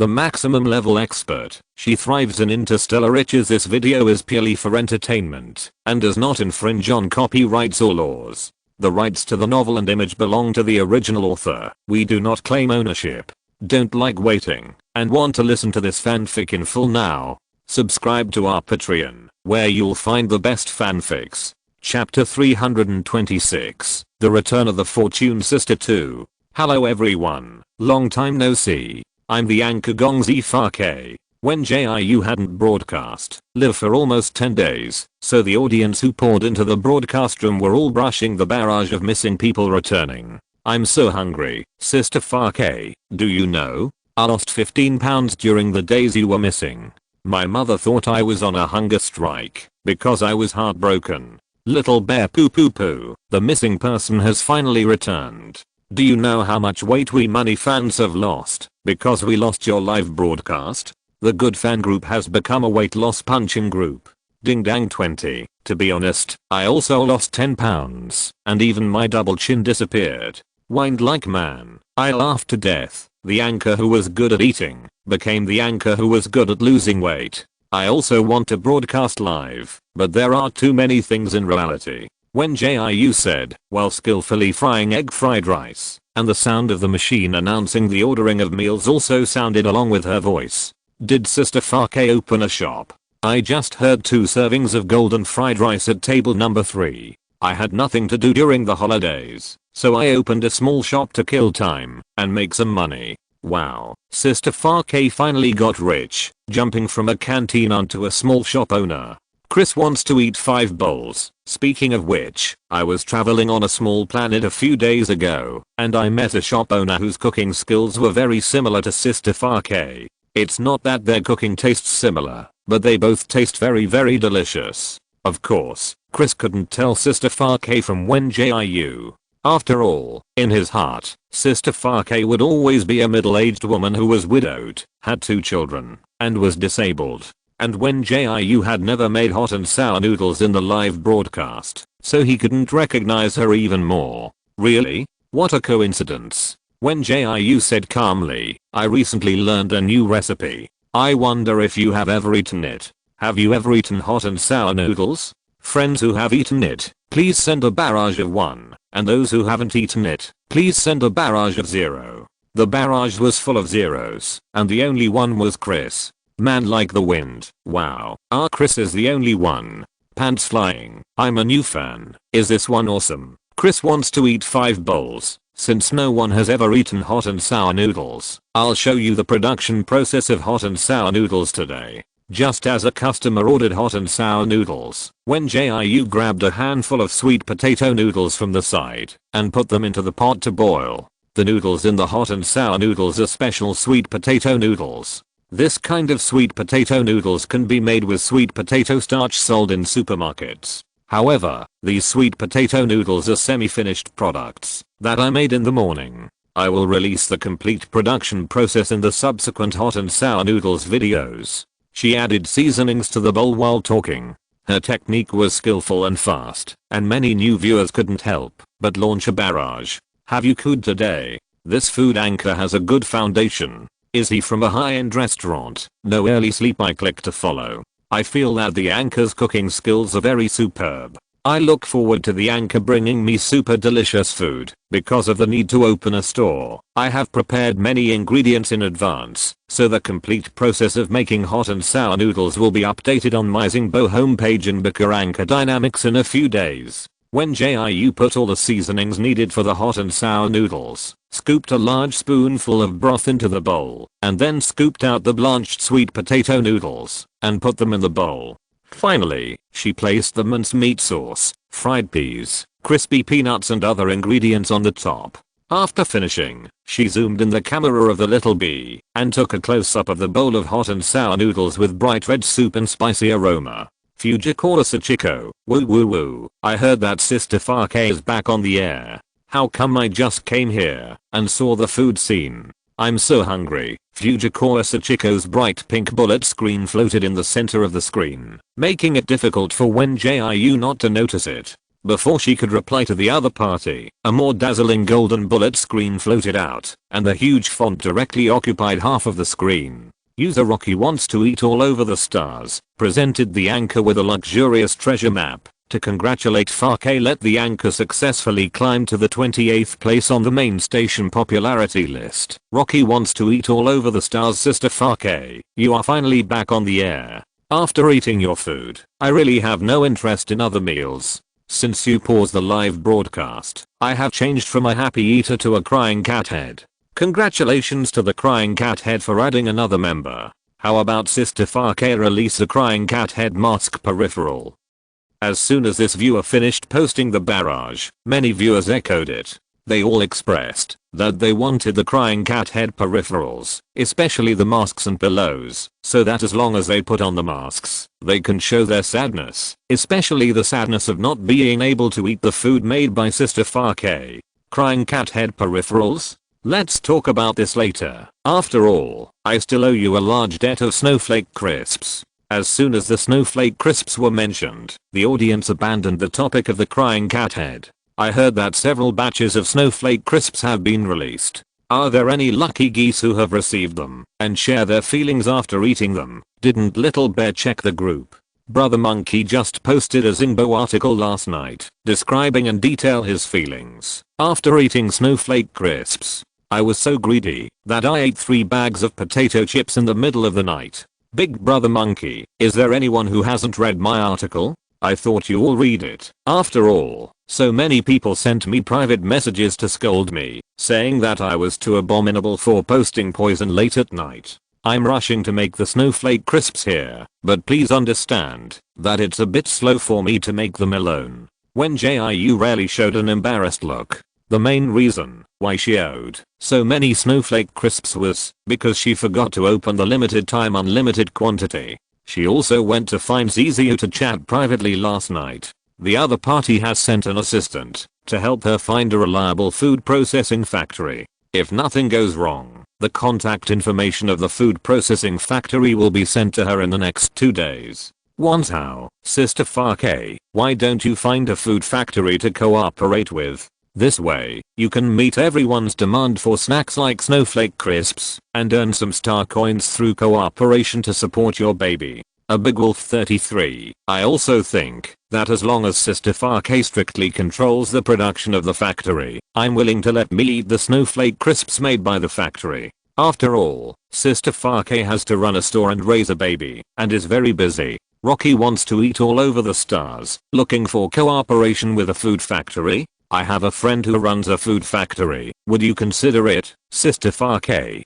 the maximum level expert. She thrives in interstellar riches. This video is purely for entertainment and does not infringe on copyrights or laws. The rights to the novel and image belong to the original author. We do not claim ownership. Don't like waiting and want to listen to this fanfic in full now? Subscribe to our Patreon, where you'll find the best fanfics. Chapter 326, The Return of the Fortune Sister 2. Hello everyone, long time no see. I'm the anchor Gong Zfark. Wen Jiu hadn't broadcast live for almost 10 days, so the audience who poured into the broadcast room were all brushing the barrage of missing people returning. I'm so hungry, Sister Fark. Do you know? I lost 15 pounds during the days you were missing. My mother thought I was on a hunger strike because I was heartbroken. Little bear poo poo poo, the missing person has finally returned. Do you know how much weight we money fans have lost because we lost your live broadcast? The good fan group has become a weight loss punching group. Ding dang 20. To be honest, I also lost 10 pounds and even my double chin disappeared. Whined like man. I laughed to death. The anchor who was good at eating became the anchor who was good at losing weight. I also want to broadcast live, but there are too many things in reality. Wen Jiu said, while skillfully frying egg fried rice, and the sound of the machine announcing the ordering of meals also sounded along with her voice. Did Sister Fark open a shop? I just heard 2 servings of golden fried rice at table number 3. I had nothing to do during the holidays, so I opened a small shop to kill time and make some money. Wow, Sister Fark finally got rich, jumping from a canteen onto a small shop owner. Chris wants to eat 5 bowls. Speaking of which, I was traveling on a small planet a few days ago, and I met a shop owner whose cooking skills were very similar to Sister Fark. It's not that their cooking tastes similar, but they both taste very delicious. Of course, Chris couldn't tell Sister Fark from Wen Jiu. After all, in his heart, Sister Fark would always be a middle-aged woman who was widowed, had 2 children, and was disabled. And Wen Jiu had never made hot and sour noodles in the live broadcast, so he couldn't recognize her even more. Really? What a coincidence. Wen Jiu said calmly, I recently learned a new recipe. I wonder if you have ever eaten it. Have you ever eaten hot and sour noodles? Friends who have eaten it, please send a barrage of 1, and those who haven't eaten it, please send a barrage of 0. The barrage was full of zeros, and the only one was Chris. Man like the wind. Wow. Chris is the only one. Pants flying. I'm a new fan. Is this one awesome? Chris wants to eat 5 bowls. Since no one has ever eaten hot and sour noodles, I'll show you the production process of hot and sour noodles today. Just as a customer ordered hot and sour noodles, Wen Jiu grabbed a handful of sweet potato noodles from the side and put them into the pot to boil. The noodles in the hot and sour noodles are special sweet potato noodles. This kind of sweet potato noodles can be made with sweet potato starch sold in supermarkets. However, these sweet potato noodles are semi-finished products that I made in the morning. I will release the complete production process in the subsequent hot and sour noodles videos. She added seasonings to the bowl while talking. Her technique was skillful and fast, and many new viewers couldn't help but launch a barrage. Have you cooed today? This food anchor has a good foundation. Is he from a high-end restaurant? No early sleep. I click to follow. I feel that the anchor's cooking skills are very superb. I look forward to the anchor bringing me super delicious food. Because of the need to open a store, I have prepared many ingredients in advance, so the complete process of making hot and sour noodles will be updated on my Zingbo homepage in Booker Anchor Dynamics in a few days. Wen Jiu put all the seasonings needed for the hot and sour noodles, scooped a large spoonful of broth into the bowl, and then scooped out the blanched sweet potato noodles and put them in the bowl. Finally, she placed the mincemeat sauce, fried peas, crispy peanuts and other ingredients on the top. After finishing, she zoomed in the camera of the little bee and took a close-up of the bowl of hot and sour noodles with bright red soup and spicy aroma. Fujikura Sachiko, woo woo woo, I heard that Sister Fark is back on the air. How come I just came here and saw the food scene? I'm so hungry. Fujikura Sachiko's bright pink bullet screen floated in the center of the screen, making it difficult for Wen Jiu not to notice it. Before she could reply to the other party, a more dazzling golden bullet screen floated out, and the huge font directly occupied half of the screen. User Rocky wants to eat all over the stars, presented the anchor with a luxurious treasure map. To congratulate Farke, let the anchor successfully climb to the 28th place on the main station popularity list. Rocky wants to eat all over the stars. Sister Farke, you are finally back on the air. After eating your food, I really have no interest in other meals. Since you paused the live broadcast, I have changed from a happy eater to a crying cat head. Congratulations to the crying cat head for adding another member. How about Sister Farke release a crying cat head mask peripheral? As soon as this viewer finished posting the barrage, many viewers echoed it. They all expressed that they wanted the crying cat head peripherals, especially the masks and pillows, so that as long as they put on the masks, they can show their sadness, especially the sadness of not being able to eat the food made by Sister Farke. Crying cat head peripherals? Let's talk about this later. After all, I still owe you a large debt of snowflake crisps. As soon as the snowflake crisps were mentioned, the audience abandoned the topic of the crying cat head. I heard that several batches of snowflake crisps have been released. Are there any lucky geese who have received them and share their feelings after eating them? Didn't Little Bear check the group? Brother Monkey just posted a Zingbo article last night describing in detail his feelings after eating snowflake crisps. I was so greedy that I ate 3 bags of potato chips in the middle of the night. Big Brother Monkey, is there anyone who hasn't read my article? I thought you all read it. After all, so many people sent me private messages to scold me, saying that I was too abominable for posting poison late at night. I'm rushing to make the snowflake crisps here, but please understand that it's a bit slow for me to make them alone. Wen Jiu rarely showed an embarrassed look. The main reason why she owed so many snowflake crisps was because she forgot to open the limited time unlimited quantity. She also went to find Ziziu to chat privately last night. The other party has sent an assistant to help her find a reliable food processing factory. If nothing goes wrong, the contact information of the food processing factory will be sent to her in the next 2 days. Once how, Sister Farke, why don't you find a food factory to cooperate with? This way, you can meet everyone's demand for snacks like snowflake crisps and earn some star coins through cooperation to support your baby. A Big Wolf 33. I also think that as long as Sister Farke strictly controls the production of the factory, I'm willing to let me eat the snowflake crisps made by the factory. After all, Sister Farke has to run a store and raise a baby and is very busy. Rocky wants to eat all over the stars, looking for cooperation with a food factory. I have a friend who runs a food factory. Would you consider it, Sister Farke?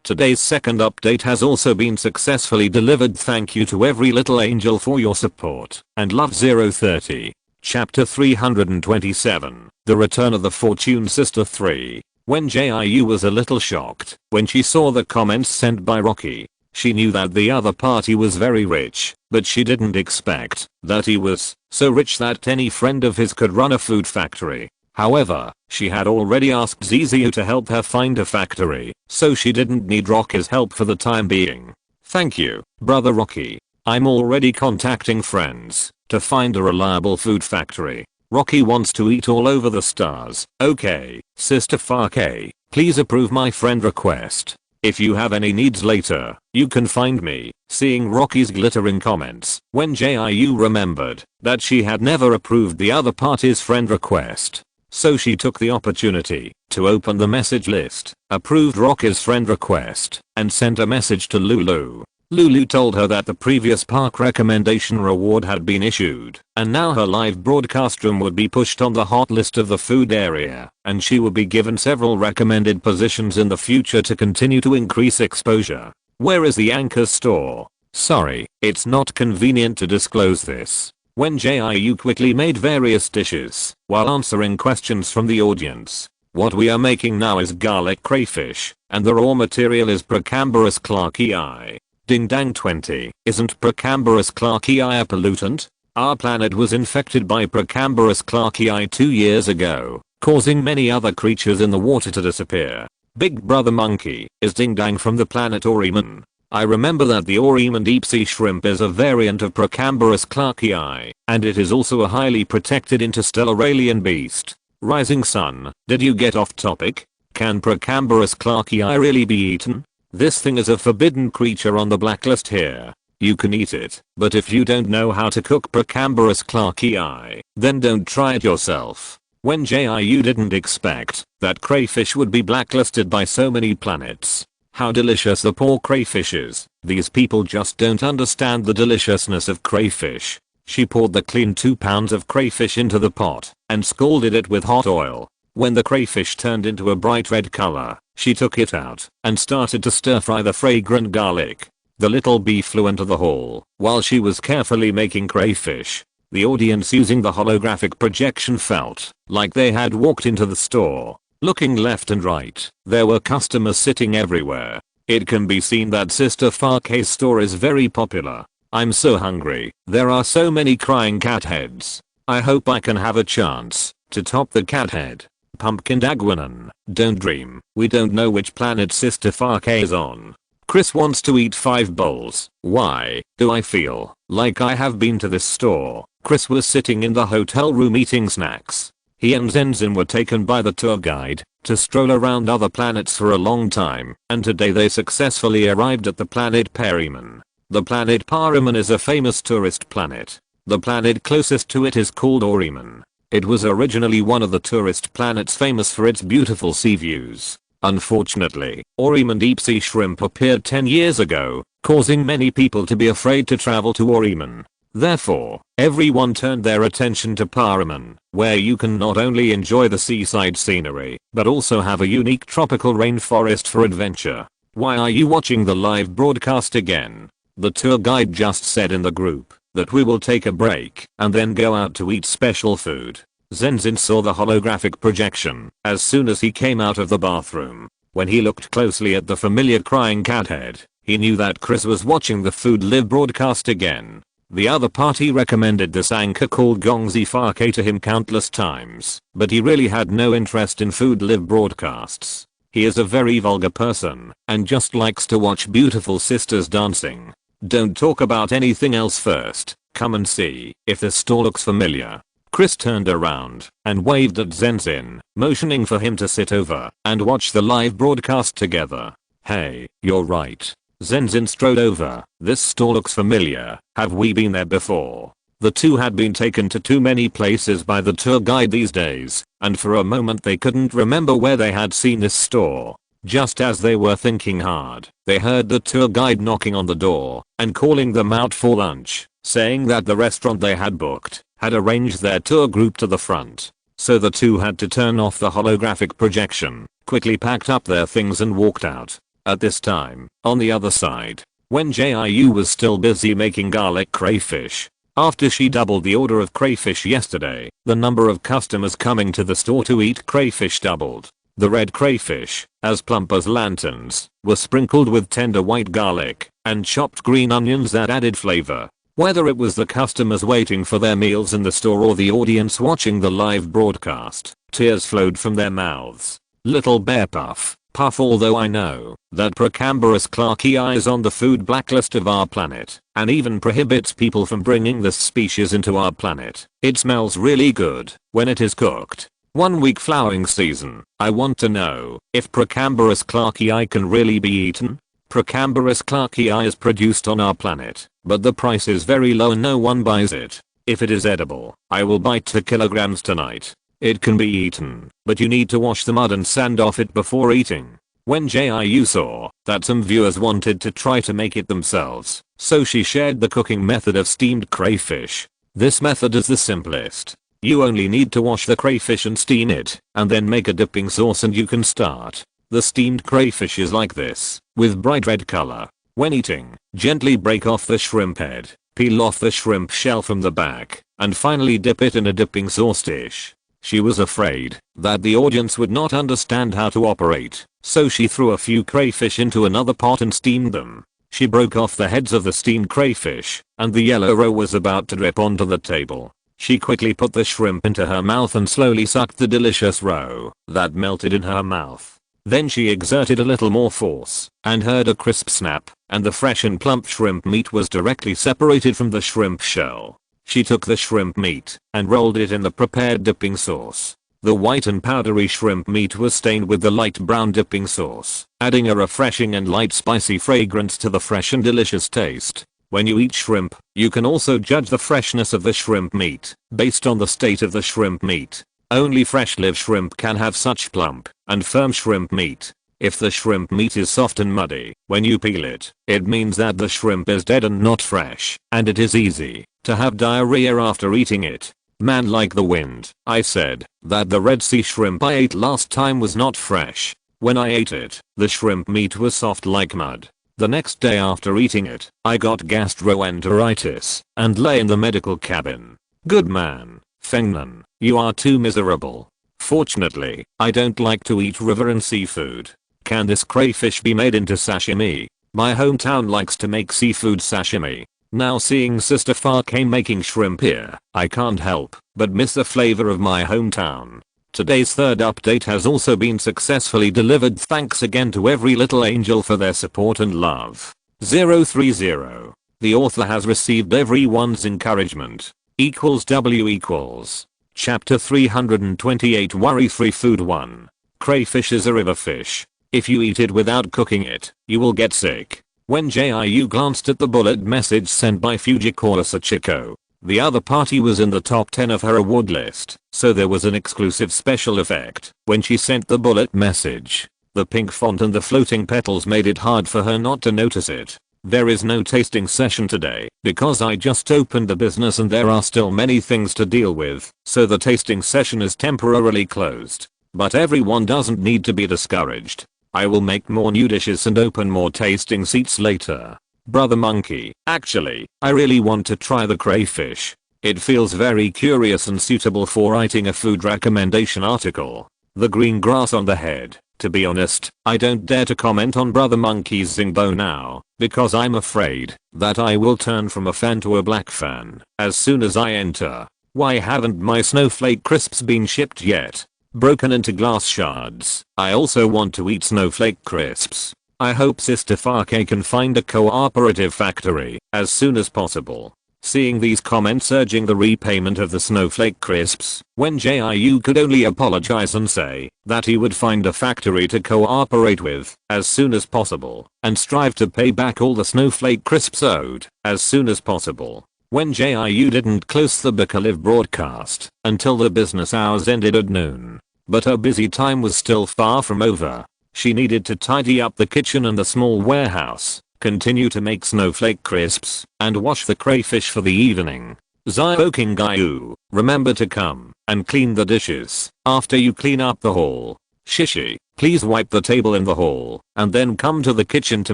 Today's second update has also been successfully delivered. Thank you to every little angel for your support and love. 030. Chapter 327. The Return of the Fortune Sister 3. Wen Jiu was a little shocked when she saw the comments sent by Rocky. She knew that the other party was very rich, but she didn't expect that he was so rich that any friend of his could run a food factory. However, she had already asked Ziziu to help her find a factory, so she didn't need Rocky's help for the time being. Thank you, Brother Rocky. I'm already contacting friends to find a reliable food factory. Rocky wants to eat all over the stars. Okay, Sister Farke, please approve my friend request. If you have any needs later, you can find me. Seeing Rocky's glittering comments, Wen Jiu remembered that she had never approved the other party's friend request. So she took the opportunity to open the message list, approved Rocky's friend request, and sent a message to Lulu. Lulu told her that the previous park recommendation reward had been issued, and now her live broadcast room would be pushed on the hot list of the food area, and she would be given several recommended positions in the future to continue to increase exposure. Where is the anchor store? Sorry, it's not convenient to disclose this. Wen Jiu quickly made various dishes while answering questions from the audience. What we are making now is garlic crayfish, and the raw material is Procambarus clarkii. Ding dang 20. Isn't Procambarus clarkii a pollutant? Our planet was infected by Procambarus clarkii 2 years ago, causing many other creatures in the water to disappear. Big Brother Monkey, is Ding Dang from the planet Oriman? I remember that the Oriman deep sea shrimp is a variant of Procambarus clarkii, and it is also a highly protected interstellar alien beast. Rising sun, did you get off topic? Can Procambarus clarkii really be eaten? This thing is a forbidden creature on the blacklist here. You can eat it, but if you don't know how to cook Procambarus clarkii, then don't try it yourself. Wen Jiu didn't expect that crayfish would be blacklisted by so many planets. How delicious the poor crayfish is. These people just don't understand the deliciousness of crayfish. She poured the clean 2 pounds of crayfish into the pot and scalded it with hot oil. When the crayfish turned into a bright red color, she took it out and started to stir fry the fragrant garlic. The little bee flew into the hall while she was carefully making crayfish. The audience using the holographic projection felt like they had walked into the store. Looking left and right, there were customers sitting everywhere. It can be seen that Sister Farke's store is very popular. I'm so hungry. There are so many crying cat heads. I hope I can have a chance to top the cat head. Pumpkin Dagwanan, don't dream. We don't know which planet Sister Farke is on. Chris wants to eat 5 bowls. Why do I feel like I have been to this store? Chris was sitting in the hotel room eating snacks. He and Zenzin were taken by the tour guide to stroll around other planets for a long time, and today they successfully arrived at the planet Periman. The planet Periman is a famous tourist planet. The planet closest to it is called Oriman. It was originally one of the tourist planets famous for its beautiful sea views. Unfortunately, Oriman deep sea shrimp appeared 10 years ago, causing many people to be afraid to travel to Oriman. Therefore, everyone turned their attention to Periman, where you can not only enjoy the seaside scenery, but also have a unique tropical rainforest for adventure. Why are you watching the live broadcast again? The tour guide just said in the group that we will take a break and then go out to eat special food. Zenzin saw the holographic projection as soon as he came out of the bathroom. When he looked closely at the familiar crying cat head, he knew that Chris was watching the Food Live broadcast again. The other party recommended this anchor called Gongzi Farke to him countless times, but he really had no interest in Food Live broadcasts. He is a very vulgar person and just likes to watch beautiful sisters dancing. Don't talk about anything else first. Come and see if the store looks familiar. Chris turned around and waved at Zenzin, motioning for him to sit over and watch the live broadcast together. Hey, you're right. Zenzin strode over. This store looks familiar. Have we been there before? The two had been taken to too many places by the tour guide these days, and for a moment they couldn't remember where they had seen this store. Just as they were thinking hard, they heard the tour guide knocking on the door and calling them out for lunch, saying that the restaurant they had booked had arranged their tour group to the front. So the two had to turn off the holographic projection, quickly packed up their things and walked out. At this time, on the other side, Wen Jiu was still busy making garlic crayfish. After she doubled the order of crayfish yesterday, the number of customers coming to the store to eat crayfish doubled. The red crayfish, as plump as lanterns, were sprinkled with tender white garlic and chopped green onions that added flavor. Whether it was the customers waiting for their meals in the store or the audience watching the live broadcast, tears flowed from their mouths. Little bear puff, although I know that Procambarus clarkii is on the food blacklist of our planet and even prohibits people from bringing this species into our planet. It smells really good when it is cooked. 1 week flowering season. I want to know if Procambarus clarkii can really be eaten. Procambarus clarkii is produced on our planet, but the price is very low and no one buys it. If it is edible, I will buy 2 kilograms tonight. It can be eaten, but you need to wash the mud and sand off it before eating. When Jiu saw that some viewers wanted to try to make it themselves, so she shared the cooking method of steamed crayfish. This method is the simplest. You only need to wash the crayfish and steam it, and then make a dipping sauce and you can start. The steamed crayfish is like this, with bright red color. When eating, gently break off the shrimp head, peel off the shrimp shell from the back, and finally dip it in a dipping sauce dish. She was afraid that the audience would not understand how to operate, so she threw a few crayfish into another pot and steamed them. She broke off the heads of the steamed crayfish, and the yellow roe was about to drip onto the table. She quickly put the shrimp into her mouth and slowly sucked the delicious roe that melted in her mouth. Then she exerted a little more force and heard a crisp snap, and the fresh and plump shrimp meat was directly separated from the shrimp shell. She took the shrimp meat and rolled it in the prepared dipping sauce. The white and powdery shrimp meat was stained with the light brown dipping sauce, adding a refreshing and light spicy fragrance to the fresh and delicious taste. When you eat shrimp, you can also judge the freshness of the shrimp meat based on the state of the shrimp meat. Only fresh live shrimp can have such plump and firm shrimp meat. If the shrimp meat is soft and muddy when you peel it, it means that the shrimp is dead and not fresh, and it is easy to have diarrhea after eating it. Man like the wind, I said that the Red Sea shrimp I ate last time was not fresh. When I ate it, the shrimp meat was soft like mud. The next day after eating it, I got gastroenteritis and lay in the medical cabin. Good man, Fengnan, you are too miserable. Fortunately, I don't like to eat river and seafood. Can this crayfish be made into sashimi? My hometown likes to make seafood sashimi. Now seeing Sister Farkay making shrimp here, I can't help but miss the flavor of my hometown. Today's third update has also been successfully delivered. Thanks again to every little angel for their support and love. 030. The author has received everyone's encouragement. =W=. Chapter 328 Worry-free food 1. Crayfish is a river fish. If you eat it without cooking it, you will get sick. When Jiu glanced at the bullet message sent by Fujikawa Sachiko, the other party was in the top 10 of her award list, so there was an exclusive special effect when she sent the bullet message. The pink font and the floating petals made it hard for her not to notice it. There is no tasting session today because I just opened the business and there are still many things to deal with, so the tasting session is temporarily closed. But everyone doesn't need to be discouraged. I will make more new dishes and open more tasting seats later. Brother Monkey, actually, I really want to try the crayfish. It feels very curious and suitable for writing a food recommendation article. The green grass on the head. To be honest, I don't dare to comment on Brother Monkey's Zingbo now, because I'm afraid that I will turn from a fan to a black fan as soon as I enter. Why haven't my snowflake crisps been shipped yet? Broken into glass shards. I also want to eat snowflake crisps. I hope Sister Farkay can find a cooperative factory as soon as possible. Seeing these comments urging the repayment of the snowflake crisps, Wen Jiu could only apologize and say that he would find a factory to cooperate with as soon as possible and strive to pay back all the snowflake crisps owed as soon as possible. Wen Jiu didn't close the book live broadcast until the business hours ended at noon, but her busy time was still far from over. She needed to tidy up the kitchen and the small warehouse, continue to make snowflake crisps, and wash the crayfish for the evening. Zio Kingayu, remember to come and clean the dishes after you clean up the hall. Shishi, please wipe the table in the hall and then come to the kitchen to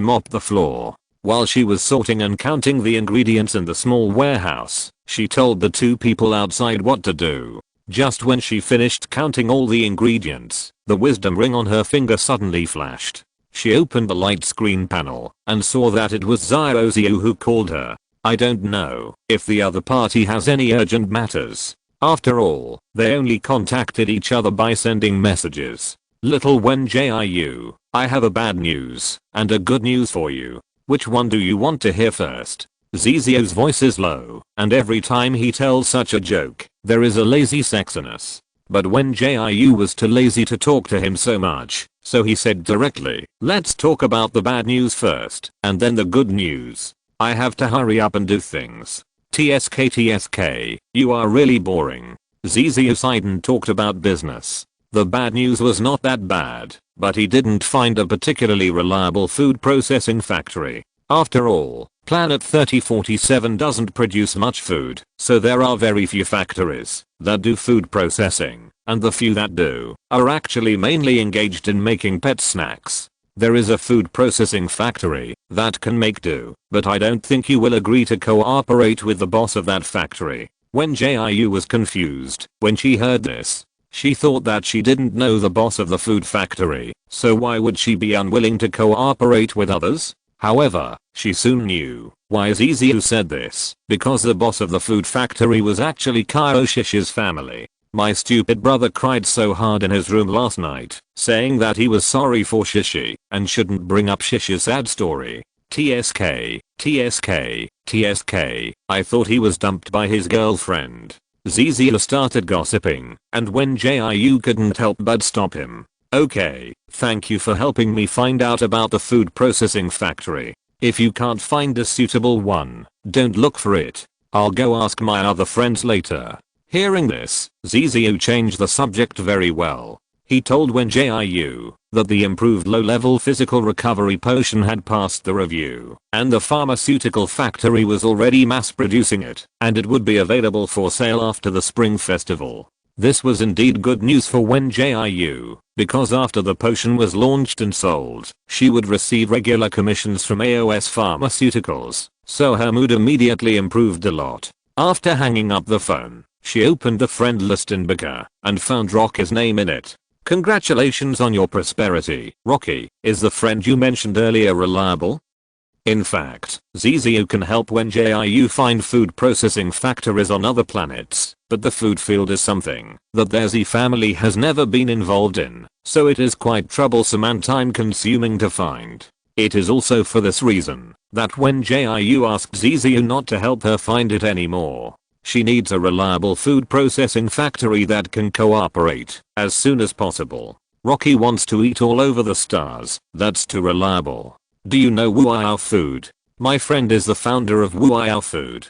mop the floor. While she was sorting and counting the ingredients in the small warehouse, she told the two people outside what to do. Just when she finished counting all the ingredients, the wisdom ring on her finger suddenly flashed. She opened the light screen panel and saw that it was Zio who called her. I don't know if the other party has any urgent matters. After all, they only contacted each other by sending messages. Little Wen Jiu, I have a bad news and a good news for you. Which one do you want to hear first? Zizio's voice is low, and every time he tells such a joke, there is a lazy sexiness. But Wen Jiu was too lazy to talk to him so much, so he said directly, let's talk about the bad news first, and then the good news. I have to hurry up and do things. TSK, you are really boring. Zizio sighed and talked about business. The bad news was not that bad, but he didn't find a particularly reliable food processing factory. After all, Planet 3047 doesn't produce much food, so there are very few factories that do food processing, and the few that do are actually mainly engaged in making pet snacks. There is a food processing factory that can make do, but I don't think you will agree to cooperate with the boss of that factory. When Jiu was confused when she heard this. She thought that she didn't know the boss of the food factory, so why would she be unwilling to cooperate with others? However, she soon knew why Zizio said this, because the boss of the food factory was actually Kyoshish's family. My stupid brother cried so hard in his room last night, saying that he was sorry for Shishi and shouldn't bring up Shishi's sad story. TSK, TSK, TSK, I thought he was dumped by his girlfriend. Zizia started gossiping, and Wen Jiu couldn't help but stop him. Okay, thank you for helping me find out about the food processing factory. If you can't find a suitable one, don't look for it. I'll go ask my other friends later. Hearing this, Zizio changed the subject very well. He told Wen Jiu that the improved low-level physical recovery potion had passed the review, and the pharmaceutical factory was already mass-producing it, and it would be available for sale after the spring festival. This was indeed good news for Wen Jiu, because after the potion was launched and sold, she would receive regular commissions from AOS Pharmaceuticals, so her mood immediately improved a lot. After hanging up the phone, she opened the friend list in Bika and found Rocky's name in it. Congratulations on your prosperity, Rocky. Is the friend you mentioned earlier reliable? In fact, Zizio can help Wen Jiu find food processing factories on other planets, but the food field is something that their Z family has never been involved in, so it is quite troublesome and time consuming to find. It is also for this reason that Wen Jiu asked Zizio not to help her find it anymore. She needs a reliable food processing factory that can cooperate as soon as possible. Rocky wants to eat all over the stars. That's too reliable. Do you know Wuao Food? My friend is the founder of Wuao Food.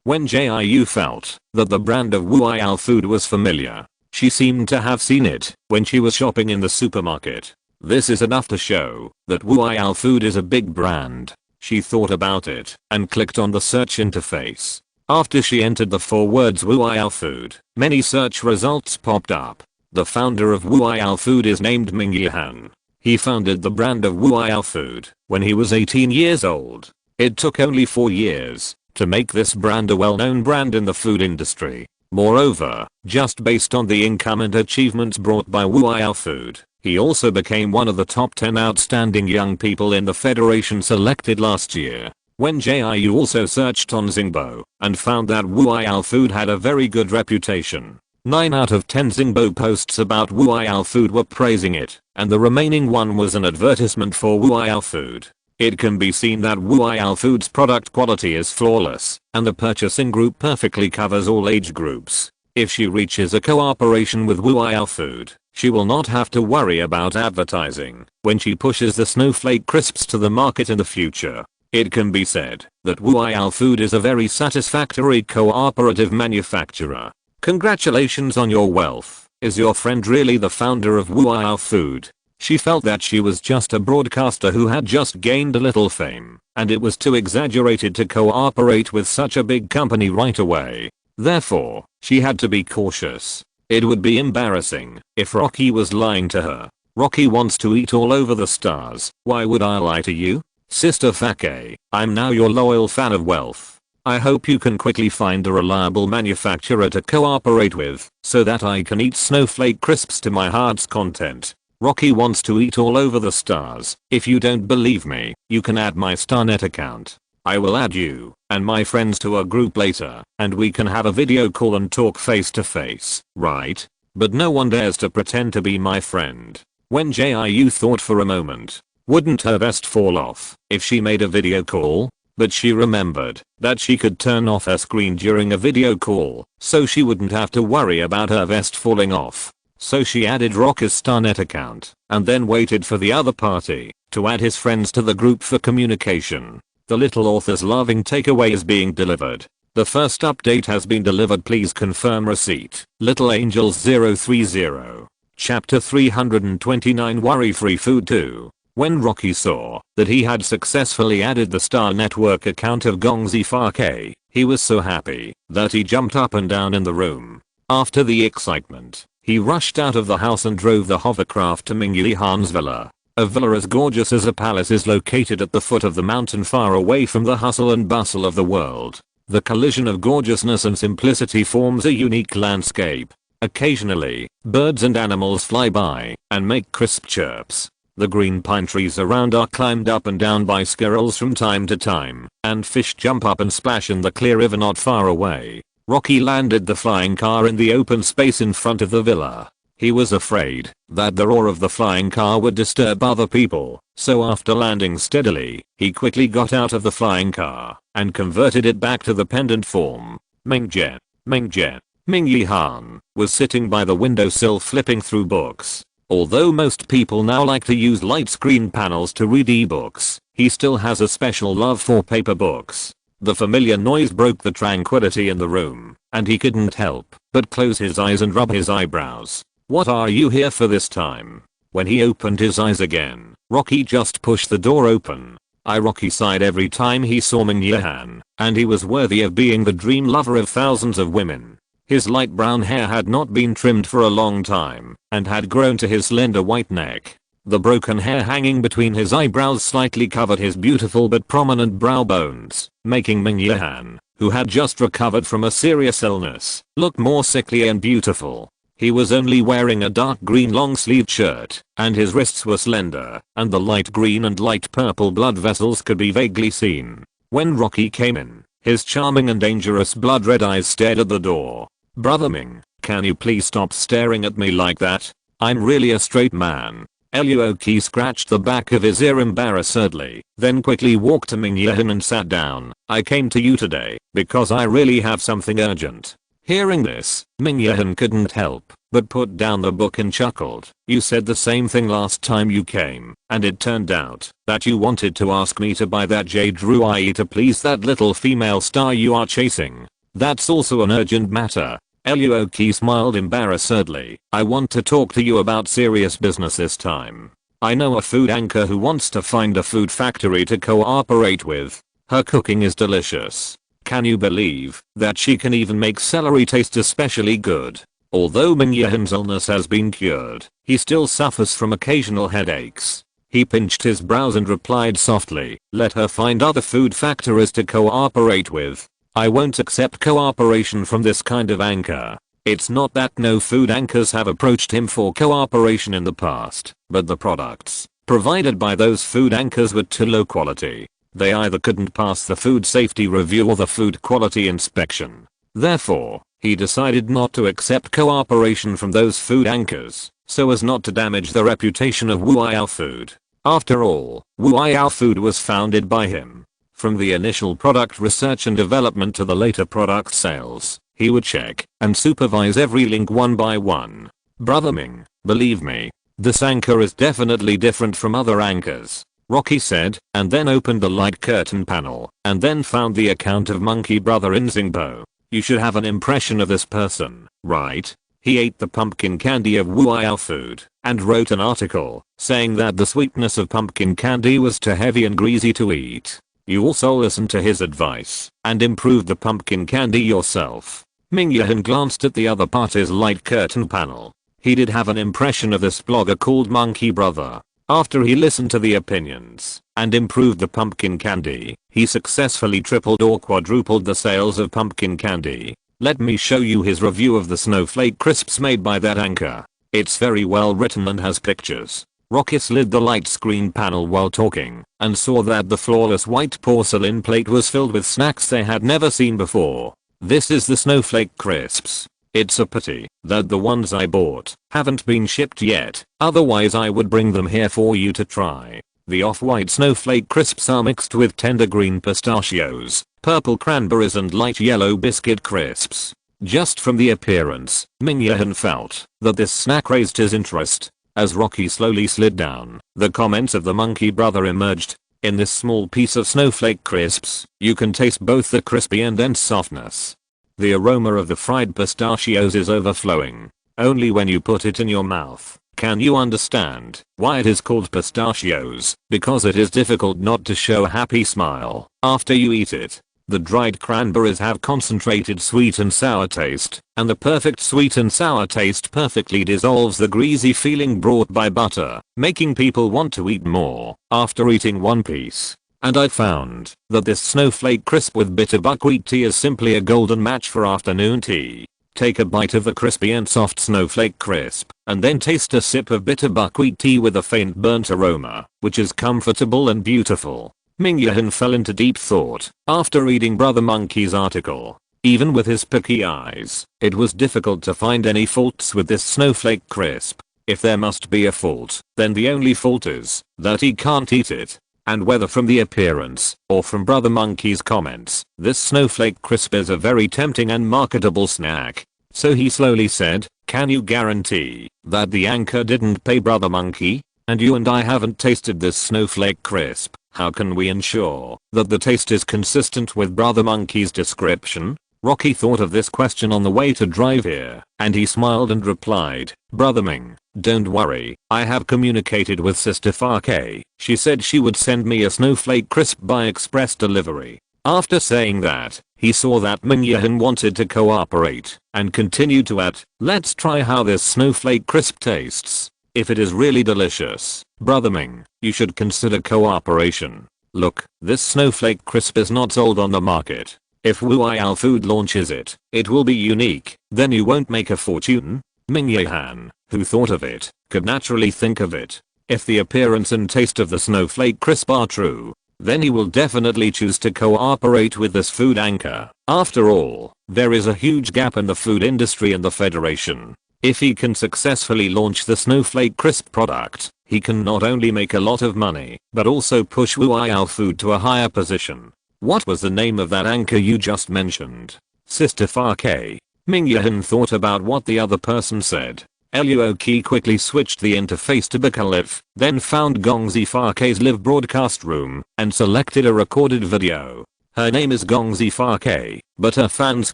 Wen Jiu felt that the brand of Wuao Food was familiar. She seemed to have seen it when she was shopping in the supermarket. This is enough to show that Wuao Food is a big brand. She thought about it and clicked on the search interface. After she entered the 4 words Wuao Food, many search results popped up. The founder of Wuao Food is named Ming Yihan. He founded the brand of Wuao Food when he was 18 years old. It took only 4 years to make this brand a well-known brand in the food industry. Moreover, just based on the income and achievements brought by Wuao Food, he also became one of the top 10 outstanding young people in the federation selected last year. Wen Jiu also searched on Xingbo and found that Wuao Food had a very good reputation. 9 out of 10 Xingbo posts about Wuao Food were praising it, and the remaining one was an advertisement for Wuao Food. It can be seen that Wuao Food's product quality is flawless, and the purchasing group perfectly covers all age groups. If she reaches a cooperation with Wuao Food, she will not have to worry about advertising when she pushes the snowflake crisps to the market in the future. It can be said that Wuao Food is a very satisfactory cooperative manufacturer. Congratulations on your wealth. Is your friend really the founder of Wuao Food? She felt that she was just a broadcaster who had just gained a little fame, and it was too exaggerated to cooperate with such a big company right away. Therefore, she had to be cautious. It would be embarrassing if Rocky was lying to her. Rocky wants to eat all over the stars. Why would I lie to you? Sister Fake, I'm now your loyal fan of wealth. I hope you can quickly find a reliable manufacturer to cooperate with, so that I can eat snowflake crisps to my heart's content. Rocky wants to eat all over the stars. If you don't believe me, you can add my StarNet account. I will add you and my friends to a group later, and we can have a video call and talk face to face, right? But no one dares to pretend to be my friend. Wen Jiu thought for a moment. Wouldn't her vest fall off if she made a video call? But she remembered that she could turn off her screen during a video call, so she wouldn't have to worry about her vest falling off. So she added Rocky's StarNet account, and then waited for the other party to add his friends to the group for communication. The little author's loving takeaway is being delivered. The first update has been delivered. Please confirm receipt. Little Angels 030. Chapter 329 Worry-Free Food 2. When Rocky saw that he had successfully added the Star Network account of Gongzi Fake, he was so happy that he jumped up and down in the room. After the excitement, he rushed out of the house and drove the hovercraft to Ming Yihan's villa. A villa as gorgeous as a palace is located at the foot of the mountain far away from the hustle and bustle of the world. The collision of gorgeousness and simplicity forms a unique landscape. Occasionally, birds and animals fly by and make crisp chirps. The green pine trees around are climbed up and down by squirrels from time to time, and fish jump up and splash in the clear river not far away. Rocky landed the flying car in the open space in front of the villa. He was afraid that the roar of the flying car would disturb other people, so after landing steadily, he quickly got out of the flying car and converted it back to the pendant form. Ming Yi Han was sitting by the windowsill flipping through books. Although most people now like to use light screen panels to read ebooks, he still has a special love for paper books. The familiar noise broke the tranquility in the room, and he couldn't help but close his eyes and rub his eyebrows. What are you here for this time? When he opened his eyes again, Rocky just pushed the door open. Rocky sighed every time he saw Ming Yi Han, and he was worthy of being the dream lover of thousands of women. His light brown hair had not been trimmed for a long time, and had grown to his slender white neck. The broken hair hanging between his eyebrows slightly covered his beautiful but prominent brow bones, making Ming Yi Han, who had just recovered from a serious illness, look more sickly and beautiful. He was only wearing a dark green long-sleeved shirt, and his wrists were slender, and the light green and light purple blood vessels could be vaguely seen. When Rocky came in, his charming and dangerous blood-red eyes stared at the door. "Brother Ming, can you please stop staring at me like that? I'm really a straight man." Luoki scratched the back of his ear embarrassedly, then quickly walked to Ming Yi Han and sat down. "I came to you today because I really have something urgent." Hearing this, Ming Yi Han couldn't help but put down the book and chuckled. "You said the same thing last time you came, and it turned out that you wanted to ask me to buy that jade ruai to please that little female star you are chasing. That's also an urgent matter." Luoki smiled embarrassedly. "I want to talk to you about serious business this time. I know a food anchor who wants to find a food factory to cooperate with. Her cooking is delicious. Can you believe that she can even make celery taste especially good?" Although Ming Yi Han's illness has been cured, he still suffers from occasional headaches. He pinched his brows and replied softly, "Let her find other food factories to cooperate with. I won't accept cooperation from this kind of anchor." It's not that no food anchors have approached him for cooperation in the past, but the products provided by those food anchors were too low quality. They either couldn't pass the food safety review or the food quality inspection. Therefore, he decided not to accept cooperation from those food anchors, so as not to damage the reputation of Wuiao Food. After all, Wuiao Food was founded by him. From the initial product research and development to the later product sales, he would check and supervise every link one by one. "Brother Ming, believe me, this anchor is definitely different from other anchors," Rocky said, and then opened the light curtain panel, and then found the account of Monkey Brother in Xingbo. "You should have an impression of this person, right? He ate the pumpkin candy of Wuiao Food, and wrote an article, saying that the sweetness of pumpkin candy was too heavy and greasy to eat. You also listened to his advice, and improved the pumpkin candy yourself." Ming Yi Han glanced at the other party's light curtain panel. He did have an impression of this blogger called Monkey Brother. After he listened to the opinions and improved the pumpkin candy, he successfully tripled or quadrupled the sales of pumpkin candy. Let me show you his review of the snowflake crisps made by that anchor. It's very well written and has pictures. Rocky slid the light screen panel while talking and saw that the flawless white porcelain plate was filled with snacks they had never seen before. "This is the snowflake crisps. It's a pity that the ones I bought haven't been shipped yet, otherwise I would bring them here for you to try." The off-white snowflake crisps are mixed with tender green pistachios, purple cranberries and light yellow biscuit crisps. Just from the appearance, Ming Yi Han felt that this snack raised his interest. As Rocky slowly slid down, the comments of the Monkey Brother emerged. "In this small piece of snowflake crisps, you can taste both the crispy and dense softness. The aroma of the fried pistachios is overflowing. Only when you put it in your mouth can you understand why it is called pistachios, because it is difficult not to show a happy smile after you eat it. The dried cranberries have concentrated sweet and sour taste, and the perfect sweet and sour taste perfectly dissolves the greasy feeling brought by butter, making people want to eat more after eating one piece. And I found that this snowflake crisp with bitter buckwheat tea is simply a golden match for afternoon tea. Take a bite of the crispy and soft snowflake crisp, and then taste a sip of bitter buckwheat tea with a faint burnt aroma, which is comfortable and beautiful." Ming Yi Han fell into deep thought after reading Brother Monkey's article. Even with his picky eyes, it was difficult to find any faults with this snowflake crisp. If there must be a fault, then the only fault is that he can't eat it. And whether from the appearance or from Brother Monkey's comments, this snowflake crisp is a very tempting and marketable snack. So he slowly said, "Can you guarantee that the anchor didn't pay Brother Monkey? And you and I haven't tasted this snowflake crisp. How can we ensure that the taste is consistent with Brother Monkey's description?" Rocky thought of this question on the way to drive here, and he smiled and replied, "Brother Ming, don't worry, I have communicated with Sister Fake. She said she would send me a snowflake crisp by express delivery." After saying that, he saw that Ming Yihan wanted to cooperate, and continued to add, "Let's try how this snowflake crisp tastes. If it is really delicious, Brother Ming, you should consider cooperation. Look, this snowflake crisp is not sold on the market. If Wuiao Food launches it, it will be unique, then you won't make a fortune." Ming Yihan, who thought of it, could naturally think of it. If the appearance and taste of the snowflake crisp are true, then he will definitely choose to cooperate with this food anchor. After all, there is a huge gap in the food industry in the Federation. If he can successfully launch the snowflake crisp product, he can not only make a lot of money, but also push Wuiao Food to a higher position. "What was the name of that anchor you just mentioned?" Sister Fake. Ming Yihan thought about what the other person said. Luoqi quickly switched the interface to Bacaliv, then found Gongzi Fake's live broadcast room, and selected a recorded video. Her name is Gongzi Fake, but her fans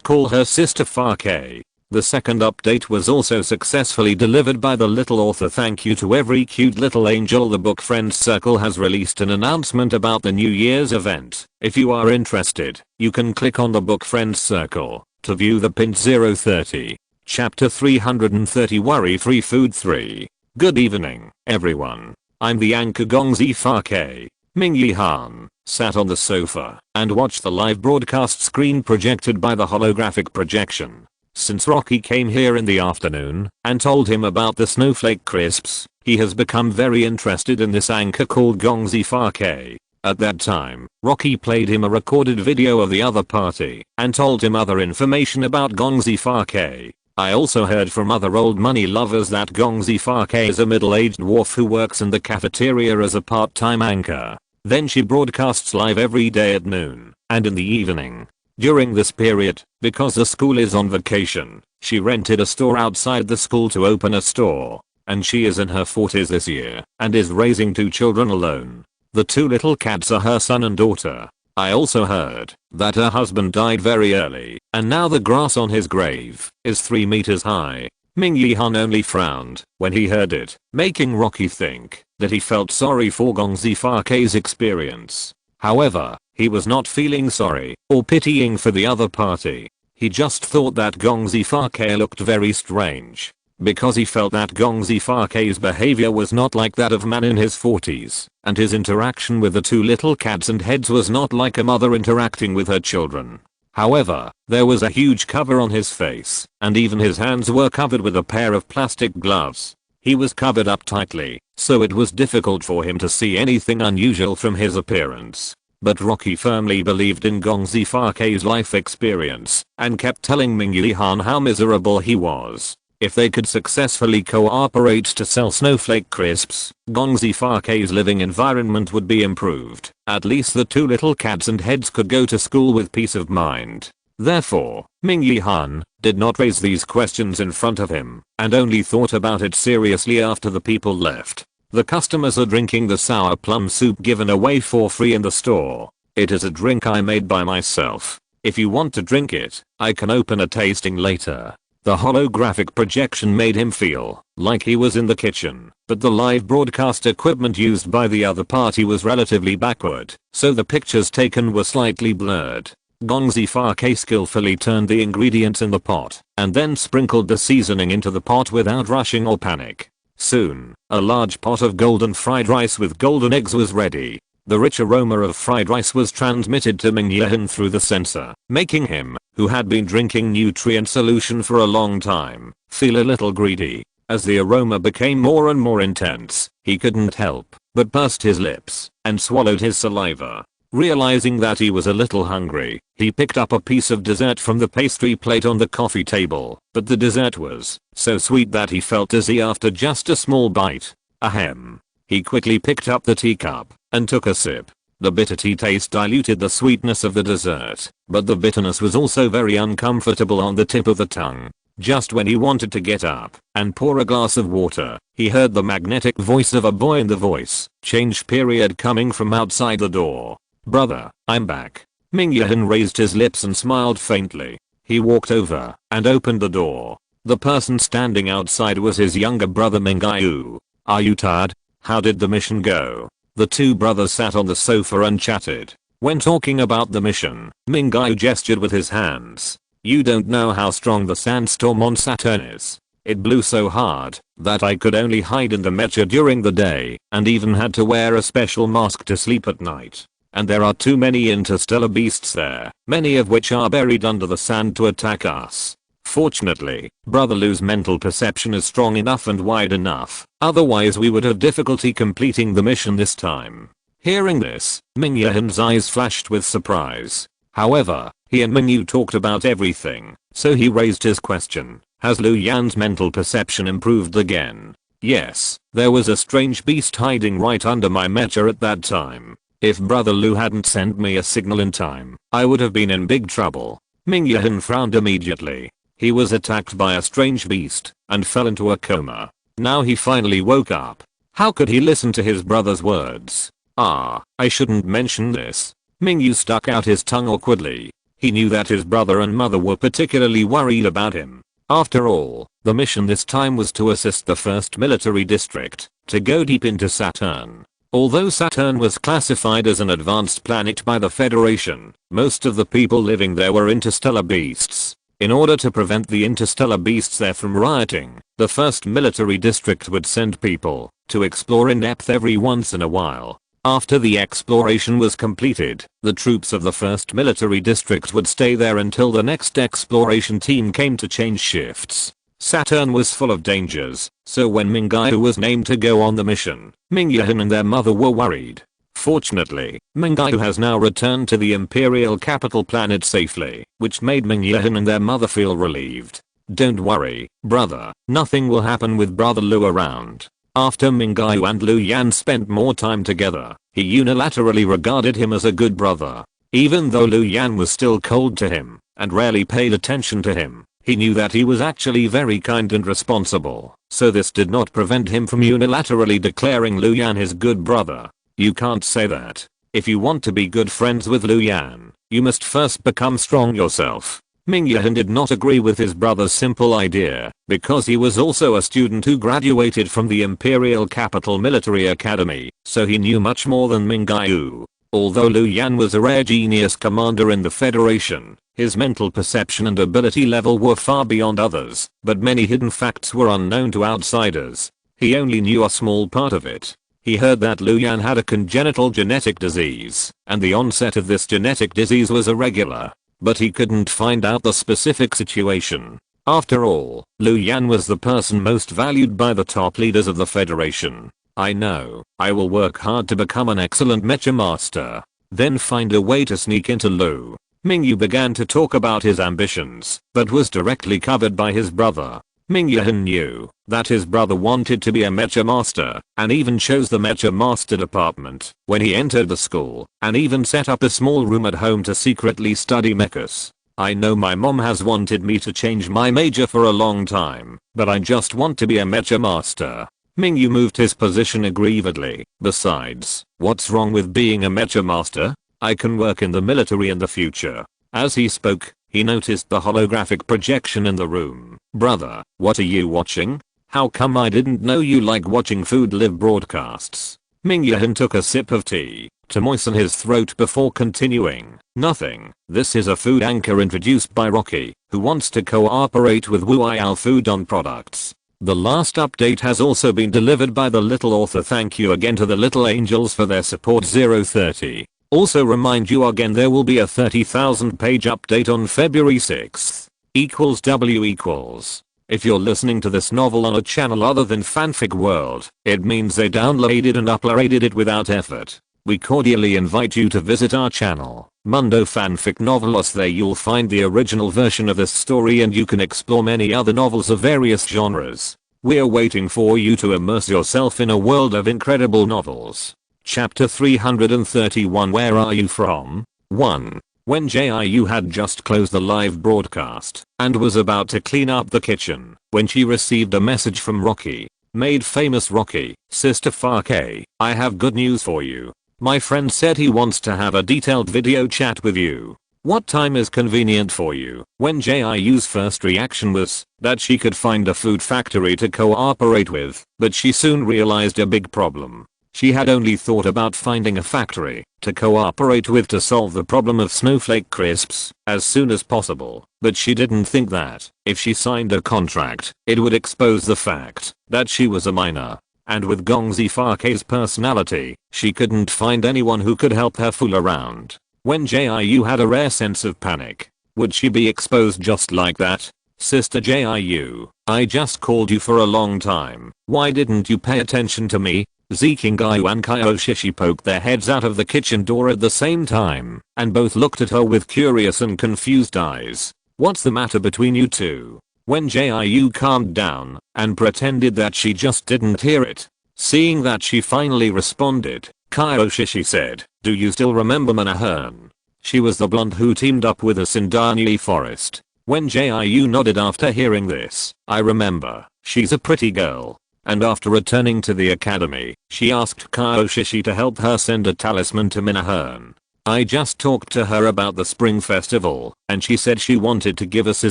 call her Sister Fake. The second update was also successfully delivered by the little author. Thank you to every cute little angel. The Book Friends Circle has released an announcement about the New Year's event. If you are interested, you can click on the Book Friends Circle to view the pinned 030. Chapter 330 Worry-Free Food 3. Good evening, everyone. I'm the anchor Gongzi Fake. Ming Yihan sat on the sofa and watched the live broadcast screen projected by the holographic projection. Since Rocky came here in the afternoon and told him about the snowflake crisps, he has become very interested in this anchor called Gongzi Fake. At that time, Rocky played him a recorded video of the other party and told him other information about Gongzi Fake. I also heard from other old money lovers that Gongzi Fake is a middle-aged dwarf who works in the cafeteria as a part-time anchor. Then she broadcasts live every day at noon and in the evening. During this period, because the school is on vacation, she rented a store outside the school to open a store. And she is in her 40s this year and is raising 2 children alone. The 2 little cats are her son and daughter. I also heard that her husband died very early, and now the grass on his grave is 3 meters high. Ming Yihan only frowned when he heard it, making Rocky think that he felt sorry for Gongzi Fake's experience. However, he was not feeling sorry or pitying for the other party. He just thought that Gongzi Fake looked very strange. Because he felt that Gongzi Fake's behavior was not like that of a man in his 40s, and his interaction with the 2 little cats and heads was not like a mother interacting with her children. However, there was a huge cover on his face, and even his hands were covered with a pair of plastic gloves. He was covered up tightly, so it was difficult for him to see anything unusual from his appearance. But Rocky firmly believed in Gongzi Fake's life experience, and kept telling Ming Yihan how miserable he was. If they could successfully cooperate to sell snowflake crisps, Gongzi Fake's living environment would be improved. At least the 2 little cats and heads could go to school with peace of mind. Therefore, Ming Yihan did not raise these questions in front of him, and only thought about it seriously after the people left. The customers are drinking the sour plum soup given away for free in the store. It is a drink I made by myself. If you want to drink it, I can open a tasting later. The holographic projection made him feel like he was in the kitchen, but the live broadcast equipment used by the other party was relatively backward, so the pictures taken were slightly blurred. Gongzi Fake skillfully turned the ingredients in the pot, and then sprinkled the seasoning into the pot without rushing or panic. Soon, a large pot of golden fried rice with golden eggs was ready. The rich aroma of fried rice was transmitted to Ming Yihan through the sensor, making him, who had been drinking nutrient solution for a long time, feel a little greedy. As the aroma became more and more intense, he couldn't help but pursed his lips and swallowed his saliva. Realizing that he was a little hungry, he picked up a piece of dessert from the pastry plate on the coffee table, but the dessert was so sweet that he felt dizzy after just a small bite. Ahem. He quickly picked up the teacup and took a sip. The bitter tea taste diluted the sweetness of the dessert, but the bitterness was also very uncomfortable on the tip of the tongue. Just when he wanted to get up and pour a glass of water, he heard the magnetic voice of a boy in the voice change period coming from outside the door. "Brother, I'm back." Ming Yahan raised his lips and smiled faintly. He walked over and opened the door. The person standing outside was his younger brother Ming Jiu. "Are you tired? How did the mission go?" The two brothers sat on the sofa and chatted. When talking about the mission, Ming Jiu gestured with his hands. "You don't know how strong the sandstorm on Saturn is. It blew so hard that I could only hide in the mecha during the day and even had to wear a special mask to sleep at night. And there are too many interstellar beasts there, many of which are buried under the sand to attack us. Fortunately, Brother Lu's mental perception is strong enough and wide enough, otherwise we would have difficulty completing the mission this time." Hearing this, Ming Yahan's eyes flashed with surprise. However, he and Ming Yu talked about everything, so he raised his question. "Has Lu Yan's mental perception improved again?" "Yes, there was a strange beast hiding right under my mecha at that time. If Brother Lu hadn't sent me a signal in time, I would have been in big trouble." Ming Yahan frowned immediately. He was attacked by a strange beast and fell into a coma. Now he finally woke up. How could he listen to his brother's words? I shouldn't mention this. Ming Yu stuck out his tongue awkwardly. He knew that his brother and mother were particularly worried about him. After all, the mission this time was to assist the first military district to go deep into Saturn. Although Saturn was classified as an advanced planet by the Federation, most of the people living there were interstellar beasts. In order to prevent the interstellar beasts there from rioting, the first military district would send people to explore in depth every once in a while. After the exploration was completed, the troops of the first military district would stay there until the next exploration team came to change shifts. Saturn was full of dangers, so when Ming Jiu was named to go on the mission, Ming Yahan and their mother were worried. Fortunately, Ming Jiu has now returned to the Imperial capital planet safely, which made Ming Yahan and their mother feel relieved. "Don't worry, brother, nothing will happen with Brother Lu around." After Ming Jiu and Lu Yan spent more time together, he unilaterally regarded him as a good brother. Even though Lu Yan was still cold to him and rarely paid attention to him, he knew that he was actually very kind and responsible, so this did not prevent him from unilaterally declaring Lu Yan his good brother. "You can't say that. If you want to be good friends with Lu Yan, you must first become strong yourself." Ming Yahan did not agree with his brother's simple idea, because he was also a student who graduated from the Imperial Capital Military Academy, so he knew much more than Ming Jiu. Although Lu Yan was a rare genius commander in the Federation, his mental perception and ability level were far beyond others, but many hidden facts were unknown to outsiders. He only knew a small part of it. He heard that Lu Yan had a congenital genetic disease, and the onset of this genetic disease was irregular. But he couldn't find out the specific situation. After all, Lu Yan was the person most valued by the top leaders of the Federation. "I know, I will work hard to become an excellent mecha master, then find a way to sneak into Lu." Ming Yu began to talk about his ambitions, but was directly covered by his brother. Ming Yahan knew that his brother wanted to be a mecha master, and even chose the mecha master department when he entered the school, and even set up a small room at home to secretly study mechas. "I know my mom has wanted me to change my major for a long time, but I just want to be a mecha master." Ming Yu moved his position aggrievedly. "Besides, what's wrong with being a mecha master? I can work in the military in the future." As he spoke, he noticed the holographic projection in the room. "Brother, what are you watching? How come I didn't know you like watching food live broadcasts?" Ming Yahan took a sip of tea to moisten his throat before continuing. "Nothing. This is a food anchor introduced by Rocky, who wants to cooperate with Wuiao Food on products. The last update has also been delivered by the little author. Thank you again to the little angels for their support. 030. Also remind you again there will be a 30,000 page update on February 6th. =W=. If you're listening to this novel on a channel other than Fanfic World, it means they downloaded and uploaded it without effort. we cordially invite you to visit our channel, Mundo Fanfic Novelos. There you'll find the original version of this story and you can explore many other novels of various genres. We're waiting for you to immerse yourself in a world of incredible novels. Chapter 331. Where are you from? 1. Wen Jiu had just closed the live broadcast and was about to clean up the kitchen when she received a message from Rocky. Made famous Rocky, Sister Fake, I have good news for you. My friend said he wants to have a detailed video chat with you. What time is convenient for you? Wen Jiu's first reaction was that she could find a food factory to cooperate with, but she soon realized a big problem. She had only thought about finding a factory to cooperate with to solve the problem of snowflake crisps as soon as possible, but she didn't think that if she signed a contract, it would expose the fact that she was a minor. And with Gongzi Fake's personality, she couldn't find anyone who could help her fool around. Wen Jiu had a rare sense of panic. Would she be exposed just like that? Sister Jiu, I just called you for a long time. Why didn't you pay attention to me? Zikingayu and Kaioshishi poked their heads out of the kitchen door at the same time, and both looked at her with curious and confused eyes. What's the matter between you two? Wen Jiu calmed down and pretended that she just didn't hear it. Seeing that she finally responded, Kaioshishi said, do you still remember Manahern? She was the blonde who teamed up with us in Darnley Forest. Wen Jiu nodded after hearing this. I remember. She's a pretty girl. And after returning to the academy, she asked Kaioshishi to help her send a talisman to Minahern. I just talked to her about the spring festival, and she said she wanted to give us a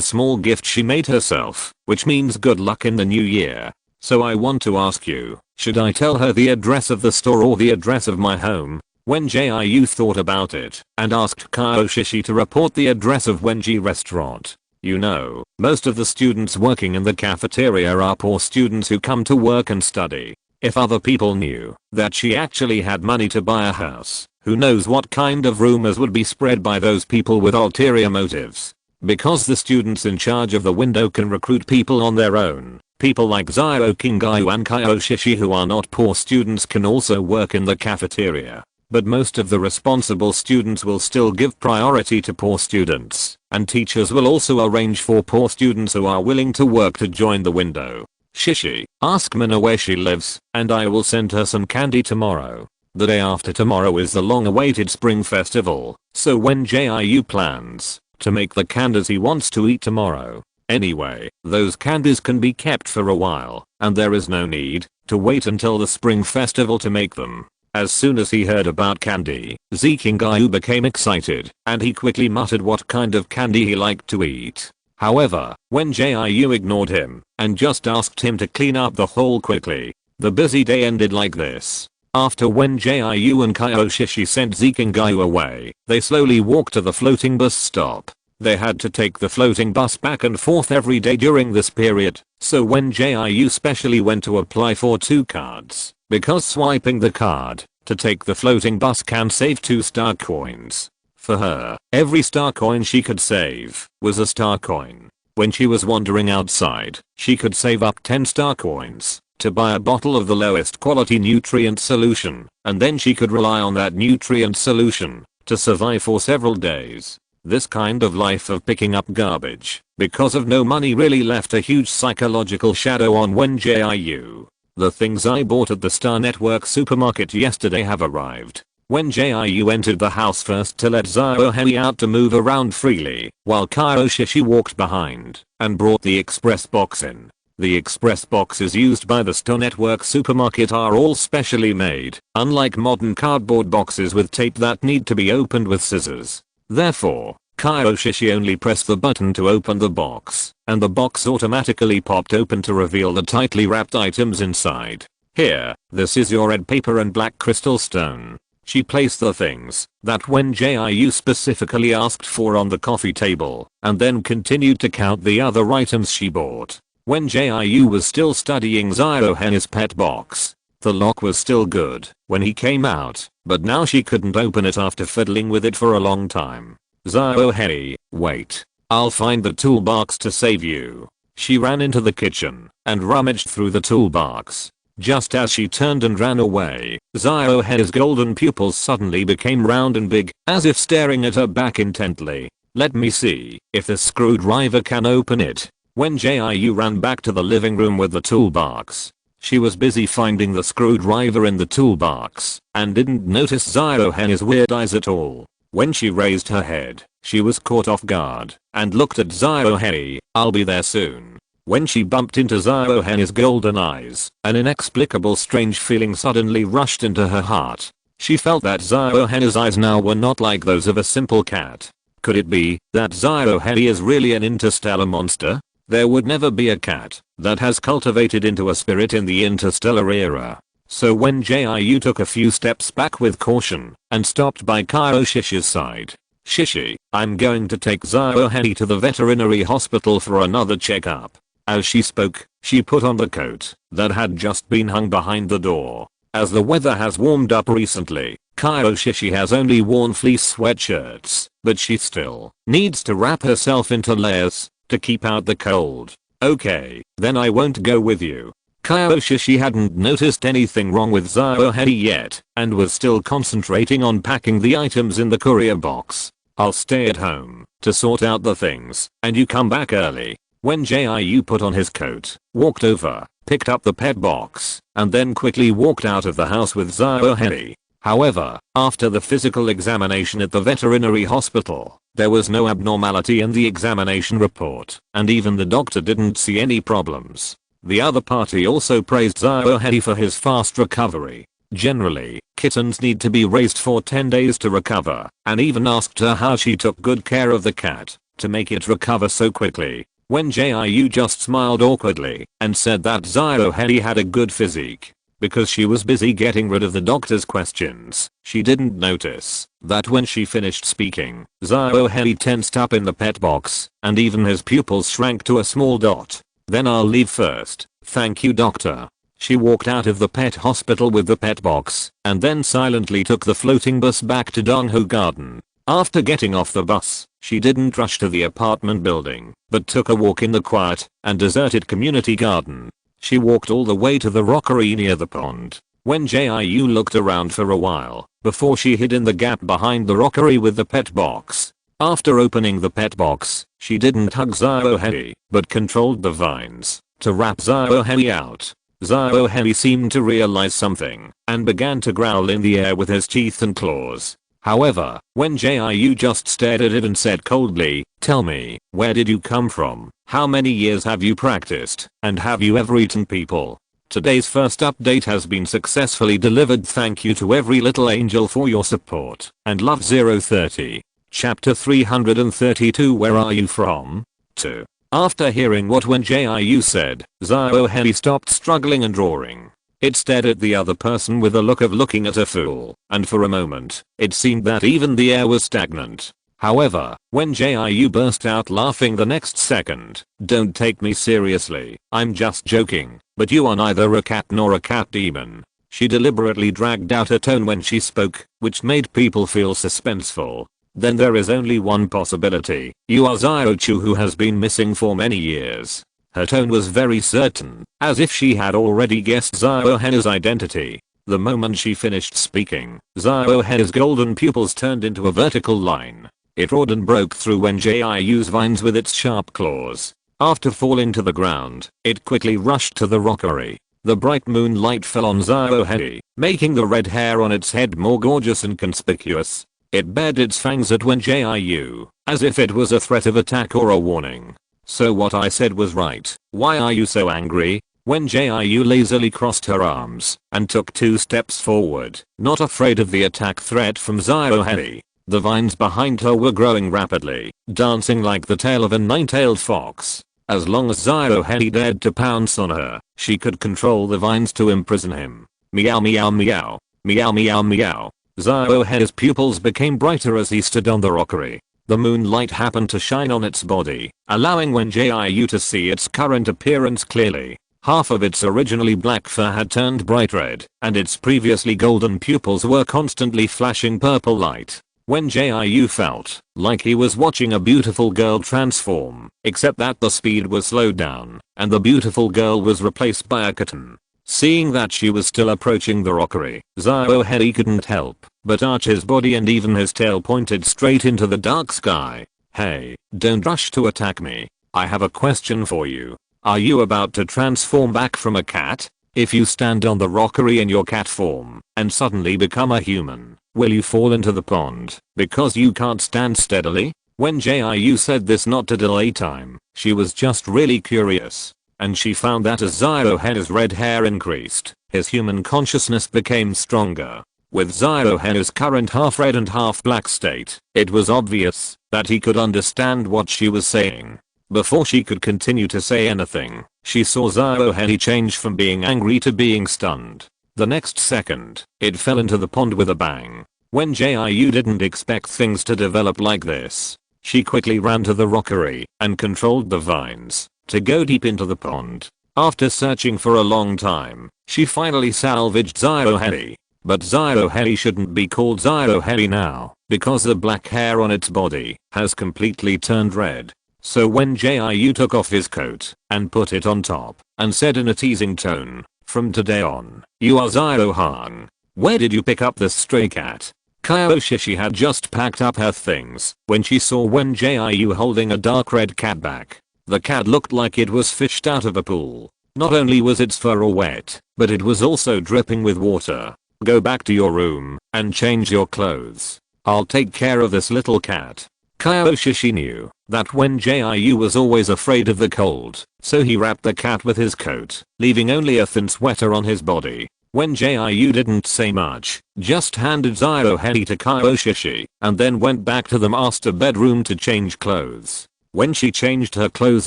small gift she made herself, which means good luck in the new year. So I want to ask you, should I tell her the address of the store or the address of my home? Wen Jiu thought about it and asked Kaioshishi to report the address of Wen Jiu restaurant. You know, most of the students working in the cafeteria are poor students who come to work and study. If other people knew that she actually had money to buy a house, who knows what kind of rumors would be spread by those people with ulterior motives. Because the students in charge of the window can recruit people on their own. People like Zikingayu and Kaioshishi who are not poor students can also work in the cafeteria. But most of the responsible students will still give priority to poor students, and teachers will also arrange for poor students who are willing to work to join the window. Shishi, ask Mina where she lives, and I will send her some candy tomorrow. The day after tomorrow is the long-awaited spring festival, so Wen Jiu plans to make the candies he wants to eat tomorrow. Anyway, those candies can be kept for a while, and there is no need to wait until the spring festival to make them. As soon as he heard about candy, Zikingayu became excited, and he quickly muttered what kind of candy he liked to eat. However, Wen Jiu ignored him, and just asked him to clean up the hole quickly. The busy day ended like this. After Wen Jiu and Kaioshishi sent Zikingayu away, they slowly walked to the floating bus stop. They had to take the floating bus back and forth every day during this period, so Wen Jiu specially went to apply for 2 cards. Because swiping the card to take the floating bus can save 2 star coins. For her, every star coin she could save was a star coin. When she was wandering outside, she could save up 10 star coins to buy a bottle of the lowest quality nutrient solution, and then she could rely on that nutrient solution to survive for several days. This kind of life of picking up garbage because of no money really left a huge psychological shadow on Wen Jiu. The things I bought at the Star Network supermarket yesterday have arrived. Wen Jiu entered the house first to let Ziohei out to move around freely, while Kaioshishi walked behind and brought the express box in. The express boxes used by the Star Network supermarket are all specially made, unlike modern cardboard boxes with tape that need to be opened with scissors. Therefore, Kaioshishi only pressed the button to open the box, and the box automatically popped open to reveal the tightly wrapped items inside. Here, this is your red paper and black crystal stone. She placed the things that Wen Jiu specifically asked for on the coffee table, and then continued to count the other items she bought. Wen Jiu was still studying Ziohei's pet box. The lock was still good when he came out, but now she couldn't open it after fiddling with it for a long time. Ziohei, wait. I'll find the toolbox to save you. She ran into the kitchen and rummaged through the toolbox. Just as she turned and ran away, Ziohead's golden pupils suddenly became round and big, as if staring at her back intently. Let me see if the screwdriver can open it. Wen Jiu ran back to the living room with the toolbox. She was busy finding the screwdriver in the toolbox and didn't notice Ziohead's weird eyes at all. When she raised her head, she was caught off guard and looked at Ziohead. I'll be there soon. When she bumped into Ziohead's golden eyes, an inexplicable strange feeling suddenly rushed into her heart. She felt that Ziohead's eyes now were not like those of a simple cat. Could it be that Ziohead is really an interstellar monster? There would never be a cat that has cultivated into a spirit in the interstellar era. So when Jiu took a few steps back with caution and stopped by Kyo Shishi's side. Shishi, I'm going to take Ziohead to the veterinary hospital for another checkup. As she spoke, she put on the coat that had just been hung behind the door. As the weather has warmed up recently, Kyo Shishi has only worn fleece sweatshirts, but she still needs to wrap herself into layers to keep out the cold. Okay, then I won't go with you. Kyo Shishi hadn't noticed anything wrong with Ziohead yet and was still concentrating on packing the items in the courier box. I'll stay at home to sort out the things and you come back early. When Jiu put on his coat, walked over, picked up the pet box, and then quickly walked out of the house with Ziohead. However, after the physical examination at the veterinary hospital, there was no abnormality in the examination report, and even the doctor didn't see any problems. The other party also praised Ziohead for his fast recovery. Generally, kittens need to be raised for 10 days to recover, and even asked her how she took good care of the cat to make it recover so quickly. When Jiu just smiled awkwardly and said that Ziohead had a good physique. Because she was busy getting rid of the doctor's questions, she didn't notice that when she finished speaking, Ziohead tensed up in the pet box, and even his pupils shrank to a small dot. Then I'll leave first, thank you doctor. She walked out of the pet hospital with the pet box, and then silently took the floating bus back to Dongho Garden. After getting off the bus, she didn't rush to the apartment building, but took a walk in the quiet and deserted community garden. She walked all the way to the rockery near the pond. When Jiu looked around for a while, before she hid in the gap behind the rockery with the pet box. After opening the pet box, she didn't hug Ziohead, but controlled the vines to wrap Ziohead out. Ziohead seemed to realize something and began to growl in the air with his teeth and claws. However, when Jiu just stared at it and said coldly, tell me, where did you come from? How many years have you practiced? And have you ever eaten people? Today's first update has been successfully delivered. Thank you to every little angel for your support and love. 030. Chapter 332. Where are you from? 2. After hearing what Wen Jiu said, Ziohead stopped struggling and roaring. It stared at the other person with a look of looking at a fool, and for a moment, it seemed that even the air was stagnant. However, when Jiu burst out laughing the next second, don't take me seriously, I'm just joking, but you are neither a cat nor a cat demon. She deliberately dragged out her tone when she spoke, which made people feel suspenseful. Then there is only one possibility, you are Ziochu who has been missing for many years. Her tone was very certain, as if she had already guessed Ziohead's identity. The moment she finished speaking, Ziohead's golden pupils turned into a vertical line. It roared and broke through Wen Jiu's vines with its sharp claws. After falling to the ground, it quickly rushed to the rockery. The bright moonlight fell on Ziohead, making the red hair on its head more gorgeous and conspicuous. It bared its fangs at Wen Jiu, as if it was a threat of attack or a warning. So what I said was right. Why are you so angry? Wen Jiu lazily crossed her arms and took 2 steps forward, not afraid of the attack threat from Ziohead. The vines behind her were growing rapidly, dancing like the tail of a 9-tailed fox. As long as Ziohead dared to pounce on her, she could control the vines to imprison him. Meow meow meow. Meow meow meow. Ziohead's pupils became brighter as he stood on the rockery. The moonlight happened to shine on its body, allowing Wen Jiu to see its current appearance clearly. Half of its originally black fur had turned bright red, and its previously golden pupils were constantly flashing purple light. Wen Jiu felt like he was watching a beautiful girl transform, except that the speed was slowed down, and the beautiful girl was replaced by a kitten. Seeing that she was still approaching the rockery, Ziohei couldn't help but arch his body and even his tail pointed straight into the dark sky. Hey, don't rush to attack me. I have a question for you. Are you about to transform back from a cat? If you stand on the rockery in your cat form and suddenly become a human, will you fall into the pond because you can't stand steadily? When Jiu said this not to delay time, she was just really curious. And she found that as Ziohei's red hair increased, his human consciousness became stronger. With Ziohei's current half red and half black state, it was obvious that he could understand what she was saying. Before she could continue to say anything, she saw Ziohei change from being angry to being stunned. The next second, it fell into the pond with a bang. When Jiu didn't expect things to develop like this, she quickly ran to the rockery and controlled the vines to go deep into the pond. After searching for a long time, she finally salvaged Ziohei. But Ziohei shouldn't be called Ziohei now, because the black hair on its body has completely turned red. So when Jiu took off his coat and put it on top and said in a teasing tone, "From today on, you are Ziohei. Where did you pick up this stray cat?" Kyoshi had just packed up her things when she saw Wen Jiu holding a dark red cat back. The cat looked like it was fished out of a pool. Not only was its fur all wet, but it was also dripping with water. Go back to your room and change your clothes. I'll take care of this little cat. Kyoshi knew that Wen Jiu was always afraid of the cold, so he wrapped the cat with his coat, leaving only a thin sweater on his body. Wen Jiu didn't say much, just handed Ziohei to Kyoshi and then went back to the master bedroom to change clothes. When she changed her clothes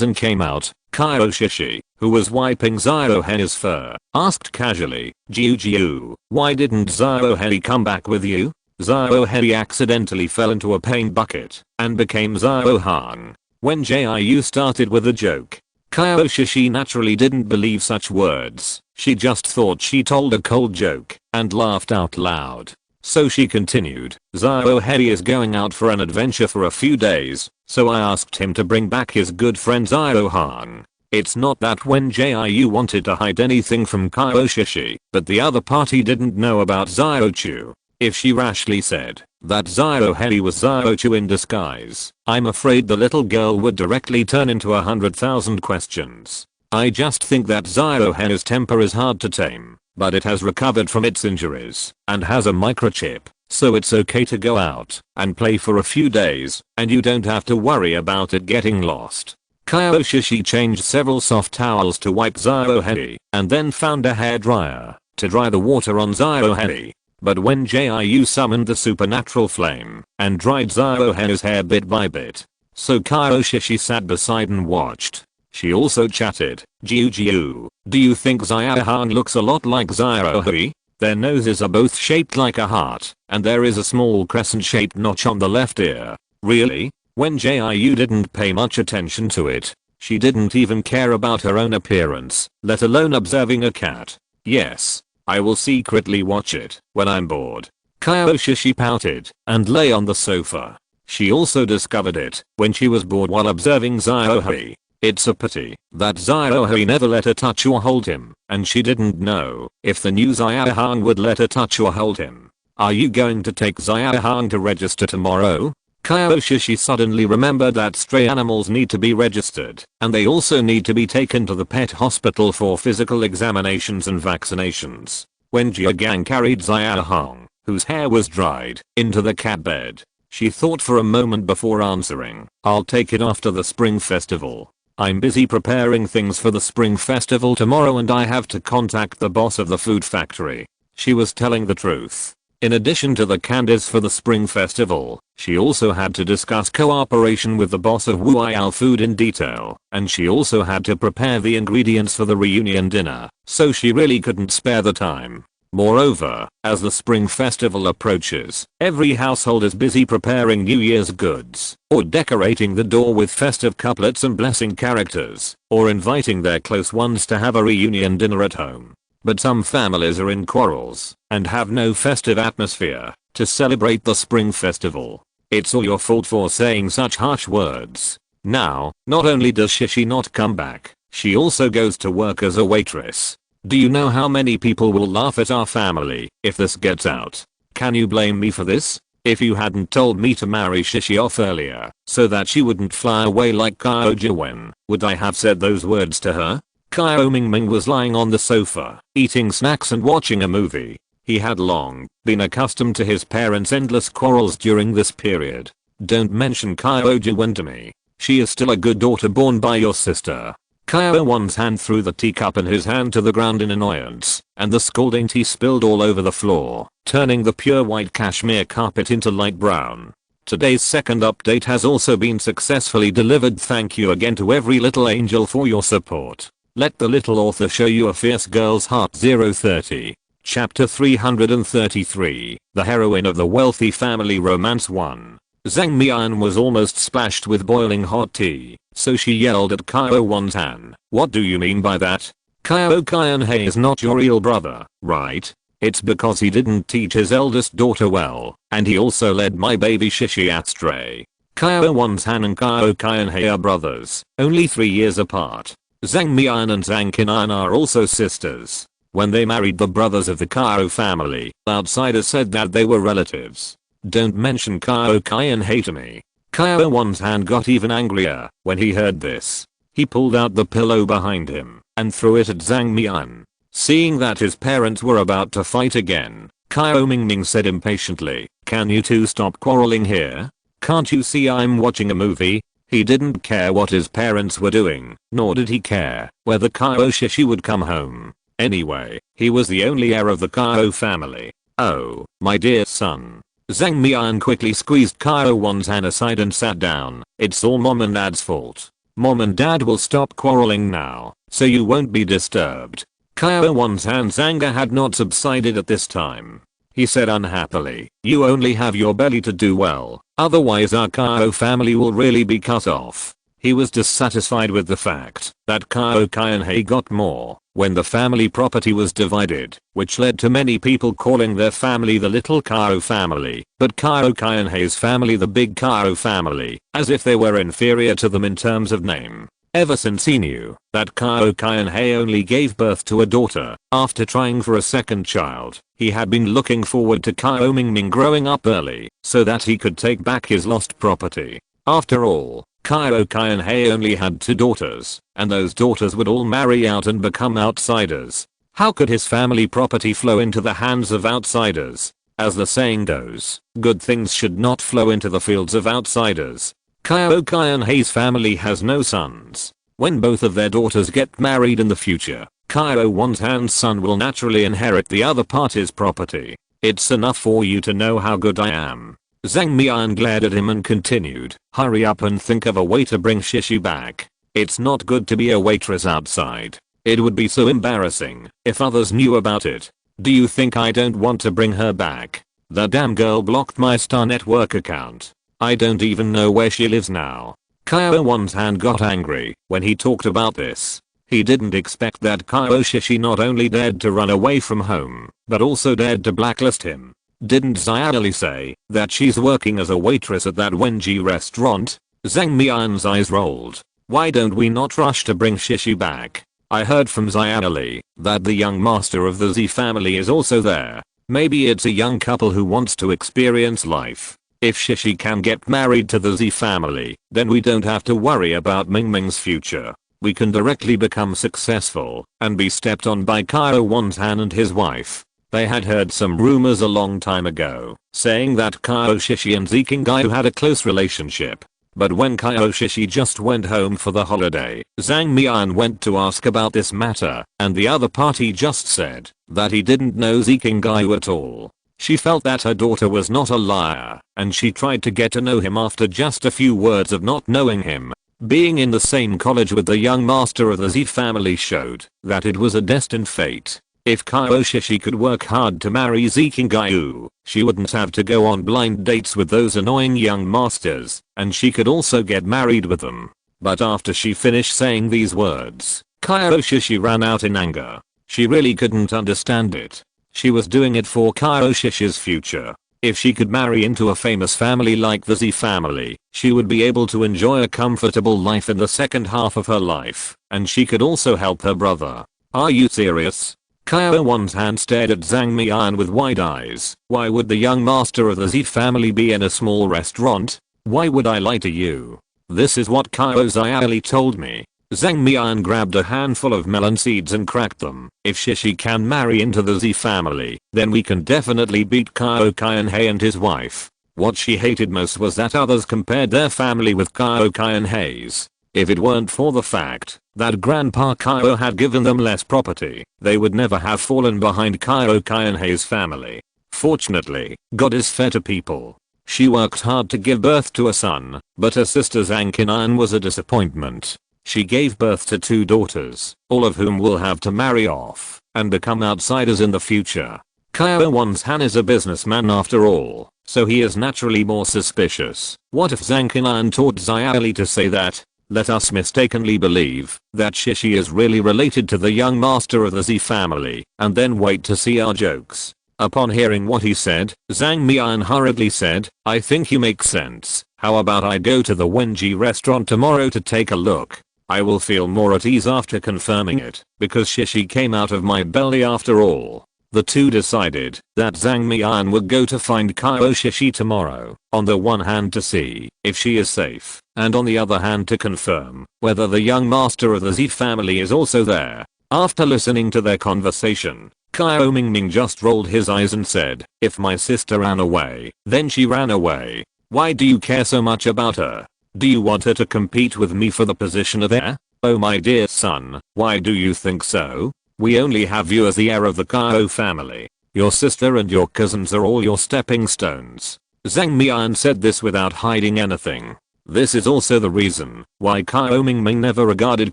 and came out, Kyoshi, who was wiping Ziohei's fur, asked casually, Jiu, why didn't Ziohei come back with you? Ziohei accidentally fell into a paint bucket and became Ziohei. When Jiu started with a joke, Kyoshi naturally didn't believe such words. She just thought she told a cold joke and laughed out loud. So she continued, Ziohei is going out for an adventure for a few days, so I asked him to bring back his good friend Ziohei. It's not that Wen Jiu wanted to hide anything from Kyoshi, but the other party didn't know about Ziochu. If she rashly said that Ziohei was Ziochu in disguise, I'm afraid the little girl would directly turn into 100,000 questions. I just think that Ziohei's temper is hard to tame, but it has recovered from its injuries and has a microchip, so it's okay to go out and play for a few days and you don't have to worry about it getting lost. Kyoshi changed several soft towels to wipe Ziohei and then found a hairdryer to dry the water on Ziohei. But when Jiu summoned the supernatural flame and dried Ziohei's hair bit by bit, so Kyoshi sat beside and watched. She also chatted, Jiu, do you think Ziohei looks a lot like Ziohei? Their noses are both shaped like a heart, and there is a small crescent-shaped notch on the left ear. Really? When Jiu didn't pay much attention to it, she didn't even care about her own appearance, let alone observing a cat. Yes, I will secretly watch it when I'm bored. Kyoshi pouted and lay on the sofa. She also discovered it when she was bored while observing Ziohei. It's a pity that Ziohei never let her touch or hold him, and she didn't know if the new Ziohei would let her touch or hold him. Are you going to take Ziohei to register tomorrow? Kyoshi suddenly remembered that stray animals need to be registered, and they also need to be taken to the pet hospital for physical examinations and vaccinations. When Jiagang carried Ziohei, whose hair was dried, into the cat bed, she thought for a moment before answering, I'll take it after the spring festival. I'm busy preparing things for the spring festival tomorrow and I have to contact the boss of the food factory. She was telling the truth. In addition to the candies for the spring festival, she also had to discuss cooperation with the boss of Wuiao Food in detail, and she also had to prepare the ingredients for the reunion dinner, so she really couldn't spare the time. Moreover, as the spring festival approaches, every household is busy preparing New Year's goods, or decorating the door with festive couplets and blessing characters, or inviting their close ones to have a reunion dinner at home. But some families are in quarrels and have no festive atmosphere to celebrate the spring festival. It's all your fault for saying such harsh words. Now, not only does she not come back, she also goes to work as a waitress. Do you know how many people will laugh at our family if this gets out? Can you blame me for this? If you hadn't told me to marry Shishi off earlier so that she wouldn't fly away like Kao Jiwen, would I have said those words to her? Kao Mingming was lying on the sofa, eating snacks and watching a movie. He had long been accustomed to his parents' endless quarrels during this period. Don't mention Kao Jiwen to me. She is still a good daughter born by your sister. Kao Won's hand threw the teacup in his hand to the ground in annoyance, and the scalding tea spilled all over the floor, turning the pure white cashmere carpet into light brown. Today's second update has also been successfully delivered. Thank you again to every little angel for your support. Let the little author show you a fierce girl's heart. 030. Chapter 333. The heroine of the wealthy family romance 1. Zhang Mian was almost splashed with boiling hot tea, so she yelled at Kao Won-tan. What do you mean by that? Kao Qianhei is not your real brother, right? It's because he didn't teach his eldest daughter well, and he also led my baby Shishi astray. Kao Won-tan and Kao Qianhei are brothers, only 3 years apart. Zhang Mian and Zhang Qinan are also sisters. When they married the brothers of the Kao family, outsiders said that they were relatives. Don't mention Kao Qianhei to me. Kao Won-tan got even angrier when he heard this. He pulled out the pillow behind him and threw it at Zhang Mian. Seeing that his parents were about to fight again, Kao Mingming said impatiently, "Can you two stop quarreling here? Can't you see I'm watching a movie?" He didn't care what his parents were doing, nor did he care whether Kao Shishi would come home. Anyway, he was the only heir of the Kao family. "Oh, my dear son." Zhang Mian quickly squeezed Kao Won-tan aside and sat down. "It's all mom and dad's fault. Mom and dad will stop quarreling now, so you won't be disturbed." Kao Won-tan's anger had not subsided at this time. He said unhappily, "You only have your belly to do well, otherwise our Kao family will really be cut off." He was dissatisfied with the fact that Kao Qianhei got more when the family property was divided, which led to many people calling their family the little Kao family, but Kao Qianhei's family the big Kao family, as if they were inferior to them in terms of name. Ever since he knew that Kao Qianhei only gave birth to a daughter after trying for a second child, he had been looking forward to Kao Mingming growing up early so that he could take back his lost property. After all, Kao Qianhei only had 2 daughters, and those daughters would all marry out and become outsiders. How could his family property flow into the hands of outsiders? As the saying goes, good things should not flow into the fields of outsiders. Kao Qianhei's family has no sons. When both of their daughters get married in the future, Kao Won-tan's son will naturally inherit the other party's property. It's enough for you to know how good I am. Zhang Mian glared at him and continued, "Hurry up and think of a way to bring Shishi back. It's not good to be a waitress outside. It would be so embarrassing if others knew about it. Do you think I don't want to bring her back? The damn girl blocked my Star Network account. I don't even know where she lives now." Kao Won-tan got angry when he talked about this. He didn't expect that Kao Shishi not only dared to run away from home, but also dared to blacklist him. Didn't Xiaoli say that she's working as a waitress at that Wen Jiu restaurant? Zhang Mian's eyes rolled. Why don't we not rush to bring Shishi back? I heard from Xiaoli that the young master of the Z family is also there. Maybe it's a young couple who wants to experience life. If Shishi can get married to the Z family, then we don't have to worry about Mingming's future. We can directly become successful and be stepped on by Kao Won-tan and his wife. They had heard some rumors a long time ago, saying that Kao Shishi and Zikingai had a close relationship. But when Kao Shishi just went home for the holiday, Zhang Mian went to ask about this matter, and the other party just said that he didn't know Zikingai at all. She felt that her daughter was not a liar, and she tried to get to know him after just a few words of not knowing him. Being in the same college with the young master of the Z family showed that it was a destined fate. If Kao Shishi could work hard to marry Zikingai, she wouldn't have to go on blind dates with those annoying young masters, and she could also get married with them. But after she finished saying these words, Kao Shishi ran out in anger. She really couldn't understand it. She was doing it for Kao Shishi's future. If she could marry into a famous family like the Z family, she would be able to enjoy a comfortable life in the second half of her life, and she could also help her brother. Are you serious? Kyo-won's hand stared at Zhang Mian with wide eyes. Why would the young master of the Z family be in a small restaurant? Why would I lie to you? This is what Kyo Xiaoli told me. Zhang Mian grabbed a handful of melon seeds and cracked them. If Shishi can marry into the Z family, then we can definitely beat Kyo Kyanhei and his wife. What she hated most was that others compared their family with Kyo Kyanhei's. If it weren't for the fact that Grandpa Kyo had given them less property, they would never have fallen behind Kyo Kyanhei's family. Fortunately, God is fair to people. She worked hard to give birth to a son, but her sister Zhang Qinan was a disappointment. She gave birth to 2 daughters, all of whom will have to marry off and become outsiders in the future. Kyo-won's Han is a businessman after all, so he is naturally more suspicious. What if Zhang Qinan taught Xiaoli to say that? Let us mistakenly believe that Shishi is really related to the young master of the Z family, and then wait to see our jokes. Upon hearing what he said, Zhang Mian hurriedly said, I think you make sense. How about I go to the Wen Jiu restaurant tomorrow to take a look? I will feel more at ease after confirming it, because Shishi came out of my belly after all. The two decided that Zhang Mian would go to find Kyo Shishi tomorrow, on the one hand to see if she is safe, and on the other hand to confirm whether the young master of the Z family is also there. After listening to their conversation, Kyo Mingming just rolled his eyes and said, if my sister ran away, then she ran away. Why do you care so much about her? Do you want her to compete with me for the position of heir? Oh my dear son, why do you think so? We only have you as the heir of the Kyo family. Your sister and your cousins are all your stepping stones. Zhang Mian said this without hiding anything. This is also the reason why Kyo Mingming never regarded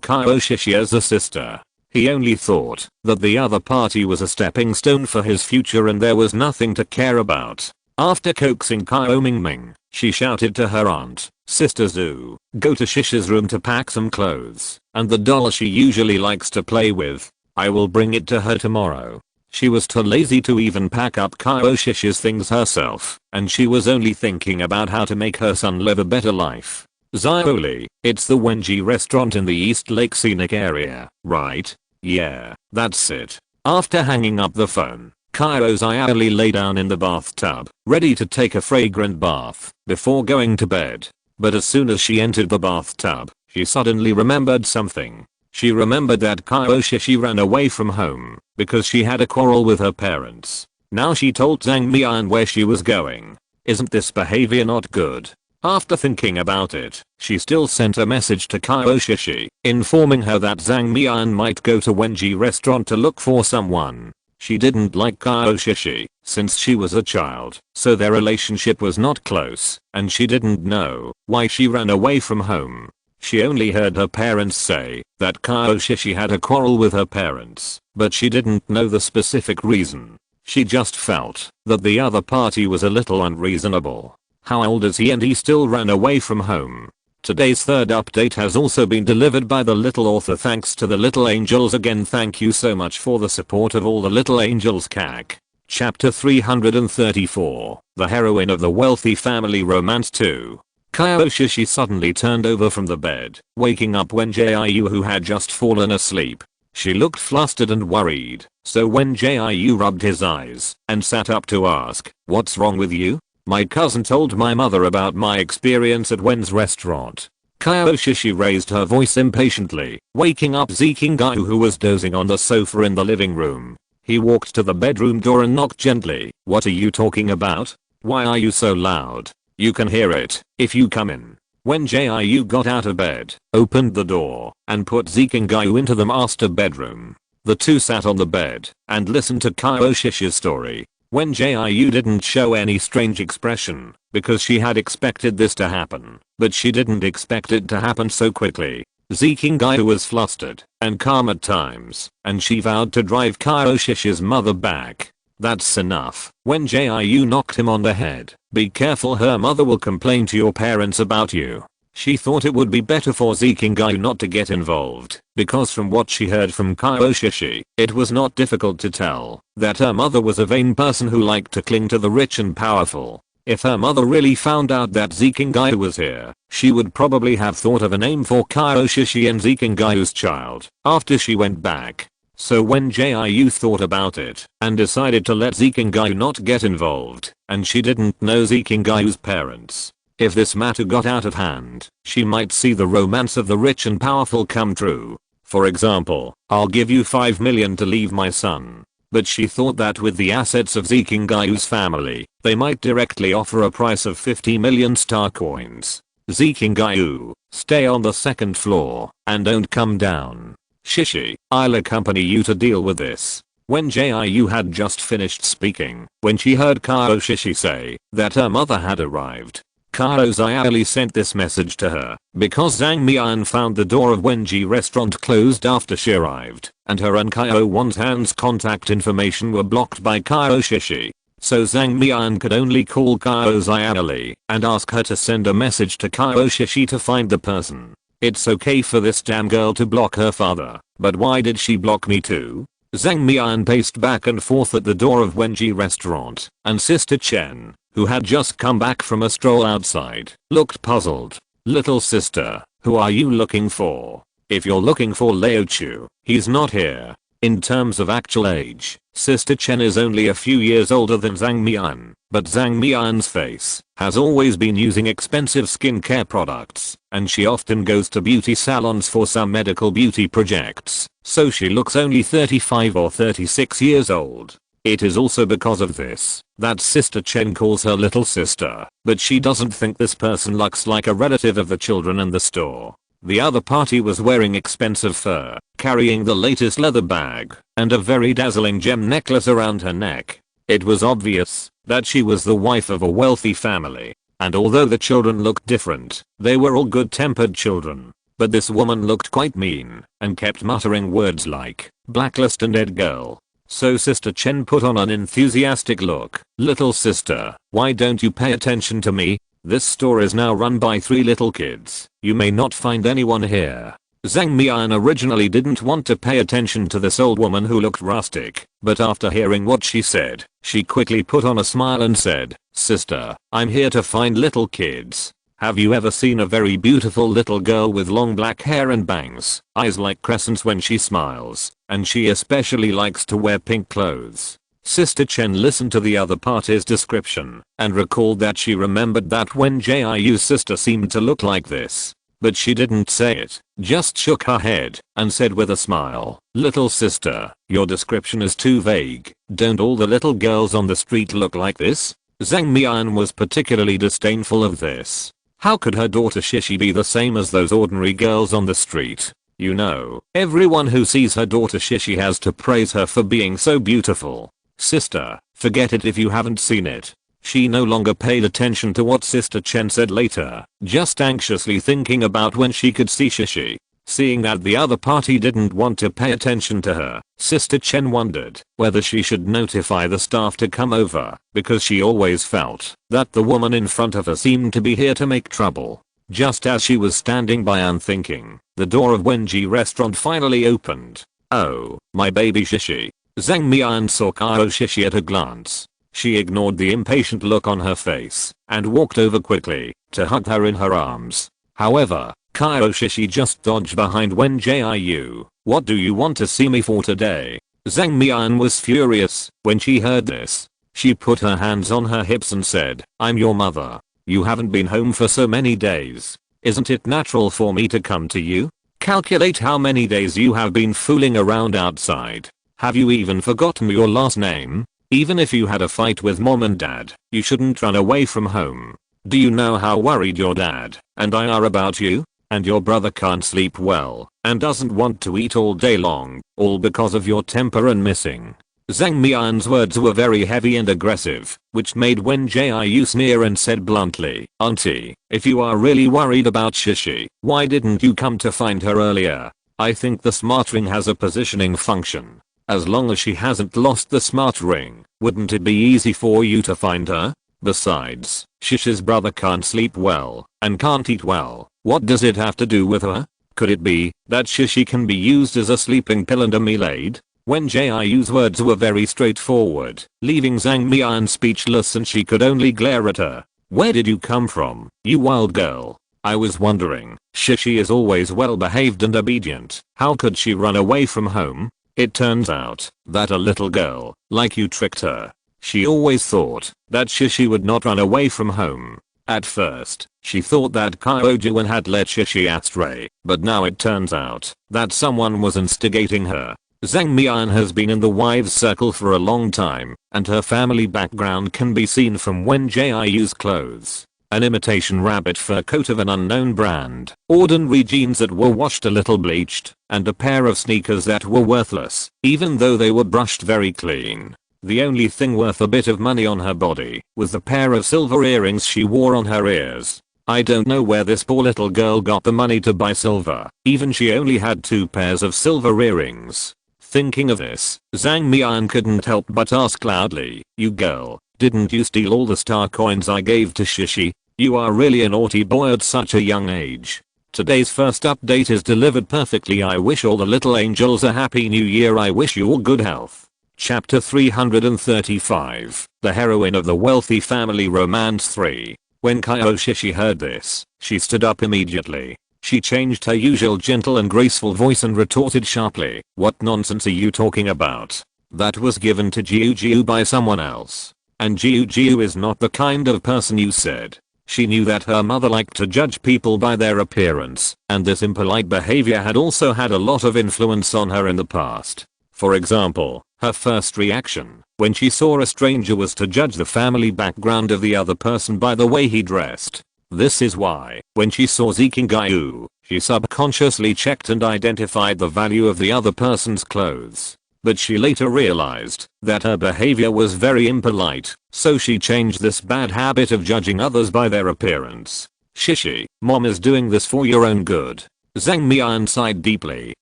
Kyo Shishi as a sister. He only thought that the other party was a stepping stone for his future and there was nothing to care about. After coaxing Kyo Mingming, she shouted to her aunt, Sister Zhu, go to Shishi's room to pack some clothes and the doll she usually likes to play with. I will bring it to her tomorrow. She was too lazy to even pack up Kyo Shishi's things herself, and she was only thinking about how to make her son live a better life. Xiaoli, it's the Wen Jiu restaurant in the East Lake Scenic area, right? Yeah, that's it. After hanging up the phone, Kyo Xiaoli lay down in the bathtub, ready to take a fragrant bath before going to bed. But as soon as she entered the bathtub, she suddenly remembered something. She remembered that Kyo Shishi ran away from home because she had a quarrel with her parents. Now she told Zhang Mian where she was going. Isn't this behavior not good? After thinking about it, she still sent a message to Kyo Shishi, informing her that Zhang Mian might go to Wen Jiu restaurant to look for someone. She didn't like Kyo Shishi since she was a child, so their relationship was not close, and she didn't know why she ran away from home. She only heard her parents say that Kyo Shishi had a quarrel with her parents, but she didn't know the specific reason. She just felt that the other party was a little unreasonable. How old is he and he still ran away from home? Today's third update has also been delivered by the little author. Thanks to the little angels again. Thank you so much for the support of all the little angels. CAC. Chapter 334. The heroine of the wealthy family romance 2. Kyo Shishi suddenly turned over from the bed, waking up Wen Jiu who had just fallen asleep. She looked flustered and worried, so Wen Jiu rubbed his eyes and sat up to ask, what's wrong with you? My cousin told my mother about my experience at Wen's restaurant. Kyo Shishi raised her voice impatiently, waking up Zikingai who was dozing on the sofa in the living room. He walked to the bedroom door and knocked gently. What are you talking about? Why are you so loud? You can hear it if you come in. When Jiu got out of bed, opened the door, and put Zikingai into the master bedroom. The two sat on the bed and listened to Kyo Shishi's story. When Jiu didn't show any strange expression because she had expected this to happen, but she didn't expect it to happen so quickly. Zikingai was flustered and calm at times, and she vowed to drive Kyo Shishi's mother back. That's enough. When Jiu knocked him on the head. Be careful, her mother will complain to your parents about you. She thought it would be better for Zikingai not to get involved, because from what she heard from Kyo Shishi, it was not difficult to tell that her mother was a vain person who liked to cling to the rich and powerful. If her mother really found out that Zikingai was here, she would probably have thought of a name for Kyo Shishi and Zikingai's child after she went back. So when Jiu thought about it and decided to let Zikingayu not get involved, and she didn't know Zikingayu's parents. If this matter got out of hand, she might see the romance of the rich and powerful come true. For example, I'll give you 5 million to leave my son. But she thought that with the assets of Zikingayu's family, they might directly offer a price of 50 million star coins. Zikingayu, stay on the second floor and don't come down. Shishi, I'll accompany you to deal with this. Wen Jiu had just finished speaking when she heard Kao Shishi say that her mother had arrived. Kao Xiaoli sent this message to her because Zhang Mian found the door of Wen Jiu restaurant closed after she arrived, and her and Kao Wan's contact information were blocked by Kao Shishi. So Zhang Mian could only call Kao Xiaoli and ask her to send a message to Kao Shishi to find the person. It's okay for this damn girl to block her father, but why did she block me too? Zhang Mian paced back and forth at the door of Wen Jiu restaurant, and Sister Chen, who had just come back from a stroll outside, looked puzzled. Little sister, who are you looking for? If you're looking for Leo Chu, he's not here. In terms of actual age, Sister Chen is only a few years older than Zhang Mian, but Zhang Mian's face has always been using expensive skincare products, and she often goes to beauty salons for some medical beauty projects, so she looks only 35 or 36 years old. It is also because of this that Sister Chen calls her little sister, but she doesn't think this person looks like a relative of the children in the store. The other party was wearing expensive fur, carrying the latest leather bag, and a very dazzling gem necklace around her neck. It was obvious that she was the wife of a wealthy family, and although the children looked different, they were all good-tempered children. But this woman looked quite mean, and kept muttering words like, blacklist and dead girl. So Sister Chen put on an enthusiastic look. Little sister, why don't you pay attention to me? This store is now run by 3 little kids. You may not find anyone here. Zhang Mian originally didn't want to pay attention to this old woman who looked rustic, but after hearing what she said, she quickly put on a smile and said, sister, I'm here to find little kids. Have you ever seen a very beautiful little girl with long black hair and bangs, eyes like crescents when she smiles, and she especially likes to wear pink clothes? Sister Chen listened to the other party's description and recalled that she remembered that Wen Jiu's sister seemed to look like this. But she didn't say it, just shook her head and said with a smile, little sister, your description is too vague. Don't all the little girls on the street look like this? Zhang Mian was particularly disdainful of this. How could her daughter Shishi be the same as those ordinary girls on the street? You know, everyone who sees her daughter Shishi has to praise her for being so beautiful. Sister, forget it if you haven't seen it. She no longer paid attention to what Sister Chen said later, just anxiously thinking about when she could see Shishi. Seeing that the other party didn't want to pay attention to her, Sister Chen wondered whether she should notify the staff to come over, because she always felt that the woman in front of her seemed to be here to make trouble. Just as she was standing by unthinking, the door of Wen Jiu restaurant finally opened. Oh, my baby Shishi. Zhang Mian saw Kao Shishi at a glance. She ignored the impatient look on her face and walked over quickly to hug her in her arms. However, Kao Shishi just dodged behind Wen Jiu. What do you want to see me for today? Zhang Mian was furious when she heard this. She put her hands on her hips and said, I'm your mother. You haven't been home for so many days. Isn't it natural for me to come to you? Calculate how many days you have been fooling around outside. Have you even forgotten your last name? Even if you had a fight with mom and dad, you shouldn't run away from home. Do you know how worried your dad and I are about you? And your brother can't sleep well and doesn't want to eat all day long, all because of your temper and missing. Zhang Mian's words were very heavy and aggressive, which made Wen Jiu sneer and said bluntly, Auntie, if you are really worried about Shishi, why didn't you come to find her earlier? I think the smart ring has a positioning function. As long as she hasn't lost the smart ring, wouldn't it be easy for you to find her? Besides, Shishi's brother can't sleep well and can't eat well. What does it have to do with her? Could it be that Shishi can be used as a sleeping pill and a meal aid? Wen Jiu's words were very straightforward, leaving Zhang Mian speechless, and she could only glare at her. Where did you come from, you wild girl? I was wondering. Shishi is always well behaved and obedient. How could she run away from home? It turns out that a little girl like you tricked her. She always thought that Shishi would not run away from home. At first, she thought that Kyojuan had led Shishi astray, but now it turns out that someone was instigating her. Zhang Mian has been in the wives' circle for a long time, and her family background can be seen from Wen Jiu's clothes. An imitation rabbit fur coat of an unknown brand, ordinary jeans that were washed a little bleached, and a pair of sneakers that were worthless, even though they were brushed very clean. The only thing worth a bit of money on her body was the pair of silver earrings she wore on her ears. I don't know where this poor little girl got the money to buy silver, even she only had 2 pairs of silver earrings. Thinking of this, Zhang Mian couldn't help but ask loudly, "You girl, didn't you steal all the star coins I gave to Shishi? You are really a naughty boy at such a young age." Today's first update is delivered perfectly. I wish all the little angels a happy new year. I wish you all good health. Chapter 335, The Heroine of the Wealthy Family Romance 3. When Kyo Shishi heard this, she stood up immediately. She changed her usual gentle and graceful voice and retorted sharply, "What nonsense are you talking about? That was given to Jiu by someone else. And Jiu is not the kind of person you said." She knew that her mother liked to judge people by their appearance, and this impolite behavior had also had a lot of influence on her in the past. For example, her first reaction when she saw a stranger was to judge the family background of the other person by the way he dressed. This is why, when she saw Zikingyu, she subconsciously checked and identified the value of the other person's clothes. But she later realized that her behavior was very impolite, so she changed this bad habit of judging others by their appearance. "Shishi, mom is doing this for your own good." Zhang Mian sighed deeply.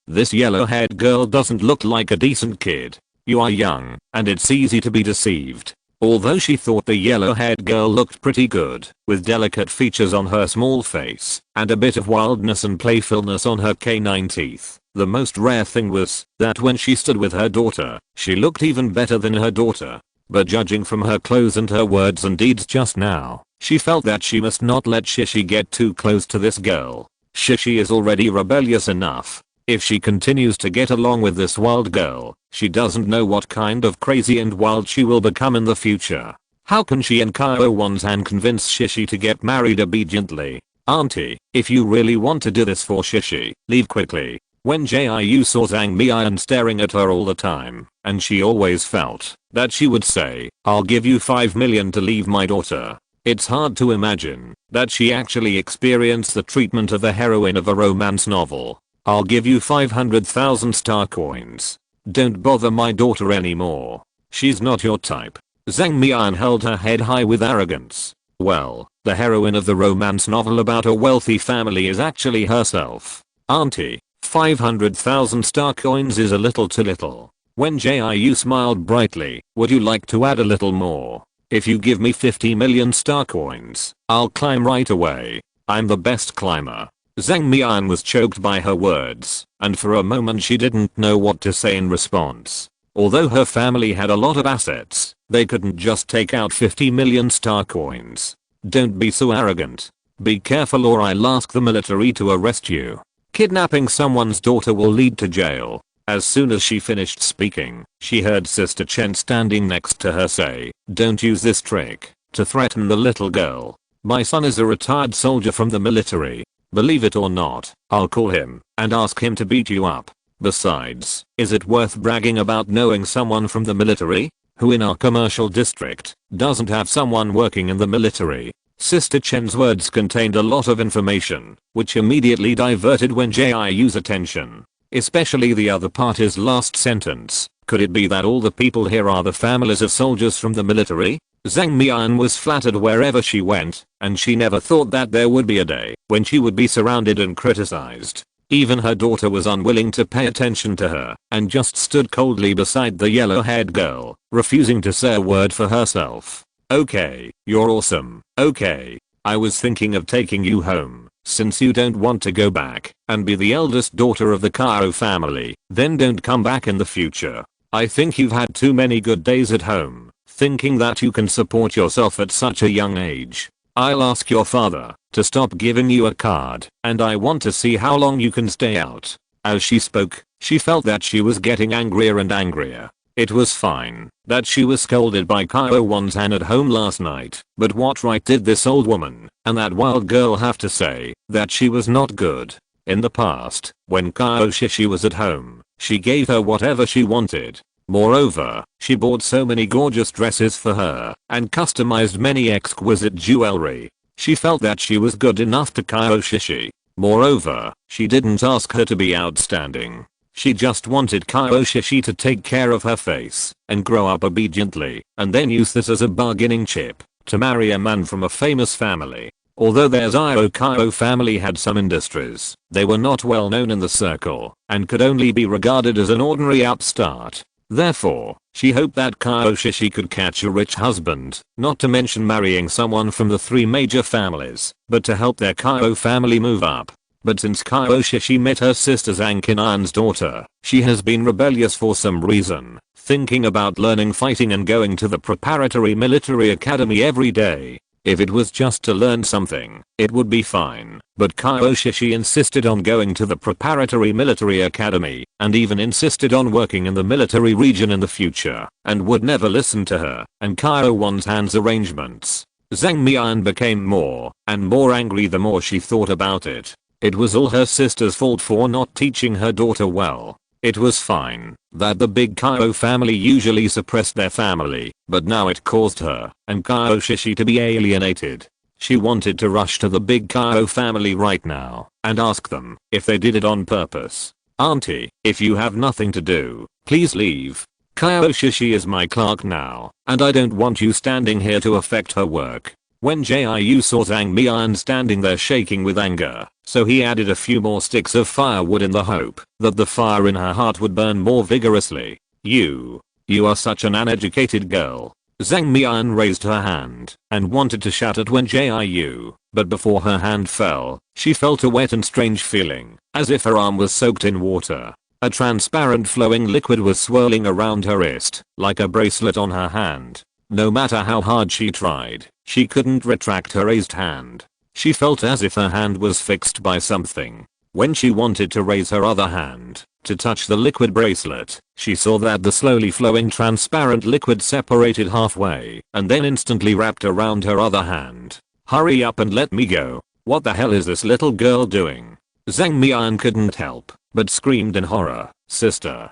"This yellow-haired girl doesn't look like a decent kid. You are young, and it's easy to be deceived." Although she thought the yellow-haired girl looked pretty good, with delicate features on her small face, and a bit of wildness and playfulness on her canine teeth, the most rare thing was that when she stood with her daughter, she looked even better than her daughter. But judging from her clothes and her words and deeds just now, she felt that she must not let Shishi get too close to this girl. Shishi is already rebellious enough. If she continues to get along with this wild girl, she doesn't know what kind of crazy and wild she will become in the future. How can she and Kyo Won-san convince Shishi to get married obediently? "Auntie, if you really want to do this for Shishi, leave quickly." When Jiu saw Zhang Mian staring at her all the time, and she always felt that she would say, "I'll give you 5 million to leave my daughter." It's hard to imagine that she actually experienced the treatment of the heroine of a romance novel. "I'll give you 500,000 star coins. Don't bother my daughter anymore. She's not your type." Zhang Mian held her head high with arrogance. Well, the heroine of the romance novel about a wealthy family is actually herself. "Auntie, 500,000 star coins is a little too little." When Jiu smiled brightly, "Would you like to add a little more? If you give me 50 million star coins, I'll climb right away. I'm the best climber." Zhang Mian was choked by her words, and for a moment she didn't know what to say in response. Although her family had a lot of assets, they couldn't just take out 50 million star coins. "Don't be so arrogant. Be careful or I'll ask the military to arrest you. Kidnapping someone's daughter will lead to jail." As soon as she finished speaking, she heard Sister Chen standing next to her say, "Don't use this trick to threaten the little girl. My son is a retired soldier from the military. Believe it or not, I'll call him and ask him to beat you up. Besides, is it worth bragging about knowing someone from the military? Who in our commercial district doesn't have someone working in the military?" Sister Chen's words contained a lot of information, which immediately diverted Wen Jiu's attention. Especially the other party's last sentence. Could it be that all the people here are the families of soldiers from the military? Zhang Mian was flattered wherever she went, and she never thought that there would be a day when she would be surrounded and criticized. Even her daughter was unwilling to pay attention to her, and just stood coldly beside the yellow-haired girl, refusing to say a word for herself. "Okay, you're awesome. Okay. I was thinking of taking you home. Since you don't want to go back and be the eldest daughter of the Kyo family, then don't come back in the future. I think you've had too many good days at home, thinking that you can support yourself at such a young age. I'll ask your father to stop giving you a card, and I want to see how long you can stay out." As she spoke, she felt that she was getting angrier and angrier. It was fine that she was scolded by Kyo Won-san at home last night, but what right did this old woman and that wild girl have to say that she was not good? In the past, when Kyo Shishi was at home, she gave her whatever she wanted. Moreover, she bought so many gorgeous dresses for her and customized many exquisite jewelry. She felt that she was good enough to Kyo Shishi. Moreover, she didn't ask her to be outstanding. She just wanted Kyo Shishi to take care of her face and grow up obediently and then use this as a bargaining chip to marry a man from a famous family. Although their Kyo family had some industries, they were not well known in the circle and could only be regarded as an ordinary upstart. Therefore, she hoped that Kyo Shishi could catch a rich husband, not to mention marrying someone from the 3 major families, but to help their Kyo family move up. But since Kyo Shishi met her sister Zhang Qinan's daughter, she has been rebellious for some reason, thinking about learning fighting and going to the preparatory military academy every day. If it was just to learn something, it would be fine, but Kyo Shishi insisted on going to the preparatory military academy, and even insisted on working in the military region in the future, and would never listen to her and Kyo Won-san's arrangements. Zhang Mian became more and more angry the more she thought about it. It was all her sister's fault for not teaching her daughter well. It was fine that the big Kyo family usually suppressed their family, but now it caused her and Kyo Shishi to be alienated. She wanted to rush to the big Kyo family right now and ask them if they did it on purpose. Auntie, if you have nothing to do, please leave. Kyo Shishi is my clerk now, and I don't want you standing here to affect her work. Wen Jiu saw Zhang Mian standing there shaking with anger, so he added a few more sticks of firewood in the hope that the fire in her heart would burn more vigorously. You are such an uneducated girl. Zhang Mian raised her hand and wanted to shout at Wen Jiu, but before her hand fell, she felt a wet and strange feeling, as if her arm was soaked in water. A transparent flowing liquid was swirling around her wrist, like a bracelet on her hand. No matter how hard she tried, she couldn't retract her raised hand. She felt as if her hand was fixed by something. When she wanted to raise her other hand to touch the liquid bracelet, she saw that the slowly flowing transparent liquid separated halfway and then instantly wrapped around her other hand. Hurry up and let me go. What the hell is this little girl doing? Zhang Mian couldn't help but screamed in horror. Sister,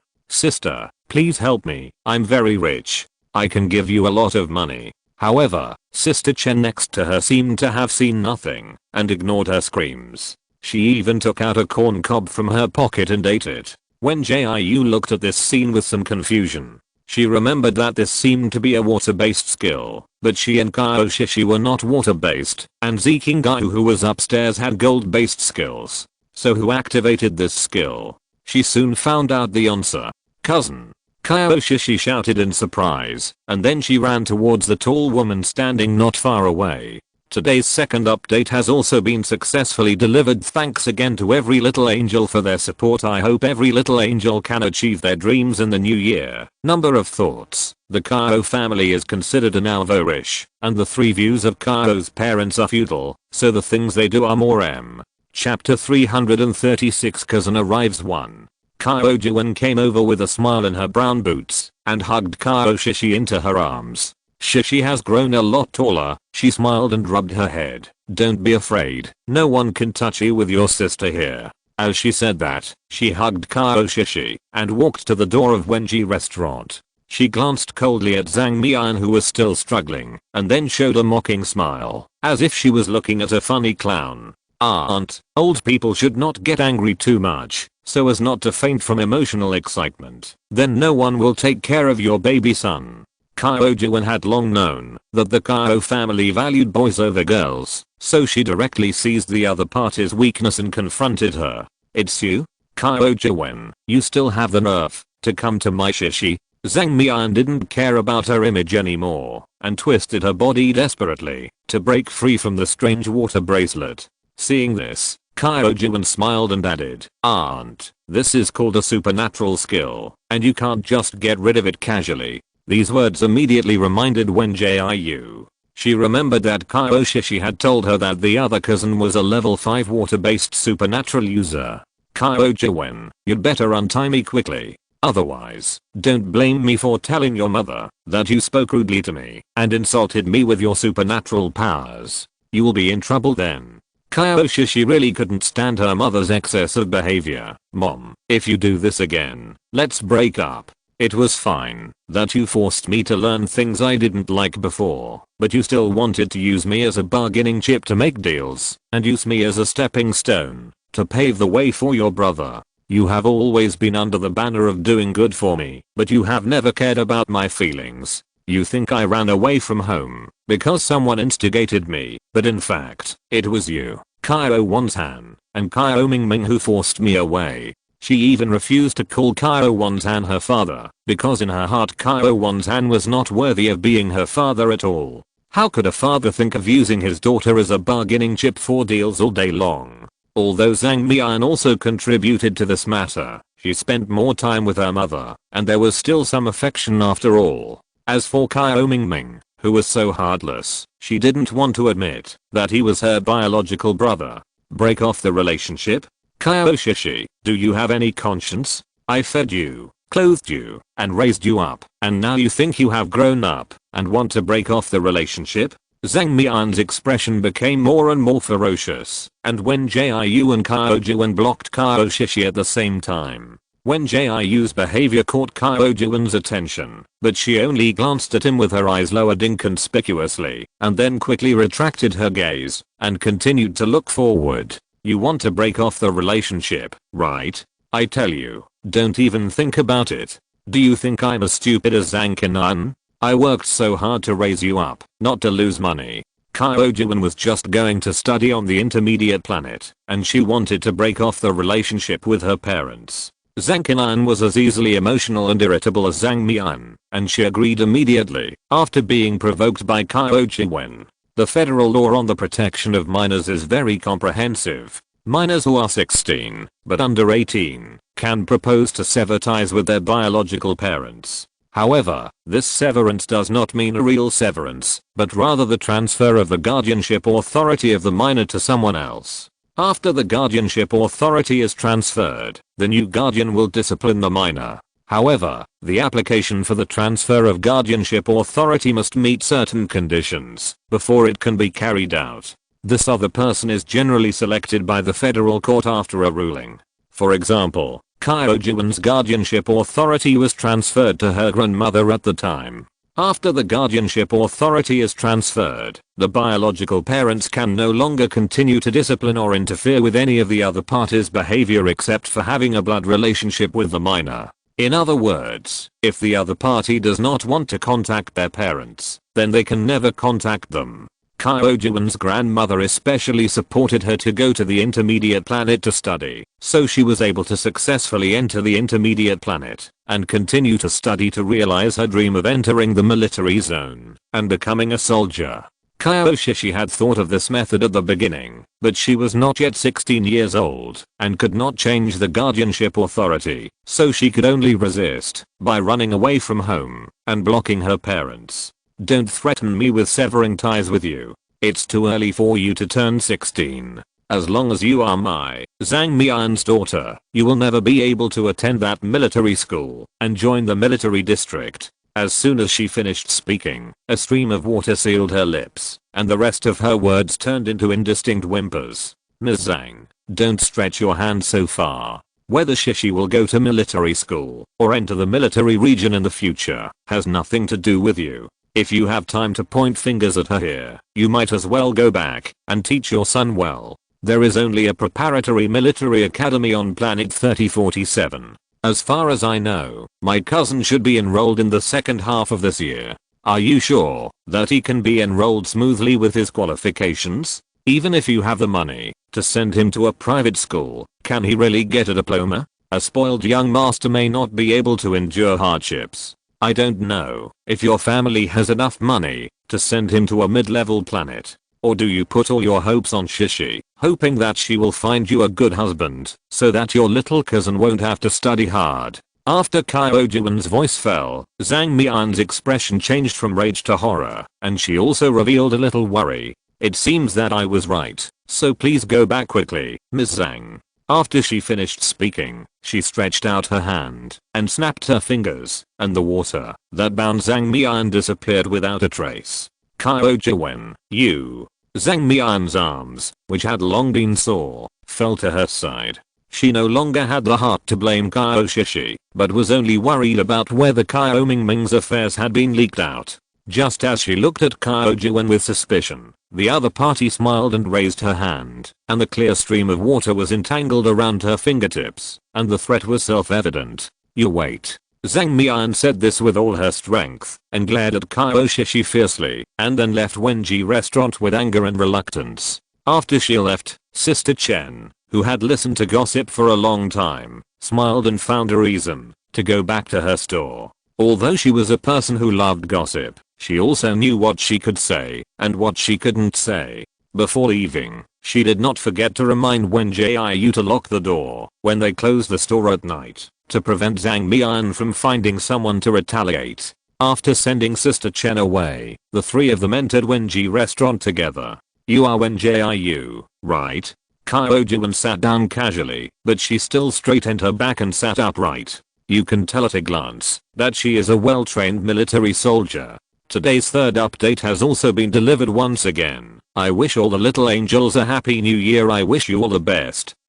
please help me. I'm very rich. I can give you a lot of money. However, Sister Chen next to her seemed to have seen nothing and ignored her screams. She even took out a corn cob from her pocket and ate it. Wen Jiu looked at this scene with some confusion. She remembered that this seemed to be a water-based skill, but she and Kyo Shishi were not water-based, and Zikingai who was upstairs had gold-based skills. So who activated this skill? She soon found out the answer. Cousin. Kyo Shishi shouted in surprise, and then she ran towards the tall woman standing not far away. Today's second update has also been successfully delivered. Thanks again to every little angel for their support. I hope every little angel can achieve their dreams in the new year. Number of thoughts. The Kyo family is considered an Alvorish, and the 3 views of Kyo's parents are feudal, so the things they do are more M. Chapter 336 Cousin arrives 1. Kyo Jiwen came over with a smile in her brown boots and hugged Kyo Shishi into her arms. Shishi has grown a lot taller, she smiled and rubbed her head. Don't be afraid, no one can touch you with your sister here. As she said that, she hugged Kyo Shishi and walked to the door of Wen Jiu restaurant. She glanced coldly at Zhang Mian who was still struggling, and then showed a mocking smile, as if she was looking at a funny clown. Aunt, old people should not get angry too much, so as not to faint from emotional excitement. Then no one will take care of your baby son. Kyo Jiwen had long known that the Kyo family valued boys over girls, so she directly seized the other party's weakness and confronted her. It's you? Kyo Jiwen, you still have the nerve to come to my Shishi? Zhang Mian didn't care about her image anymore and twisted her body desperately to break free from the strange water bracelet. Seeing this, Kyo Jiwen smiled and added, Aunt, this is called a supernatural skill, and you can't just get rid of it casually. These words immediately reminded Wen Jiu. She remembered that Kyo Shishi had told her that the other cousin was a level 5 water-based supernatural user. Wen, you'd better untie me quickly. Otherwise, don't blame me for telling your mother that you spoke rudely to me and insulted me with your supernatural powers. You will be in trouble then. Shishi really couldn't stand her mother's excessive behavior. Mom, if you do this again, let's break up. It was fine that you forced me to learn things I didn't like before, but you still wanted to use me as a bargaining chip to make deals and use me as a stepping stone to pave the way for your brother. You have always been under the banner of doing good for me, but you have never cared about my feelings. You think I ran away from home because someone instigated me, but in fact, it was you, Won-san, and Ming who forced me away. She even refused to call Won-san her father, because in her heart Won-san was not worthy of being her father at all. How could a father think of using his daughter as a bargaining chip for deals all day long? Although Zhang Mian also contributed to this matter, she spent more time with her mother, and there was still some affection after all. As for Ming, who was so heartless, she didn't want to admit that he was her biological brother. Break off the relationship? Shishi, do you have any conscience? I fed you, clothed you, and raised you up, and now you think you have grown up and want to break off the relationship? Zhang Mian's expression became more and more ferocious, and Wen Jiu and Jiuwen blocked Shishi at the same time. Wen Jiu's behavior caught Jiuwen's attention, but she only glanced at him with her eyes lowered inconspicuously, and then quickly retracted her gaze and continued to look forward. You want to break off the relationship, right? I tell you, don't even think about it. Do you think I'm as stupid as Zhang Qinan? I worked so hard to raise you up, not to lose money. Jiuwen was just going to study on the intermediate planet, and she wanted to break off the relationship with her parents. Zhang Qinan was as easily emotional and irritable as Zhang Mian, and she agreed immediately after being provoked by Jiuwen. The federal law on the protection of minors is very comprehensive. Minors who are 16, but under 18, can propose to sever ties with their biological parents. However, this severance does not mean a real severance, but rather the transfer of the guardianship authority of the minor to someone else. After the guardianship authority is transferred, the new guardian will discipline the minor. However, the application for the transfer of guardianship authority must meet certain conditions before it can be carried out. This other person is generally selected by the federal court after a ruling. For example, Jiuwen's guardianship authority was transferred to her grandmother at the time. After the guardianship authority is transferred, the biological parents can no longer continue to discipline or interfere with any of the other party's behavior except for having a blood relationship with the minor. In other words, if the other party does not want to contact their parents, then they can never contact them. Jiuwen's grandmother especially supported her to go to the intermediate planet to study, so she was able to successfully enter the intermediate planet and continue to study to realize her dream of entering the military zone and becoming a soldier. Shishi had thought of this method at the beginning, but she was not yet 16 years old and could not change the guardianship authority, so she could only resist by running away from home and blocking her parents. Don't threaten me with severing ties with you. It's too early for you to turn 16. As long as you are my Zhang Mian's daughter, you will never be able to attend that military school and join the military district. As soon as she finished speaking, a stream of water sealed her lips, and the rest of her words turned into indistinct whimpers. Ms. Zhang, don't stretch your hand so far. Whether Shishi will go to military school or enter the military region in the future has nothing to do with you. If you have time to point fingers at her here, you might as well go back and teach your son well. There is only a preparatory military academy on planet 3047. As far as I know, my cousin should be enrolled in the second half of this year. Are you sure that he can be enrolled smoothly with his qualifications? Even if you have the money to send him to a private school, can he really get a diploma? A spoiled young master may not be able to endure hardships. I don't know if your family has enough money to send him to a mid-level planet. Or do you put all your hopes on Shishi, hoping that she will find you a good husband so that your little cousin won't have to study hard? After Jiuwen's voice fell, Zhang Mian's expression changed from rage to horror, and she also revealed a little worry. It seems that I was right, so please go back quickly, Ms. Zhang. After she finished speaking, she stretched out her hand and snapped her fingers, and the water that bound Zhang Mian disappeared without a trace. Kyoja Wen Jiu. Zhang Mian's arms, which had long been sore, fell to her side. She no longer had the heart to blame Kyo Shishi, but was only worried about whether Kyo Mingming's affairs had been leaked out. Just as she looked at Kyoja Wen with suspicion, the other party smiled and raised her hand, and the clear stream of water was entangled around her fingertips, and the threat was self-evident. You wait. Zhang Mian said this with all her strength, and glared at Kyo Shishi fiercely, and then left Wen Jiu restaurant with anger and reluctance. After she left, Sister Chen, who had listened to gossip for a long time, smiled and found a reason to go back to her store. Although she was a person who loved gossip, she also knew what she could say and what she couldn't say. Before leaving, she did not forget to remind Wen Jiu to lock the door when they closed the store at night, to prevent Zhang Mian from finding someone to retaliate. After sending Sister Chen away, the three of them entered Wen Jiu restaurant together. You are Wen Jiu, right? Kyoja Wen sat down casually, but she still straightened her back and sat upright. You can tell at a glance that she is a well-trained military soldier. Today's third update has also been delivered once again. I wish all the little angels a happy new year. I wish you all the best. ***.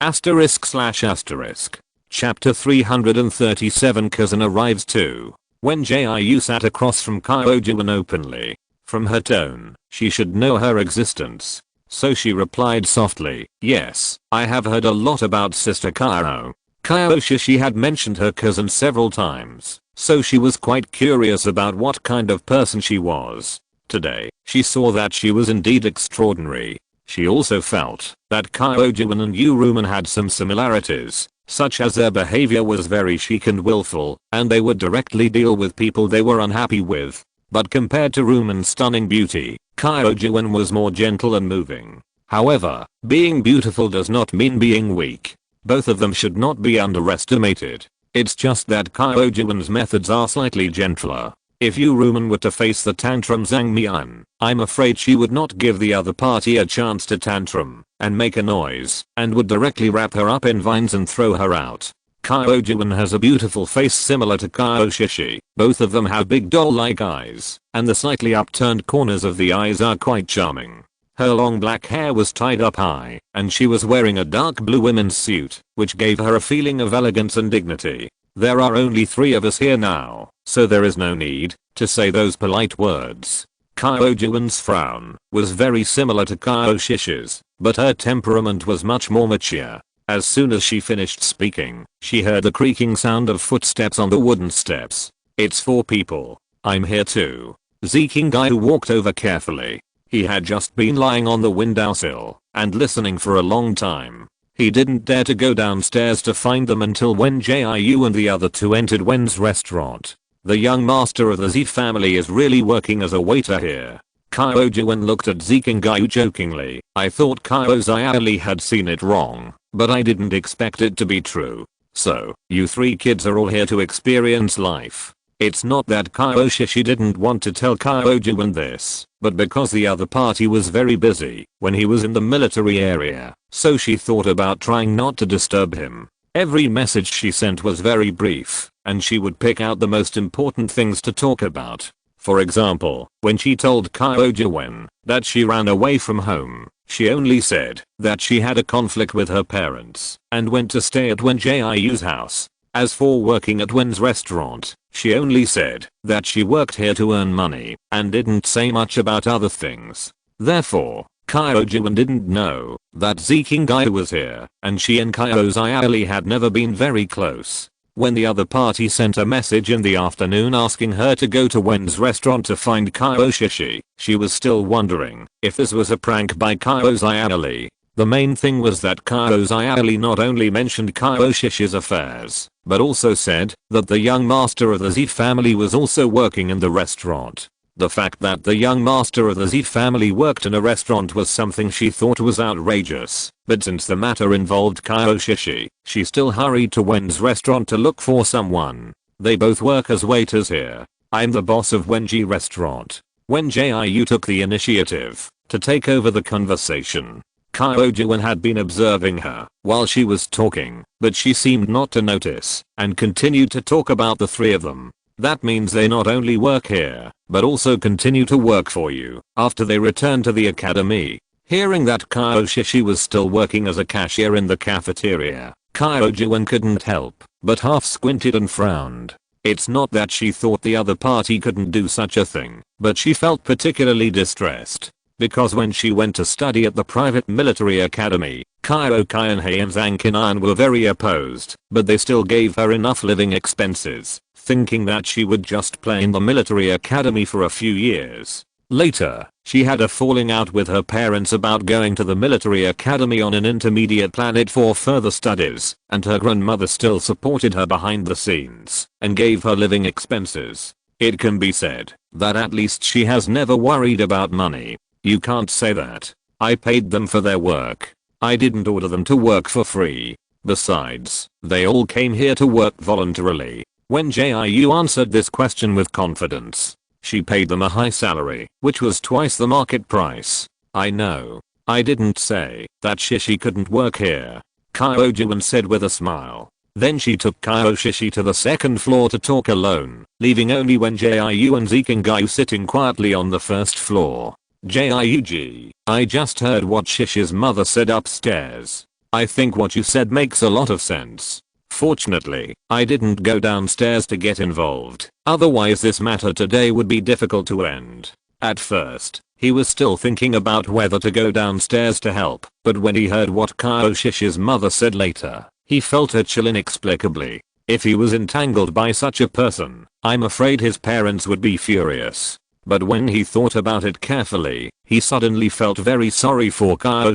Chapter 337 Cousin arrives too. Wen Jiu sat across from Kyoja Wen openly. From her tone, she should know her existence. So she replied softly, yes, I have heard a lot about Sister Kyo. Kyo Shishi had mentioned her cousin several times, so she was quite curious about what kind of person she was. Today, she saw that she was indeed extraordinary. She also felt that Kyoja Wen and Yuruman had some similarities, such as their behavior was very chic and willful, and they would directly deal with people they were unhappy with. But compared to Ruman's stunning beauty, Kyoja Wen was more gentle and moving. However, being beautiful does not mean being weak. Both of them should not be underestimated. It's just that Kyoja Wen's methods are slightly gentler. If Yuruman were to face the tantrum Zhang Mian, I'm afraid she would not give the other party a chance to tantrum and make a noise, and would directly wrap her up in vines and throw her out. Kyoja Wen has a beautiful face similar to Kyo Shishi. Both of them have big doll-like eyes, and the slightly upturned corners of the eyes are quite charming. Her long black hair was tied up high, and she was wearing a dark blue women's suit, which gave her a feeling of elegance and dignity. There are only 3 of us here now, so there is no need to say those polite words. Kyoja Wen's frown was very similar to Kyo Shishi's, but her temperament was much more mature. As soon as she finished speaking, she heard the creaking sound of footsteps on the wooden steps. It's 4 people. I'm here too. Zikingai walked over carefully. He had just been lying on the windowsill and listening for a long time. He didn't dare to go downstairs to find them until Wen Jiu and the other 2 entered Wen's restaurant. The young master of the Z family is really working as a waiter here. Kyoja Wen looked at Zikingai jokingly. I thought Kyo Xiaoli had seen it wrong, but I didn't expect it to be true. So, you 3 kids are all here to experience life. It's not that Kyo Shishi didn't want to tell Kyoja Wen this, but because the other party was very busy when he was in the military area, so she thought about trying not to disturb him. Every message she sent was very brief, and she would pick out the most important things to talk about. For example, when she told Kyoja Wen that she ran away from home, she only said that she had a conflict with her parents and went to stay at Wen Jiu's house. As for working at Wen's restaurant, she only said that she worked here to earn money and didn't say much about other things. Therefore, Kyoja Wen didn't know that Zikingai was here, and she and Kyo Xiaoli had never been very close. When the other party sent a message in the afternoon asking her to go to Wen's restaurant to find Kyo Shishi, she was still wondering if this was a prank by Kyo Xiaoli. The main thing was that Kyo Xiaoli not only mentioned Kyo Shishi's affairs, but also said that the young master of the Z family was also working in the restaurant. The fact that the young master of the Z family worked in a restaurant was something she thought was outrageous, but since the matter involved Kyo Shishi, she still hurried to Wen's restaurant to look for someone. They both work as waiters here. I'm the boss of Wen Jiu restaurant. Wen Jiu took the initiative to take over the conversation. Kyojuan had been observing her while she was talking, but she seemed not to notice and continued to talk about the three of them. That means they not only work here, but also continue to work for you after they return to the academy. Hearing that Kyo was still working as a cashier in the cafeteria, Kyojuan couldn't help but half squinted and frowned. It's not that she thought the other party couldn't do such a thing, but she felt particularly distressed. Because when she went to study at the private military academy, Kyo Kyanhei and Zhang Qinan were very opposed, but they still gave her enough living expenses, thinking that she would just play in the military academy for a few years. Later, she had a falling out with her parents about going to the military academy on an intermediate planet for further studies, and her grandmother still supported her behind the scenes and gave her living expenses. It can be said that at least she has never worried about money. You can't say that. I paid them for their work. I didn't order them to work for free. Besides, they all came here to work voluntarily. Wen Jiu answered this question with confidence. She paid them a high salary, which was twice the market price. I know. I didn't say that Shishi couldn't work here, Kyojuan said with a smile. Then she took Kyo to the second floor to talk alone, leaving only Wen Jiu and Zikingayu sitting quietly on the first floor. Jiuji, I just heard what Shishi's mother said upstairs. I think what you said makes a lot of sense. Fortunately, I didn't go downstairs to get involved, otherwise this matter today would be difficult to end. At first, he was still thinking about whether to go downstairs to help, but when he heard what Kyo mother said later, he felt a chill inexplicably. If he was entangled by such a person, I'm afraid his parents would be furious. But when he thought about it carefully, he suddenly felt very sorry for Kyo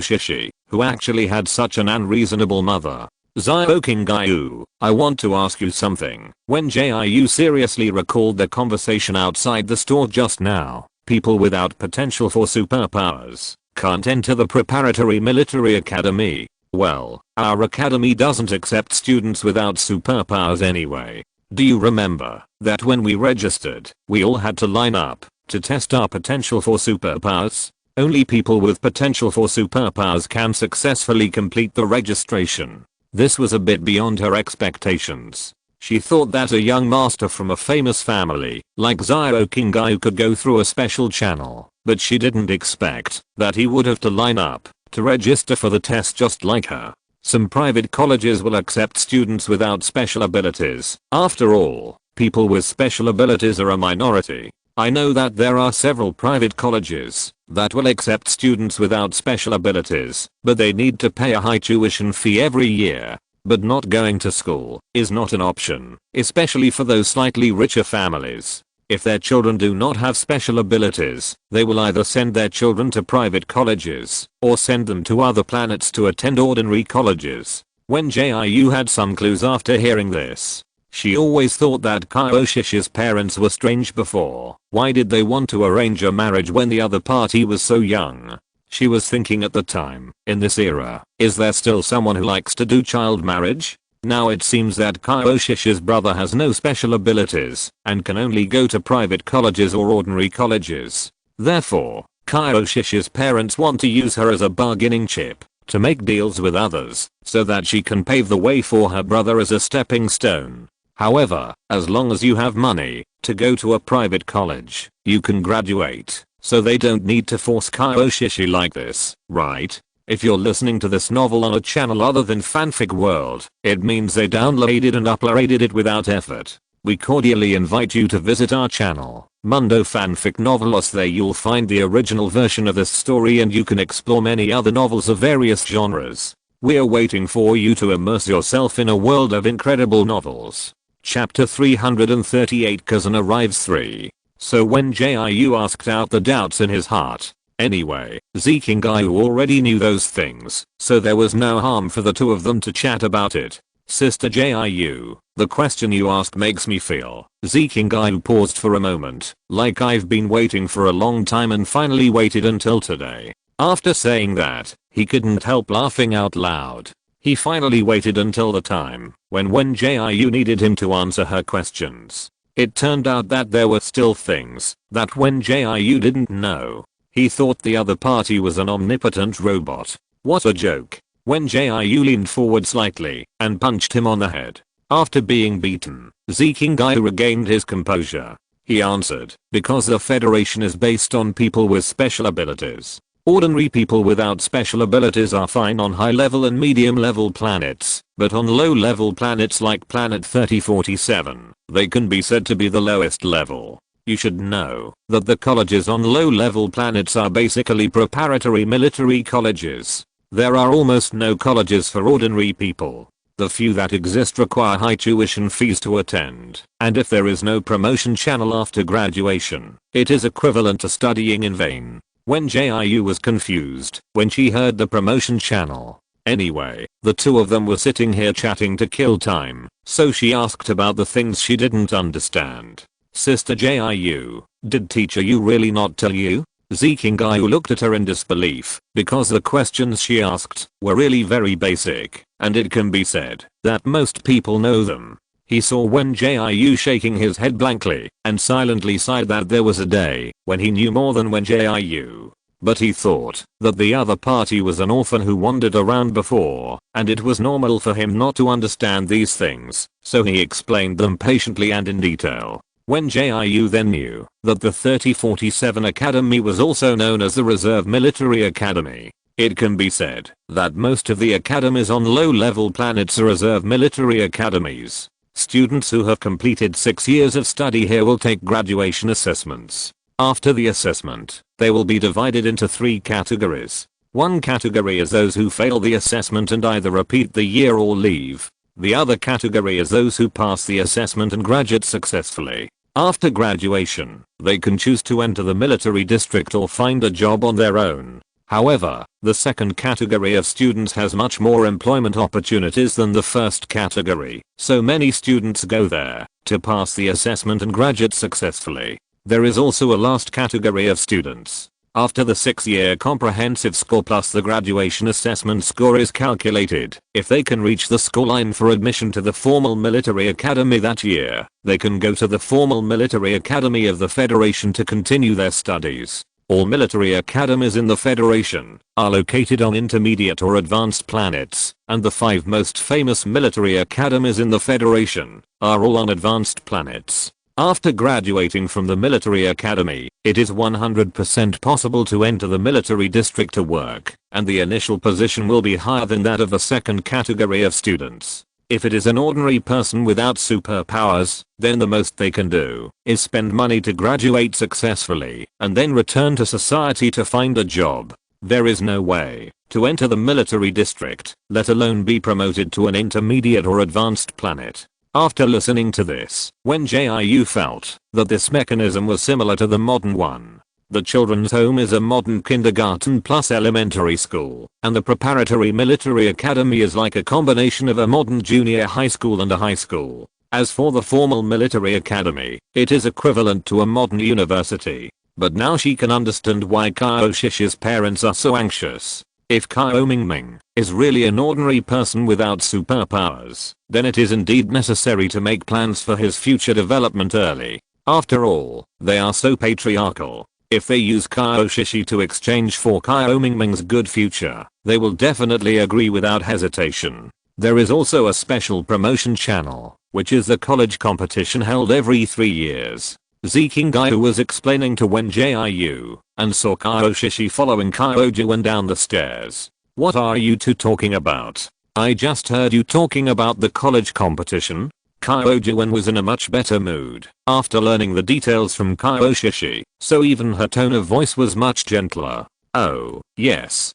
who actually had such an unreasonable mother. Zyokinggayu, I want to ask you something. When Jiu seriously recalled the conversation outside the store just now, people without potential for superpowers can't enter the preparatory military academy. Well, our academy doesn't accept students without superpowers anyway. Do you remember that when we registered, we all had to line up to test our potential for superpowers? Only people with potential for superpowers can successfully complete the registration. This was a bit beyond her expectations. She thought that a young master from a famous family like Zyokinggayu could go through a special channel, but she didn't expect that he would have to line up to register for the test just like her. Some private colleges will accept students without special abilities. After all, people with special abilities are a minority. I know that there are several private colleges that will accept students without special abilities, but they need to pay a high tuition fee every year. But not going to school is not an option, especially for those slightly richer families. If their children do not have special abilities, they will either send their children to private colleges or send them to other planets to attend ordinary colleges. When Jiu had some clues after hearing this. She always thought that Kyo parents were strange before. Why did they want to arrange a marriage when the other party was so young? She was thinking at the time, in this era, is there still someone who likes to do child marriage? Now it seems that Kyo brother has no special abilities and can only go to private colleges or ordinary colleges. Therefore, Kyo parents want to use her as a bargaining chip to make deals with others so that she can pave the way for her brother as a stepping stone. However, as long as you have money to go to a private college, you can graduate, so they don't need to force Kyo like this, right? If you're listening to this novel on a channel other than Fanfic World, it means they downloaded and uploaded it without effort. We cordially invite you to visit our channel, Mundo Fanfic Novelos. There you'll find the original version of this story and you can explore many other novels of various genres. We're waiting for you to immerse yourself in a world of incredible novels. Chapter 338 Cousin Arrives 3. So when Jiu asked out the doubts in his heart. Anyway, Zikingayu already knew those things, so there was no harm for the two of them to chat about it. Sister Jiu, the question you ask makes me feel. Zikingayu paused for a moment, like I've been waiting for a long time and finally waited until today. After saying that, he couldn't help laughing out loud. He finally waited until the time when Wen Jiu needed him to answer her questions. It turned out that there were still things that Wen Jiu didn't know. He thought the other party was an omnipotent robot. What a joke. Wen Jiu leaned forward slightly and punched him on the head. After being beaten, Zikingai regained his composure. He answered, because the Federation is based on people with special abilities. Ordinary people without special abilities are fine on high-level and medium-level planets, but on low-level planets like Planet 3047, they can be said to be the lowest level. You should know that the colleges on low-level planets are basically preparatory military colleges. There are almost no colleges for ordinary people. The few that exist require high tuition fees to attend, and if there is no promotion channel after graduation, it is equivalent to studying in vain. Wen Jiu was confused when she heard the promotion channel. Anyway, the two of them were sitting here chatting to kill time, so she asked about the things she didn't understand. Sister Jiu, did teacher you really not tell you? Zikingai looked at her in disbelief, because the questions she asked were really very basic, and it can be said that most people know them. He saw Wen Jiu shaking his head blankly and silently sighed that there was a day when he knew more than Wen Jiu. But he thought that the other party was an orphan who wandered around before, and it was normal for him not to understand these things, so he explained them patiently and in detail. Wen Jiu then knew that the 3047 Academy was also known as the Reserve Military Academy. It can be said that most of the academies on low-level planets are reserve military academies. Students who have completed 6 years of study here will take graduation assessments. After the assessment, they will be divided into 3 categories. One category is those who fail the assessment and either repeat the year or leave. The other category is those who pass the assessment and graduate successfully. After graduation, they can choose to enter the military district or find a job on their own. However, the second category of students has much more employment opportunities than the first category, so many students go there to pass the assessment and graduate successfully. There is also a last category of students. After the 6-year comprehensive score plus the graduation assessment score is calculated, if they can reach the scoreline for admission to the formal military academy that year, they can go to the formal military academy of the Federation to continue their studies. All military academies in the Federation are located on intermediate or advanced planets, and the 5 most famous military academies in the Federation are all on advanced planets. After graduating from the military academy, it is 100% possible to enter the military district to work, and the initial position will be higher than that of the second category of students. If it is an ordinary person without superpowers, then the most they can do is spend money to graduate successfully and then return to society to find a job. There is no way to enter the military district, let alone be promoted to an intermediate or advanced planet. After listening to this, Wen Jiu felt that this mechanism was similar to the modern one. The children's home is a modern kindergarten plus elementary school, and the preparatory military academy is like a combination of a modern junior high school and a high school. As for the formal military academy, it is equivalent to a modern university. But now she can understand why Kao Shishi's parents are so anxious. If Kao Mingming is really an ordinary person without superpowers, then it is indeed necessary to make plans for his future development early. After all, they are so patriarchal. If they use Kao Shishi to exchange for Kao Mingming's good future, they will definitely agree without hesitation. There is also a special promotion channel, which is the college competition held every 3 years. Zikingai was explaining to Wen Jiu and saw Kao Shishi following Kao Jiu down the stairs. What are you two talking about? I just heard you talking about the college competition. Kao Jiu was in a much better mood after learning the details from Kao Shishi, so even her tone of voice was much gentler. Oh, yes.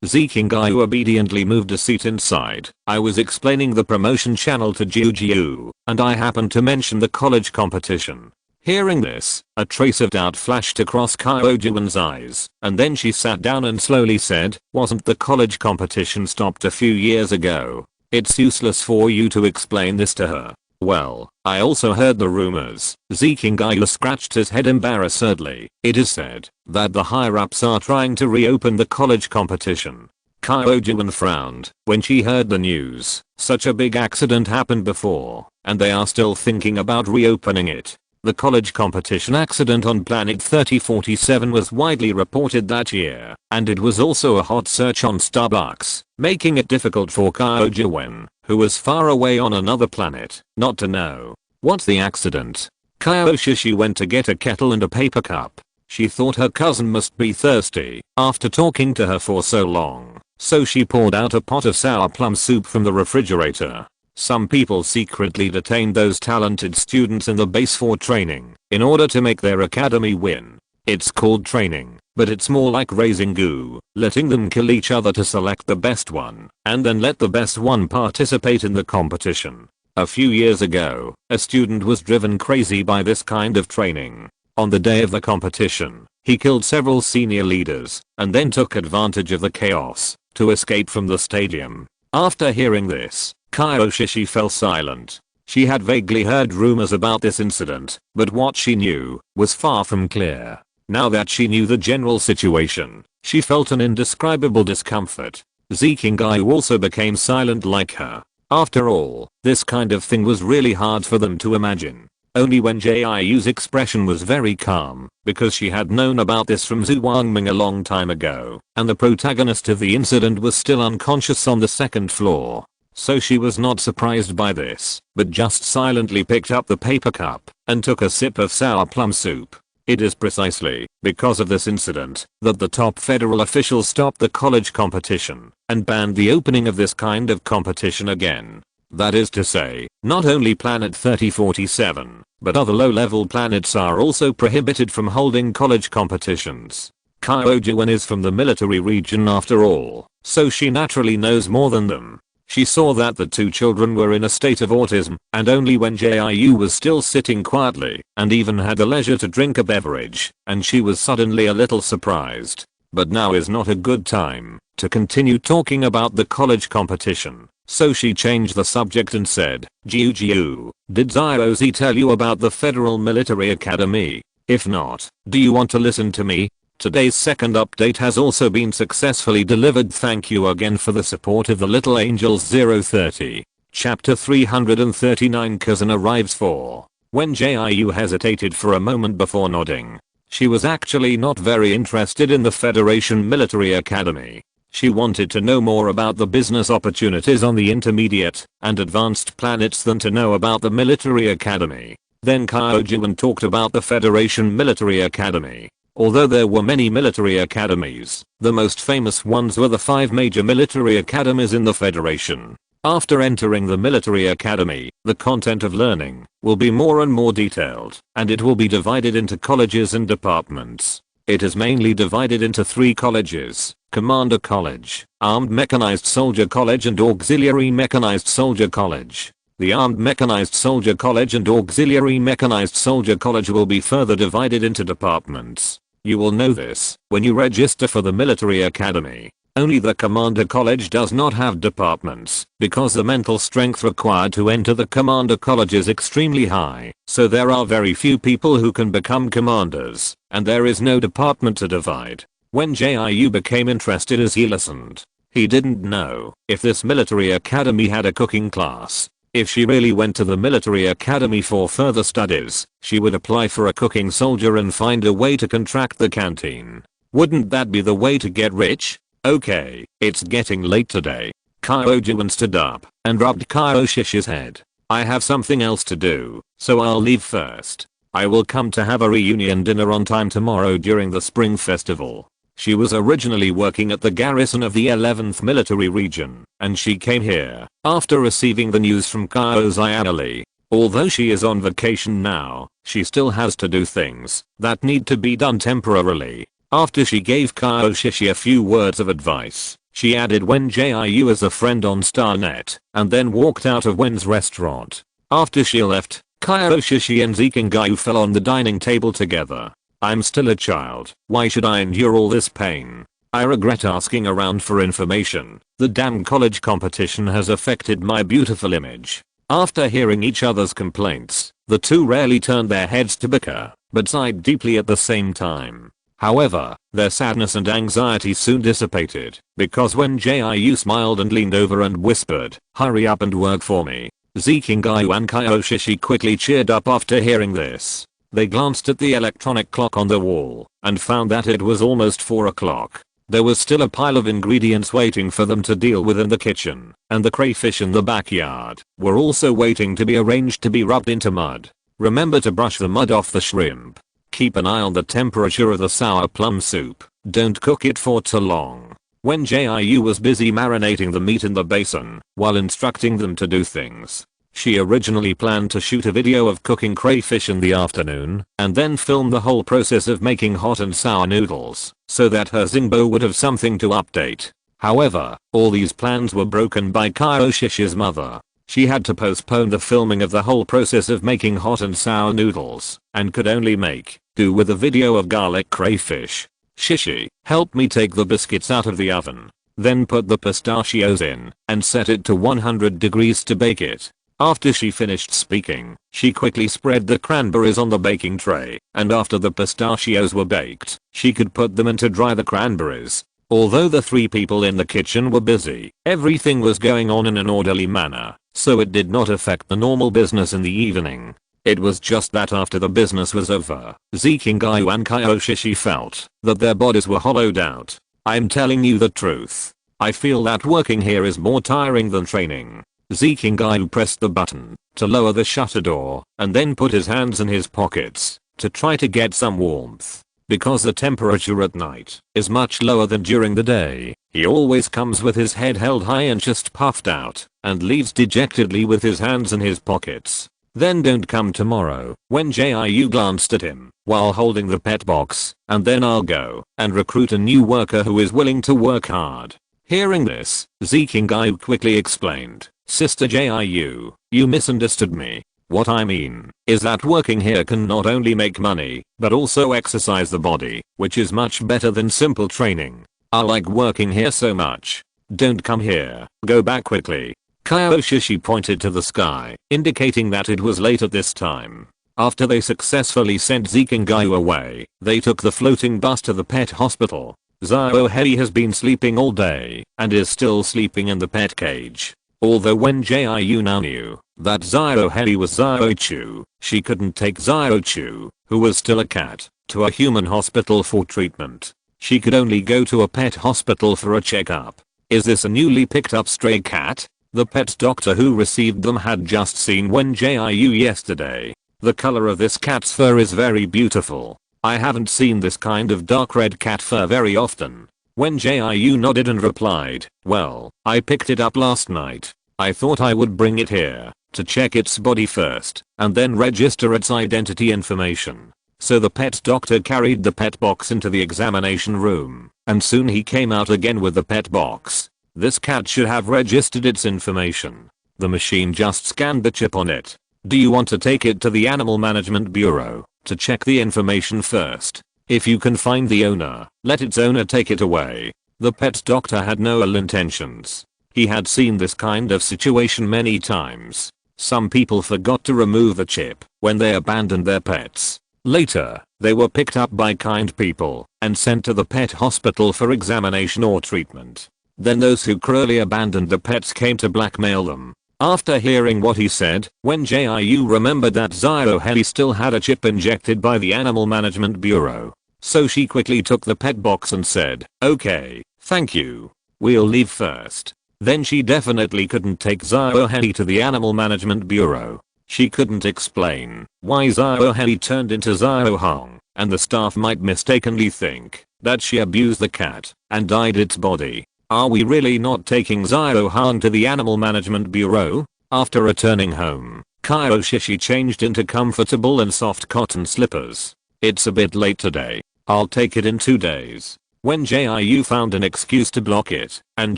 Zikingai obediently moved a seat inside. I was explaining the promotion channel to Jiu, and I happened to mention the college competition. Hearing this, a trace of doubt flashed across Kao Jiu's eyes, and then she sat down and slowly said, wasn't the college competition stopped a few years ago? It's useless for you to explain this to her. Well, I also heard the rumors. Zikingai scratched his head embarrassedly. It is said that the higher-ups are trying to reopen the college competition. Kao Jiu frowned when she heard the news. Such a big accident happened before, and they are still thinking about reopening it. The college competition accident on planet 3047 was widely reported that year, and it was also a hot search on Starbucks, making it difficult for Wen, who was far away on another planet, not to know. What's the accident? Kyoshi went to get a kettle and a paper cup. She thought her cousin must be thirsty after talking to her for so long, so she poured out a pot of sour plum soup from the refrigerator. Some people secretly detained those talented students in the base for training in order to make their academy win. It's called training, but it's more like raising goo, letting them kill each other to select the best one, and then let the best one participate in the competition. A few years ago, a student was driven crazy by this kind of training. On the day of the competition, he killed several senior leaders, and then took advantage of the chaos to escape from the stadium. After hearing this, Kyoshi fell silent. She had vaguely heard rumors about this incident, but what she knew was far from clear. Now that she knew the general situation, she felt an indescribable discomfort. Zikingayu also became silent like her. After all, this kind of thing was really hard for them to imagine. Only Wen Jiu's expression was very calm, because she had known about this from Zhu Wangming a long time ago, and the protagonist of the incident was still unconscious on the second floor. So she was not surprised by this, but just silently picked up the paper cup and took a sip of sour plum soup. It is precisely because of this incident that the top federal officials stopped the college competition and banned the opening of this kind of competition again. That is to say, not only planet 3047, but other low-level planets are also prohibited from holding college competitions. Kyoji is from the military region after all, so she naturally knows more than them. She saw that the two children were in a state of autism, and only when Jiu was still sitting quietly and even had the leisure to drink a beverage, and she was suddenly a little surprised. But now is not a good time to continue talking about the college competition, so she changed the subject and said, Jiu, did Ziozi tell you about the Federal Military Academy? If not, do you want to listen to me? Today's second update has also been successfully delivered. Thank you again for the support of the Little Angels 030. Chapter 339. Cousin arrives for. Wen Jiu hesitated for a moment before nodding. She was actually not very interested in the Federation Military Academy. She wanted to know more about the business opportunities on the intermediate and advanced planets than to know about the military academy. Then Kyoji talked about the Federation Military Academy. Although there were many military academies, the most famous ones were the 5 major military academies in the Federation. After entering the military academy, the content of learning will be more and more detailed, and it will be divided into colleges and departments. It is mainly divided into 3 colleges: Commander College, Armed Mechanized Soldier College and Auxiliary Mechanized Soldier College. The Armed Mechanized Soldier College and Auxiliary Mechanized Soldier College will be further divided into departments. You will know this when you register for the military academy. Only the Commander College does not have departments because the mental strength required to enter the Commander College is extremely high, so there are very few people who can become commanders, and there is no department to divide. When Jiu became interested as he listened. He didn't know if this military academy had a cooking class. If she really went to the military academy for further studies, she would apply for a cooking soldier and find a way to contract the canteen. Wouldn't that be the way to get rich? Okay, it's getting late today. Kyoji stood up and rubbed Kyoshi's head. I have something else to do, so I'll leave first. I will come to have a reunion dinner on time tomorrow during the spring festival. She was originally working at the garrison of the 11th Military Region, and she came here after receiving the news from Kyoshi. Although she is on vacation now, she still has to do things that need to be done temporarily. After she gave Kyoshi a few words of advice, she added Wen Jiu as a friend on Starnet, and then walked out of Wen's restaurant. After she left, Kyoshi and Zikingayu fell on the dining table together. I'm still a child. Why should I endure all this pain? I regret asking around for information. The damn college competition has affected my beautiful image. After hearing each other's complaints, the two rarely turned their heads to bicker, but sighed deeply at the same time. However, their sadness and anxiety soon dissipated, because when Jiu smiled and leaned over and whispered, "Hurry up and work for me." Zikingayu and Kyoshi quickly cheered up after hearing this. They glanced at the electronic clock on the wall and found that it was almost 4 o'clock. There was still a pile of ingredients waiting for them to deal with in the kitchen, and the crayfish in the backyard were also waiting to be arranged to be rubbed into mud. Remember to brush the mud off the shrimp. Keep an eye on the temperature of the sour plum soup. Don't cook it for too long. Wen Jiu was busy marinating the meat in the basin while instructing them to do things. She originally planned to shoot a video of cooking crayfish in the afternoon and then film the whole process of making hot and sour noodles so that her Zingbo would have something to update. However, all these plans were broken by Kyoshishi's mother. She had to postpone the filming of the whole process of making hot and sour noodles and could only make do with a video of garlic crayfish. Shishi, help me take the biscuits out of the oven. Then put the pistachios in and set it to 100 degrees to bake it. After she finished speaking, she quickly spread the cranberries on the baking tray, and after the pistachios were baked, she could put them in to dry the cranberries. Although the 3 people in the kitchen were busy, everything was going on in an orderly manner, so it did not affect the normal business in the evening. It was just that after the business was over, Zikingayu and Kyoshishi felt that their bodies were hollowed out. I'm telling you the truth. I feel that working here is more tiring than training. Zikingayu pressed the button to lower the shutter door and then put his hands in his pockets to try to get some warmth. Because the temperature at night is much lower than during the day, he always comes with his head held high and chest puffed out and leaves dejectedly with his hands in his pockets. Then don't come tomorrow. Wen Jiu glanced at him while holding the pet box, and then I'll go and recruit a new worker who is willing to work hard. Hearing this, Zikingayu quickly explained, Sister Jiu, you misunderstood me. What I mean is that working here can not only make money, but also exercise the body, which is much better than simple training. I like working here so much. Don't come here. Go back quickly. Kyoshishi pointed to the sky, indicating that it was late at this time. After they successfully sent Zikingayu away, they took the floating bus to the pet hospital. Ziohei has been sleeping all day and is still sleeping in the pet cage. Although Wen Jiu now knew that Ziohei was Ziochu, she couldn't take Ziochu, who was still a cat, to a human hospital for treatment. She could only go to a pet hospital for a checkup. Is this a newly picked up stray cat? The pet doctor who received them had just seen Wen Jiu yesterday. The color of this cat's fur is very beautiful. I haven't seen this kind of dark red cat fur very often. Wen Jiu nodded and replied, well, I picked it up last night. I thought I would bring it here to check its body first and then register its identity information. So the pet doctor carried the pet box into the examination room, and soon he came out again with the pet box. This cat should have registered its information. The machine just scanned the chip on it. Do you want to take it to the Animal Management Bureau to check the information first? If you can find the owner, let its owner take it away. The pet doctor had no ill intentions. He had seen this kind of situation many times. Some people forgot to remove the chip when they abandoned their pets. Later, they were picked up by kind people and sent to the pet hospital for examination or treatment. Then those who cruelly abandoned the pets came to blackmail them. After hearing what he said, Wen Jiu remembered that Ziohei still had a chip injected by the Animal Management Bureau. So she quickly took the pet box and said, okay, thank you. We'll leave first. Then she definitely couldn't take Ziohei to the Animal Management Bureau. She couldn't explain why Ziohei turned into Ziohong, and the staff might mistakenly think that she abused the cat and dyed its body. Are we really not taking Ziohong to the Animal Management Bureau? After returning home, Kyoshishi changed into comfortable and soft cotton slippers. It's a bit late today. I'll take it in 2 days. Wen Jiu found an excuse to block it and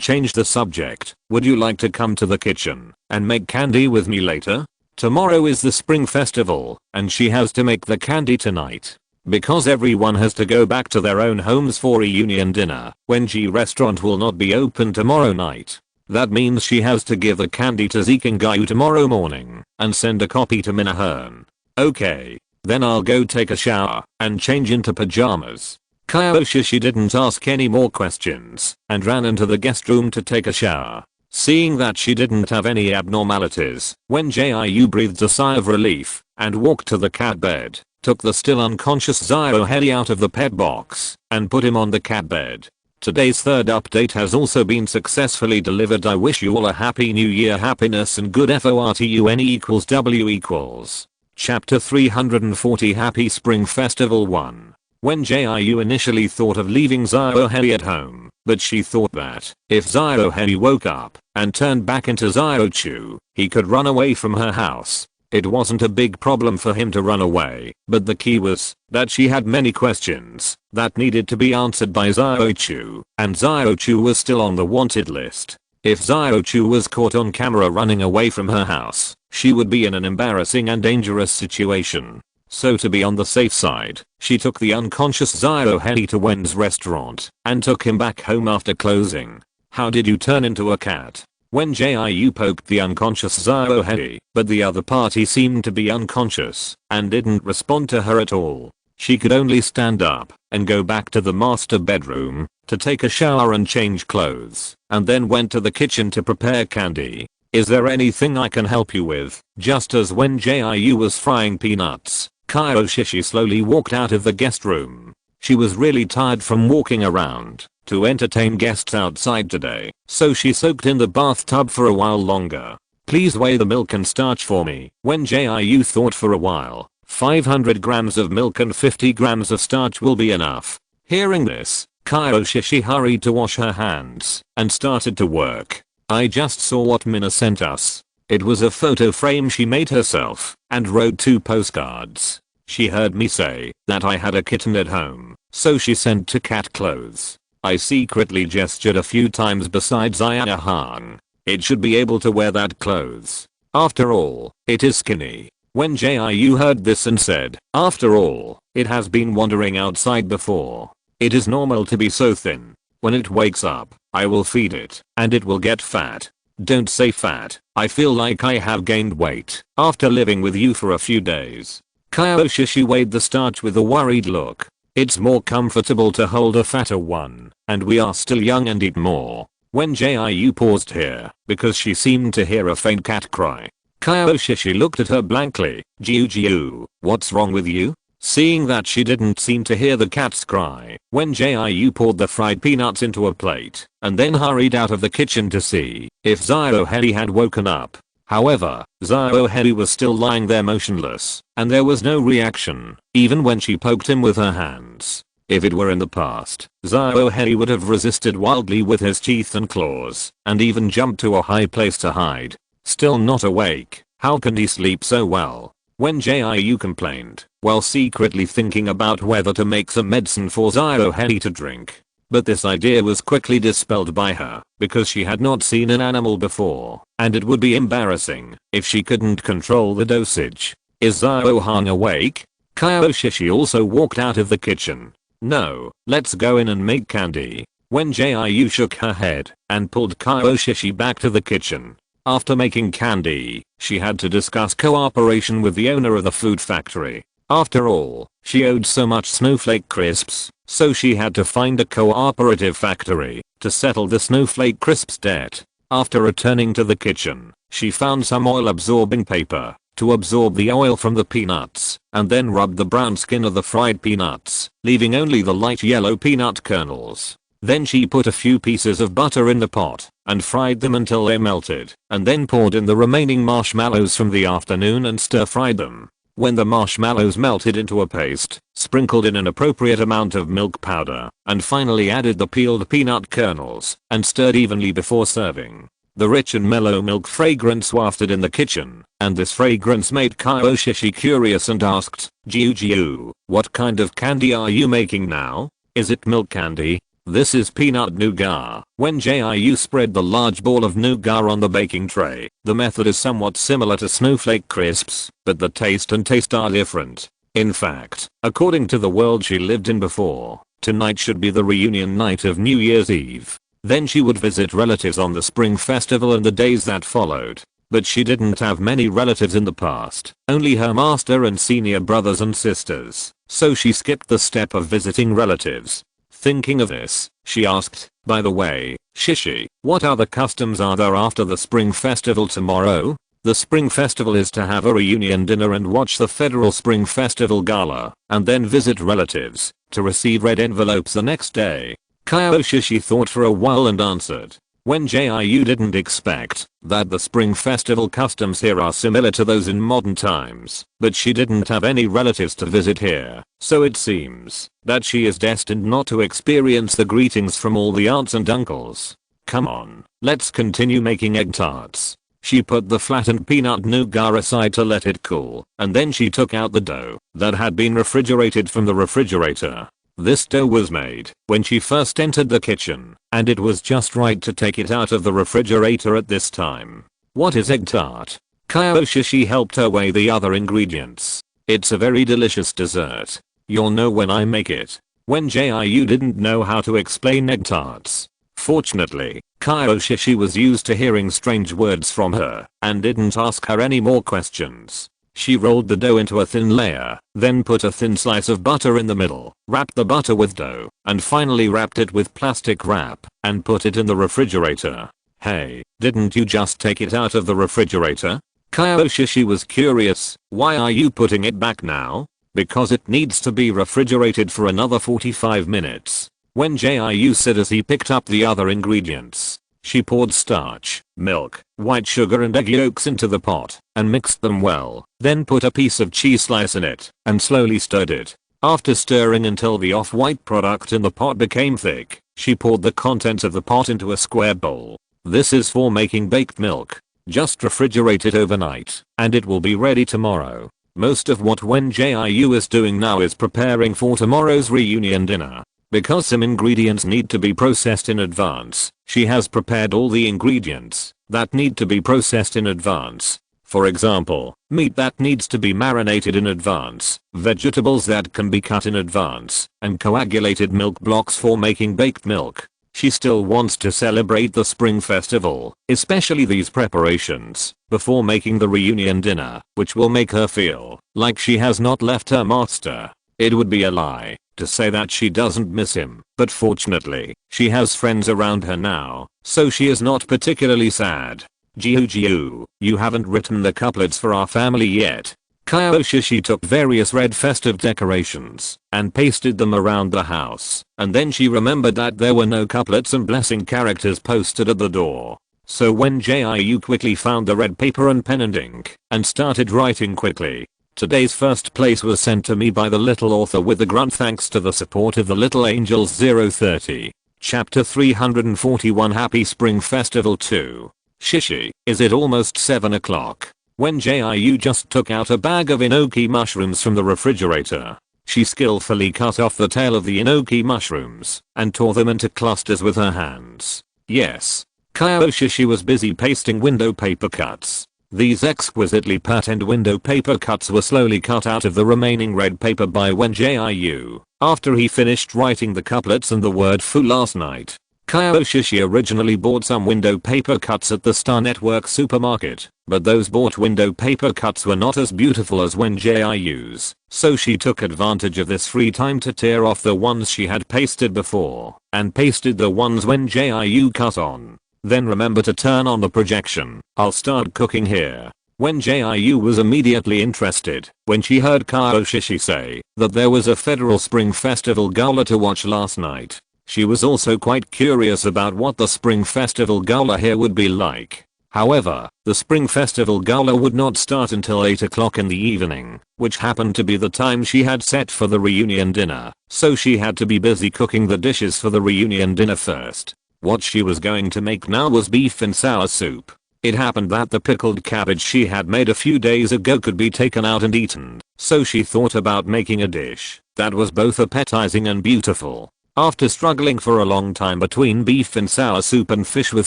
changed the subject. Would you like to come to the kitchen and make candy with me later? Tomorrow is the spring festival and she has to make the candy tonight. Because everyone has to go back to their own homes for reunion dinner, Wen Jiu restaurant will not be open tomorrow night. That means she has to give the candy to Zikingayu tomorrow morning and send a copy to Minahern. Okay, then I'll go take a shower and change into pajamas. Kyoshishi didn't ask any more questions and ran into the guest room to take a shower. Seeing that she didn't have any abnormalities, Wen Jiu breathed a sigh of relief and walked to the cat bed. took the still unconscious Ziohedi out of the pet box, and put him on the cat bed. Today's third update has also been successfully delivered. I wish you all a happy new year, happiness and good FORTUNE equals W equals. Chapter 340 Happy Spring Festival 1. Wen Jiu initially thought of leaving Ziohedi at home, but she thought that, if Ziohedi woke up, and turned back into Ziochu, he could run away from her house. It wasn't a big problem for him to run away, but the key was, that she had many questions, that needed to be answered by Ziochu, and Ziochu was still on the wanted list. If Ziochu was caught on camera running away from her house, she would be in an embarrassing and dangerous situation. So to be on the safe side, she took the unconscious Ziohedi to Wen's restaurant, and took him back home after closing. How did you turn into a cat? Wen Jiu poked the unconscious Ziohedi, but the other party seemed to be unconscious, and didn't respond to her at all. She could only stand up, and go back to the master bedroom, to take a shower and change clothes, and then went to the kitchen to prepare candy. Is there anything I can help you with? Just as Wen Jiu was frying peanuts, Kyoshi slowly walked out of the guest room. She was really tired from walking around to entertain guests outside today, so she soaked in the bathtub for a while longer. Please weigh the milk and starch for me. Wen Jiu thought for a while. 500 grams of milk and 50 grams of starch will be enough. Hearing this, Kyoshi hurried to wash her hands and started to work. I just saw what Mina sent us. It was a photo frame she made herself and wrote 2 postcards. She heard me say that I had a kitten at home, so she sent 2 cat clothes. I secretly gestured a few times besides Ayahan. It should be able to wear that clothes. After all, it is skinny. Wen Jiu heard this and said, after all, it has been wandering outside before. It is normal to be so thin. When it wakes up, I will feed it, and it will get fat. Don't say fat. I feel like I have gained weight after living with you for a few days. Kyoshi weighed the starch with a worried look. It's more comfortable to hold a fatter one, and we are still young and eat more. Wen Jiu paused here, because she seemed to hear a faint cat cry. Kyoshi looked at her blankly. Jiu, what's wrong with you? Seeing that she didn't seem to hear the cat's cry, Wen Jiu poured the fried peanuts into a plate, and then hurried out of the kitchen to see if Ziohedi had woken up. However, Ziohedi was still lying there motionless, and there was no reaction, even when she poked him with her hands. If it were in the past, Ziohedi would have resisted wildly with his teeth and claws, and even jumped to a high place to hide. Still not awake, how can he sleep so well? Wen Jiu complained, while secretly thinking about whether to make some medicine for Ziohedi to drink. But this idea was quickly dispelled by her, because she had not seen an animal before, and it would be embarrassing if she couldn't control the dosage. Is Ziohan awake? Kyoshi also walked out of the kitchen. No, let's go in and make candy. Wen Jiu shook her head and pulled Kyoshi back to the kitchen. After making candy, she had to discuss cooperation with the owner of the food factory. After all, she owed so much snowflake crisps, so she had to find a cooperative factory to settle the snowflake crisps debt. After returning to the kitchen, she found some oil-absorbing paper to absorb the oil from the peanuts, and then rubbed the brown skin of the fried peanuts, leaving only the light yellow peanut kernels. Then she put a few pieces of butter in the pot and fried them until they melted, and then poured in the remaining marshmallows from the afternoon and stir-fried them. When the marshmallows melted into a paste, sprinkled in an appropriate amount of milk powder, and finally added the peeled peanut kernels and stirred evenly before serving. The rich and mellow milk fragrance wafted in the kitchen, and this fragrance made Kyoshi curious and asked, Jiu, what kind of candy are you making now? Is it milk candy? This is peanut nougat. Wen Jiu spread the large ball of nougat on the baking tray. The method is somewhat similar to snowflake crisps, but the taste are different. In fact, according to the world she lived in before, tonight should be the reunion night of New Year's Eve. Then she would visit relatives on the spring festival and the days that followed. But she didn't have many relatives in the past, only her master and senior brothers and sisters, so she skipped the step of visiting relatives. Thinking of this, she asked, by the way, Shishi, what other customs are there after the spring festival tomorrow? The Spring Festival is to have a reunion dinner and watch the Federal Spring Festival Gala, and then visit relatives, to receive red envelopes the next day. Kyoshi thought for a while and answered. Wen Jiu didn't expect that the Spring Festival customs here are similar to those in modern times, but she didn't have any relatives to visit here, so it seems that she is destined not to experience the greetings from all the aunts and uncles. Come on, let's continue making egg tarts. She put the flattened peanut nougat aside to let it cool, and then she took out the dough that had been refrigerated from the refrigerator. This dough was made when she first entered the kitchen, and it was just right to take it out of the refrigerator at this time. What is egg tart? Kyoshi helped her weigh the other ingredients. It's a very delicious dessert. You'll know when I make it. Wen Jiu didn't know how to explain egg tarts. Fortunately, Kyoshi was used to hearing strange words from her and didn't ask her any more questions. She rolled the dough into a thin layer, then put a thin slice of butter in the middle, wrapped the butter with dough, and finally wrapped it with plastic wrap and put it in the refrigerator. Hey, didn't you just take it out of the refrigerator? Kyoshi was curious. Why are you putting it back now? Because it needs to be refrigerated for another 45 minutes. Wen Jiu said as he picked up the other ingredients. She poured starch, milk, white sugar and egg yolks into the pot and mixed them well, then put a piece of cheese slice in it and slowly stirred it. After stirring until the off-white product in the pot became thick, she poured the contents of the pot into a square bowl. This is for making baked milk. Just refrigerate it overnight and it will be ready tomorrow. Most of what Wen Jiu is doing now is preparing for tomorrow's reunion dinner. Because some ingredients need to be processed in advance, she has prepared all the ingredients that need to be processed in advance. For example, meat that needs to be marinated in advance, vegetables that can be cut in advance, and coagulated milk blocks for making baked milk. She still wants to celebrate the Spring Festival, especially these preparations, before making the reunion dinner, which will make her feel like she has not left her master. It would be a lie to say that she doesn't miss him, but fortunately, she has friends around her now, so she is not particularly sad. Jiu, you haven't written the couplets for our family yet. Kyoshi took various red festive decorations and pasted them around the house, and then she remembered that there were no couplets and blessing characters posted at the door. So Wen Jiu quickly found the red paper and pen and ink and started writing quickly. Today's first place was sent to me by the little author with a grunt thanks to the support of the Little Angels 030. Chapter 341 Happy Spring Festival 2. Shishi, is it almost 7 o'clock? Wen Jiu just took out a bag of enoki mushrooms from the refrigerator. She skillfully cut off the tail of the enoki mushrooms and tore them into clusters with her hands. Yes. Kyoshi was busy pasting window paper cuts. These exquisitely patterned window paper cuts were slowly cut out of the remaining red paper by Wen Jiu after he finished writing the couplets and the word fu last night. Kyoshi originally bought some window paper cuts at the Star Network supermarket, but those bought window paper cuts were not as beautiful as Wen Jiu's, so she took advantage of this free time to tear off the ones she had pasted before and pasted the ones Wen Jiu cut on. Then remember to turn on the projection. I'll start cooking here. Wen Jiu was immediately interested when she heard Kyoshi say that there was a Federal Spring Festival Gala to watch last night. She was also quite curious about what the Spring Festival Gala here would be like. However, the Spring Festival Gala would not start until 8 o'clock in the evening, which happened to be the time she had set for the reunion dinner, so she had to be busy cooking the dishes for the reunion dinner first. What she was going to make now was beef and sour soup. It happened that the pickled cabbage she had made a few days ago could be taken out and eaten, so she thought about making a dish that was both appetizing and beautiful. After struggling for a long time between beef and sour soup and fish with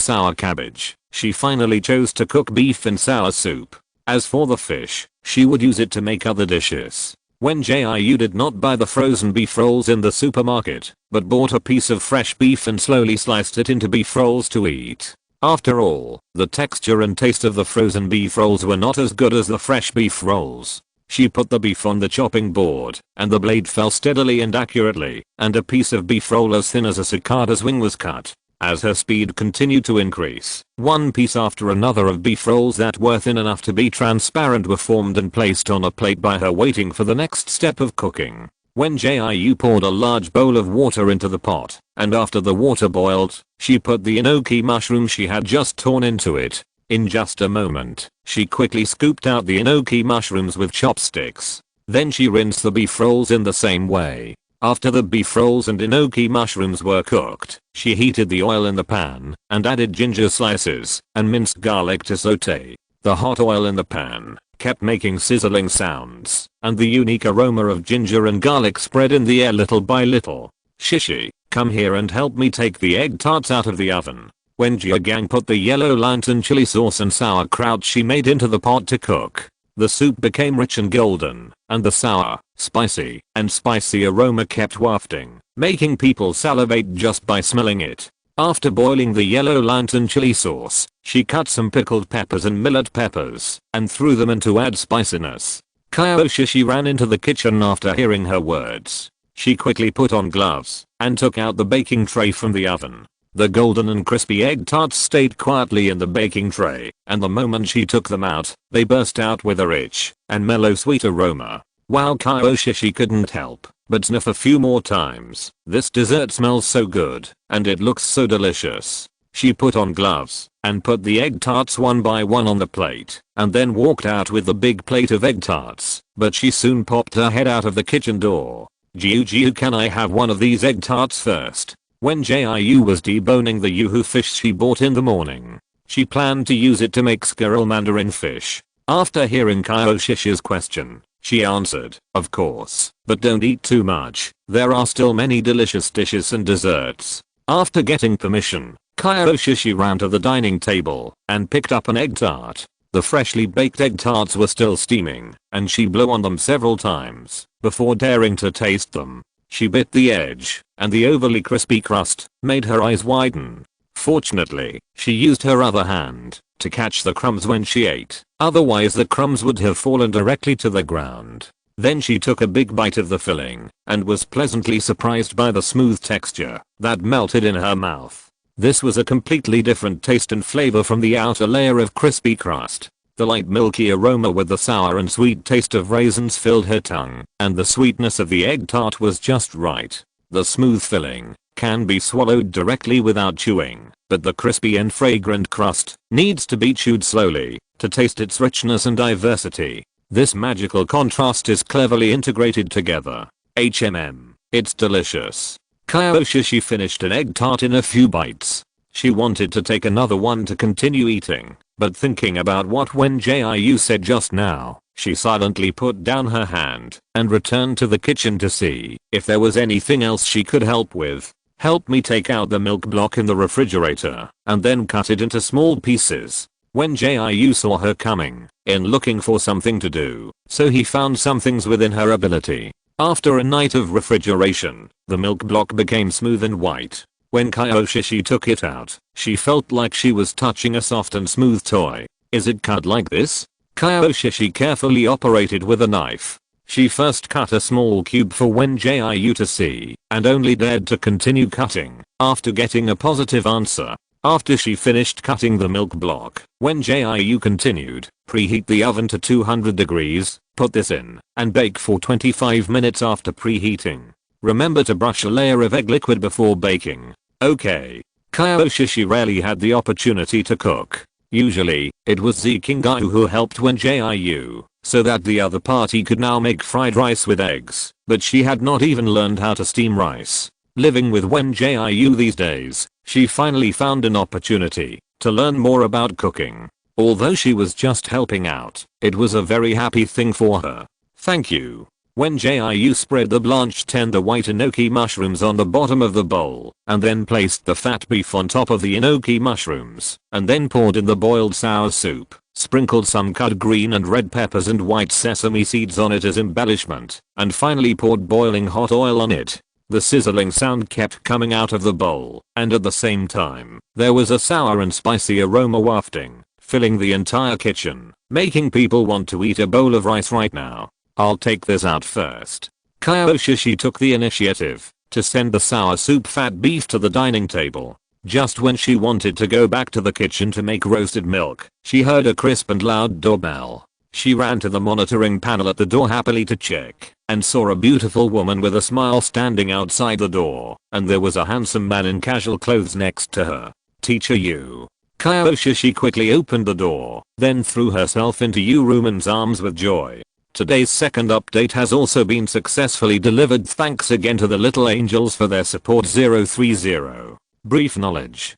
sour cabbage, she finally chose to cook beef and sour soup. As for the fish, she would use it to make other dishes. Wen Jiu did not buy the frozen beef rolls in the supermarket, but bought a piece of fresh beef and slowly sliced it into beef rolls to eat. After all, the texture and taste of the frozen beef rolls were not as good as the fresh beef rolls. She put the beef on the chopping board, and the blade fell steadily and accurately, and a piece of beef roll as thin as a cicada's wing was cut. As her speed continued to increase, one piece after another of beef rolls that were thin enough to be transparent were formed and placed on a plate by her, waiting for the next step of cooking. Wen Jiu poured a large bowl of water into the pot, and after the water boiled, she put the enoki mushroom she had just torn into it. In just a moment, she quickly scooped out the enoki mushrooms with chopsticks. Then she rinsed the beef rolls in the same way. After the beef rolls and enoki mushrooms were cooked, she heated the oil in the pan and added ginger slices and minced garlic to saute. The hot oil in the pan kept making sizzling sounds, and the unique aroma of ginger and garlic spread in the air little by little. Shishi, come here and help me take the egg tarts out of the oven. Wen Jiu put the yellow lantern chili sauce and sauerkraut she made into the pot to cook. The soup became rich and golden, and the sour, spicy, and spicy aroma kept wafting, making people salivate just by smelling it. After boiling the yellow lantern chili sauce, she cut some pickled peppers and millet peppers, and threw them in to add spiciness. Kyoshi ran into the kitchen after hearing her words. She quickly put on gloves, and took out the baking tray from the oven. The golden and crispy egg tarts stayed quietly in the baking tray, and the moment she took them out, they burst out with a rich and mellow sweet aroma. Wow, Kyoshi couldn't help but sniff a few more times. This dessert smells so good, and it looks so delicious. She put on gloves and put the egg tarts one by one on the plate, and then walked out with the big plate of egg tarts, but she soon popped her head out of the kitchen door. Jiu, can I have one of these egg tarts first? Wen Jiu was deboning the yuhu fish she bought in the morning. She planned to use it to make squirrel mandarin fish. After hearing Kyoshi's question, she answered, of course, but don't eat too much. There are still many delicious dishes and desserts. After getting permission, Kyoshi ran to the dining table and picked up an egg tart. The freshly baked egg tarts were still steaming, and she blew on them several times before daring to taste them. She bit the edge, and the overly crispy crust made her eyes widen. Fortunately, she used her other hand to catch the crumbs when she ate, otherwise the crumbs would have fallen directly to the ground. Then she took a big bite of the filling, and was pleasantly surprised by the smooth texture that melted in her mouth. This was a completely different taste and flavor from the outer layer of crispy crust. The light milky aroma with the sour and sweet taste of raisins filled her tongue, and the sweetness of the egg tart was just right. The smooth filling can be swallowed directly without chewing, but the crispy and fragrant crust needs to be chewed slowly to taste its richness and diversity. This magical contrast is cleverly integrated together. It's delicious. Kyoshi finished an egg tart in a few bites. She wanted to take another one to continue eating, but thinking about what Wen Jiu said just now, she silently put down her hand and returned to the kitchen to see if there was anything else she could help with. Help me take out the milk block in the refrigerator and then cut it into small pieces. Wen Jiu saw her coming in looking for something to do, so he found some things within her ability. After a night of refrigeration, the milk block became smooth and white. When Kyoshi took it out, she felt like she was touching a soft and smooth toy. Is it cut like this? Kyoshi carefully operated with a knife. She first cut a small cube for Wen Jiu to see, and only dared to continue cutting after getting a positive answer. After she finished cutting the milk block, Wen Jiu continued, preheat the oven to 200 degrees, put this in, and bake for 25 minutes after preheating. Remember to brush a layer of egg liquid before baking. Okay. Kyoshi rarely had the opportunity to cook. Usually, it was Zikingayu who helped Wen Jiu, so that the other party could now make fried rice with eggs, but she had not even learned how to steam rice. Living with Wen Jiu these days, she finally found an opportunity to learn more about cooking. Although she was just helping out, it was a very happy thing for her. Thank you. Wen Jiu spread the blanched tender white enoki mushrooms on the bottom of the bowl, and then placed the fat beef on top of the enoki mushrooms, and then poured in the boiled sour soup, sprinkled some cut green and red peppers and white sesame seeds on it as embellishment, and finally poured boiling hot oil on it. The sizzling sound kept coming out of the bowl, and at the same time, there was a sour and spicy aroma wafting, filling the entire kitchen, making people want to eat a bowl of rice right now. I'll take this out first. Kyoshi took the initiative to send the sour soup fat beef to the dining table. Just when she wanted to go back to the kitchen to make roasted milk, she heard a crisp and loud doorbell. She ran to the monitoring panel at the door happily to check, and saw a beautiful woman with a smile standing outside the door, and there was a handsome man in casual clothes next to her. Teacher Yu. Kyoshi quickly opened the door, then threw herself into Yuruman's arms with joy. Today's second update has also been successfully delivered. Thanks again to the little angels for their support. 030. Brief knowledge.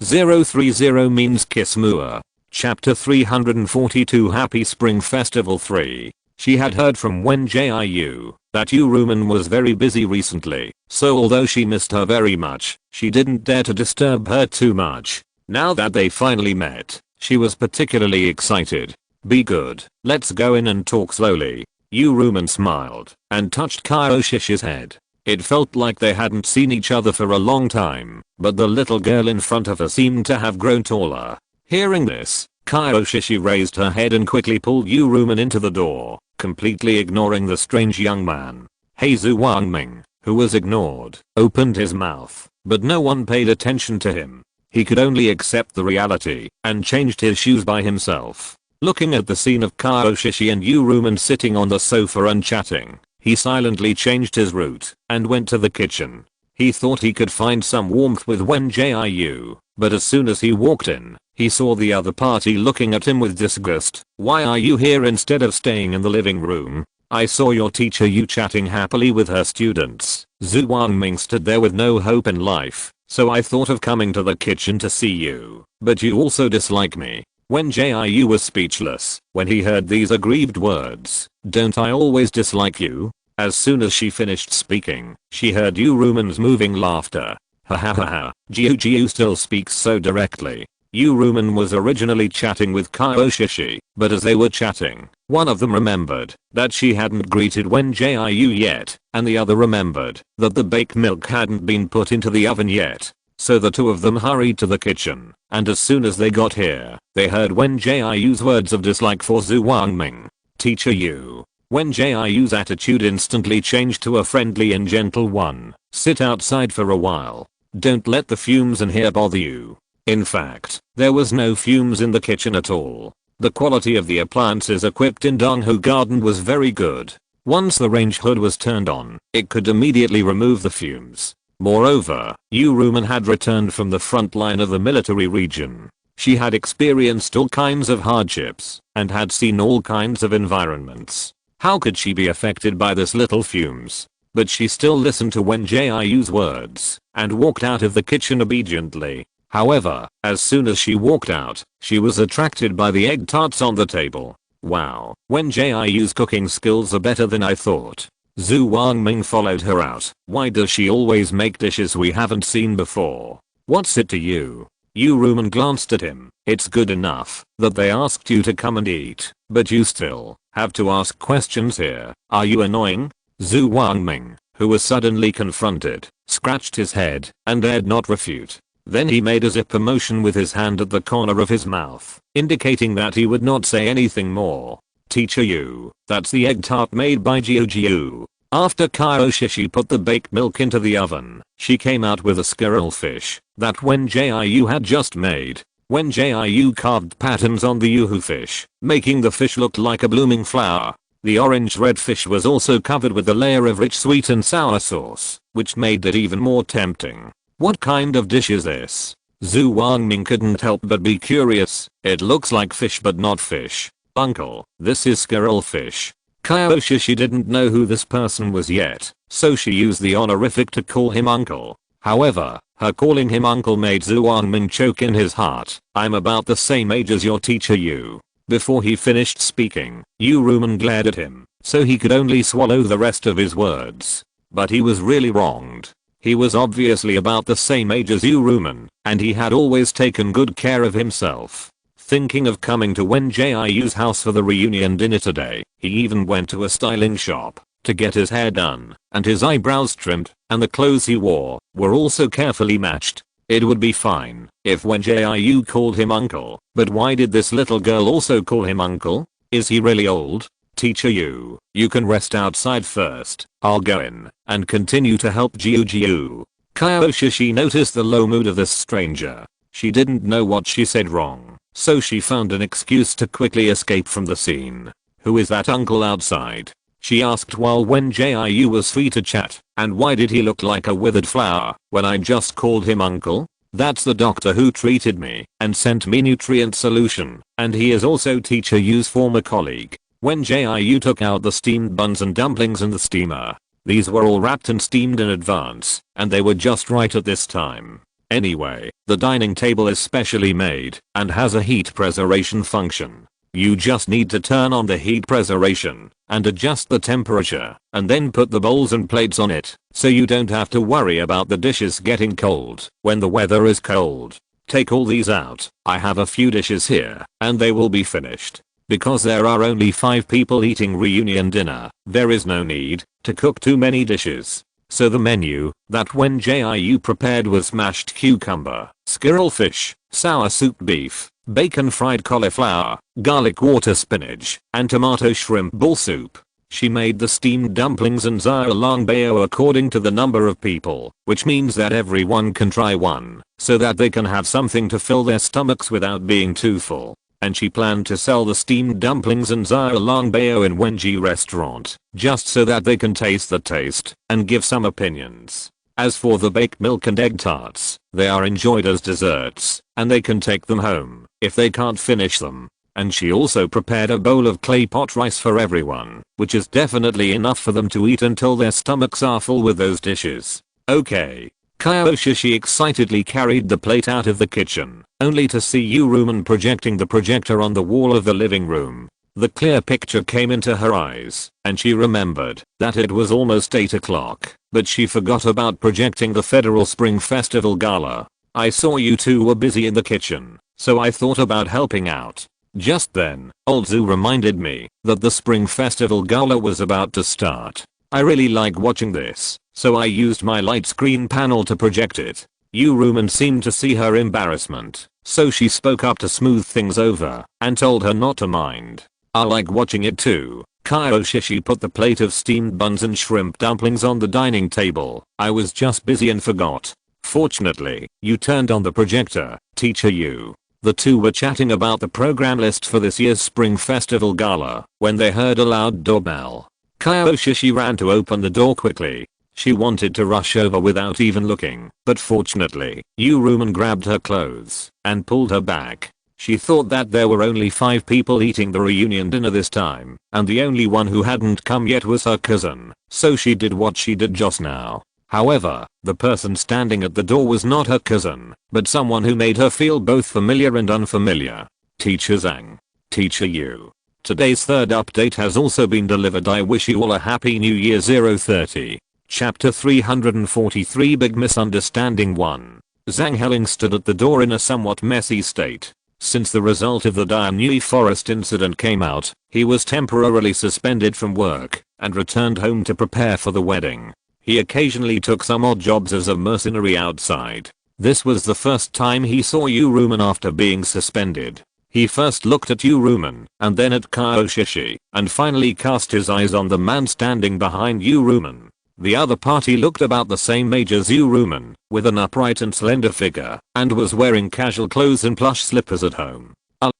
030 means Kiss Mua. Chapter 342 Happy Spring Festival 3. She had heard from Wen Jiu that Yuruman was very busy recently, so although she missed her very much, she didn't dare to disturb her too much. Now that they finally met, she was particularly excited. Be good, let's go in and talk slowly. Yuruman smiled and touched Kyoshi's head. It felt like they hadn't seen each other for a long time, but the little girl in front of her seemed to have grown taller. Hearing this, Kyoshi raised her head and quickly pulled Yuruman into the door, completely ignoring the strange young man. Zhu Wangming, who was ignored, opened his mouth, but no one paid attention to him. He could only accept the reality and changed his shoes by himself. Looking at the scene of Kyoshi and Yuruman sitting on the sofa and chatting, he silently changed his route and went to the kitchen. He thought he could find some warmth with Wen Jiu, but as soon as he walked in, he saw the other party looking at him with disgust. Why are you here instead of staying in the living room? I saw your teacher Yu chatting happily with her students. Zhu Wangming stood there with no hope in life, so I thought of coming to the kitchen to see you. But you also dislike me. Wen Jiu was speechless when he heard these aggrieved words. Don't I always dislike you? As soon as she finished speaking, she heard Yuruman's moving laughter. Ha ha ha ha, Jiu still speaks so directly. Yuruman was originally chatting with Kyoshi, but as they were chatting, one of them remembered that she hadn't greeted Wen Jiu yet, and the other remembered that the baked milk hadn't been put into the oven yet. So the two of them hurried to the kitchen, and as soon as they got here, they heard Wen Jiu's words of dislike for Zhu Wangming. Teacher Yu. Wen Jiu's attitude instantly changed to a friendly and gentle one. Sit outside for a while. Don't let the fumes in here bother you. In fact, there was no fumes in the kitchen at all. The quality of the appliances equipped in Donghu Garden was very good. Once the range hood was turned on, it could immediately remove the fumes. Moreover, Yuruman had returned from the front line of the military region. She had experienced all kinds of hardships and had seen all kinds of environments. How could she be affected by this little fumes? But she still listened to Wen Jiu's words and walked out of the kitchen obediently. However, as soon as she walked out, she was attracted by the egg tarts on the table. Wow, Wen Jiu's cooking skills are better than I thought. Zhu Wangming followed her out. Why does she always make dishes we haven't seen before? What's it to you? Yuruman glanced at him. It's good enough that they asked you to come and eat, but you still have to ask questions here. Are you annoying? Zhu Wangming, who was suddenly confronted, scratched his head and dared not refute. Then he made a zipper motion with his hand at the corner of his mouth, indicating that he would not say anything more. Teacher Yu, that's the egg tart made by Jiu. After Kyoshi put the baked milk into the oven, she came out with a squirrel fish that Wen Jiu had just made. Wen Jiu carved patterns on the Yuhu fish, making the fish look like a blooming flower. The orange-red fish was also covered with a layer of rich sweet and sour sauce, which made it even more tempting. What kind of dish is this? Zhu Wangming couldn't help but be curious. It looks like fish but not fish. Uncle, this is squirrel fish. Kyoshi didn't know who this person was yet, so she used the honorific to call him uncle. However, her calling him uncle made Zhu Wangming choke in his heart. I'm about the same age as your teacher Yu. Before he finished speaking, Yuruman glared at him, so he could only swallow the rest of his words. But he was really wronged. He was obviously about the same age as Yuruman, and he had always taken good care of himself. Thinking of coming to Wen Jiu's house for the reunion dinner today, he even went to a styling shop to get his hair done and his eyebrows trimmed, and the clothes he wore were also carefully matched. It would be fine if Wen Jiu called him uncle, but why did this little girl also call him uncle? Is he really old? Teacher Yu, you can rest outside first. I'll go in and continue to help Jiu. Kyoshi noticed the low mood of this stranger. She didn't know what she said wrong, so she found an excuse to quickly escape from the scene. "Who is that uncle outside?" she asked while Wen Jiu was free to chat. "And why did he look like a withered flower when I just called him uncle?" "That's the doctor who treated me and sent me nutrient solution, and he is also Teacher Yu's former colleague." Wen Jiu took out the steamed buns and dumplings in the steamer. These were all wrapped and steamed in advance, and they were just right at this time. Anyway, the dining table is specially made and has a heat preservation function. You just need to turn on the heat preservation and adjust the temperature, and then put the bowls and plates on it, so you don't have to worry about the dishes getting cold when the weather is cold. Take all these out. I have a few dishes here, and they will be finished. Because there are only 5 people eating reunion dinner, there is no need to cook too many dishes. So the menu that Wen Jiu prepared was mashed cucumber, squirrel fish, sour soup beef, bacon fried cauliflower, garlic water spinach, and tomato shrimp ball soup. She made the steamed dumplings and xiaolongbao according to the number of people, which means that everyone can try one, so that they can have something to fill their stomachs without being too full. And she planned to sell the steamed dumplings and xiaolongbao in Wen Jiu restaurant, just so that they can taste the taste and give some opinions. As for the baked milk and egg tarts, they are enjoyed as desserts, and they can take them home if they can't finish them. And she also prepared a bowl of clay pot rice for everyone, which is definitely enough for them to eat until their stomachs are full with those dishes. Okay. Kyoshi excitedly carried the plate out of the kitchen, only to see Yuruman projecting the projector on the wall of the living room. The clear picture came into her eyes, and she remembered that it was almost 8 o'clock, but she forgot about projecting the Federal Spring Festival Gala. "I saw you two were busy in the kitchen, so I thought about helping out." Just then, Old Zoo reminded me that the Spring Festival Gala was about to start. I really like watching this, so I used my light screen panel to project it. Yuruman seemed to see her embarrassment, so she spoke up to smooth things over and told her not to mind. "I like watching it too." Kyoshi put the plate of steamed buns and shrimp dumplings on the dining table. "I was just busy and forgot." "Fortunately, you turned on the projector, Teacher Yu." The two were chatting about the program list for this year's Spring Festival Gala when they heard a loud doorbell. Kyoshi ran to open the door quickly. She wanted to rush over without even looking, but fortunately, Yuruman grabbed her clothes and pulled her back. She thought that there were only 5 people eating the reunion dinner this time, and the only one who hadn't come yet was her cousin, so she did what she did just now. However, the person standing at the door was not her cousin, but someone who made her feel both familiar and unfamiliar. Teacher Zhang. Teacher Yu. Today's third update has also been delivered. I wish you all a happy new year. 030. Chapter 343 Big Misunderstanding 1. Zhang Heling stood at the door in a somewhat messy state. Since the result of the Dianui Forest incident came out, he was temporarily suspended from work and returned home to prepare for the wedding. He occasionally took some odd jobs as a mercenary outside. This was the first time he saw Yuruman after being suspended. He first looked at Yuruman, and then at Kyoshi, and finally cast his eyes on the man standing behind Yuruman. The other party looked about the same age as Yuruman, with an upright and slender figure, and was wearing casual clothes and plush slippers at home.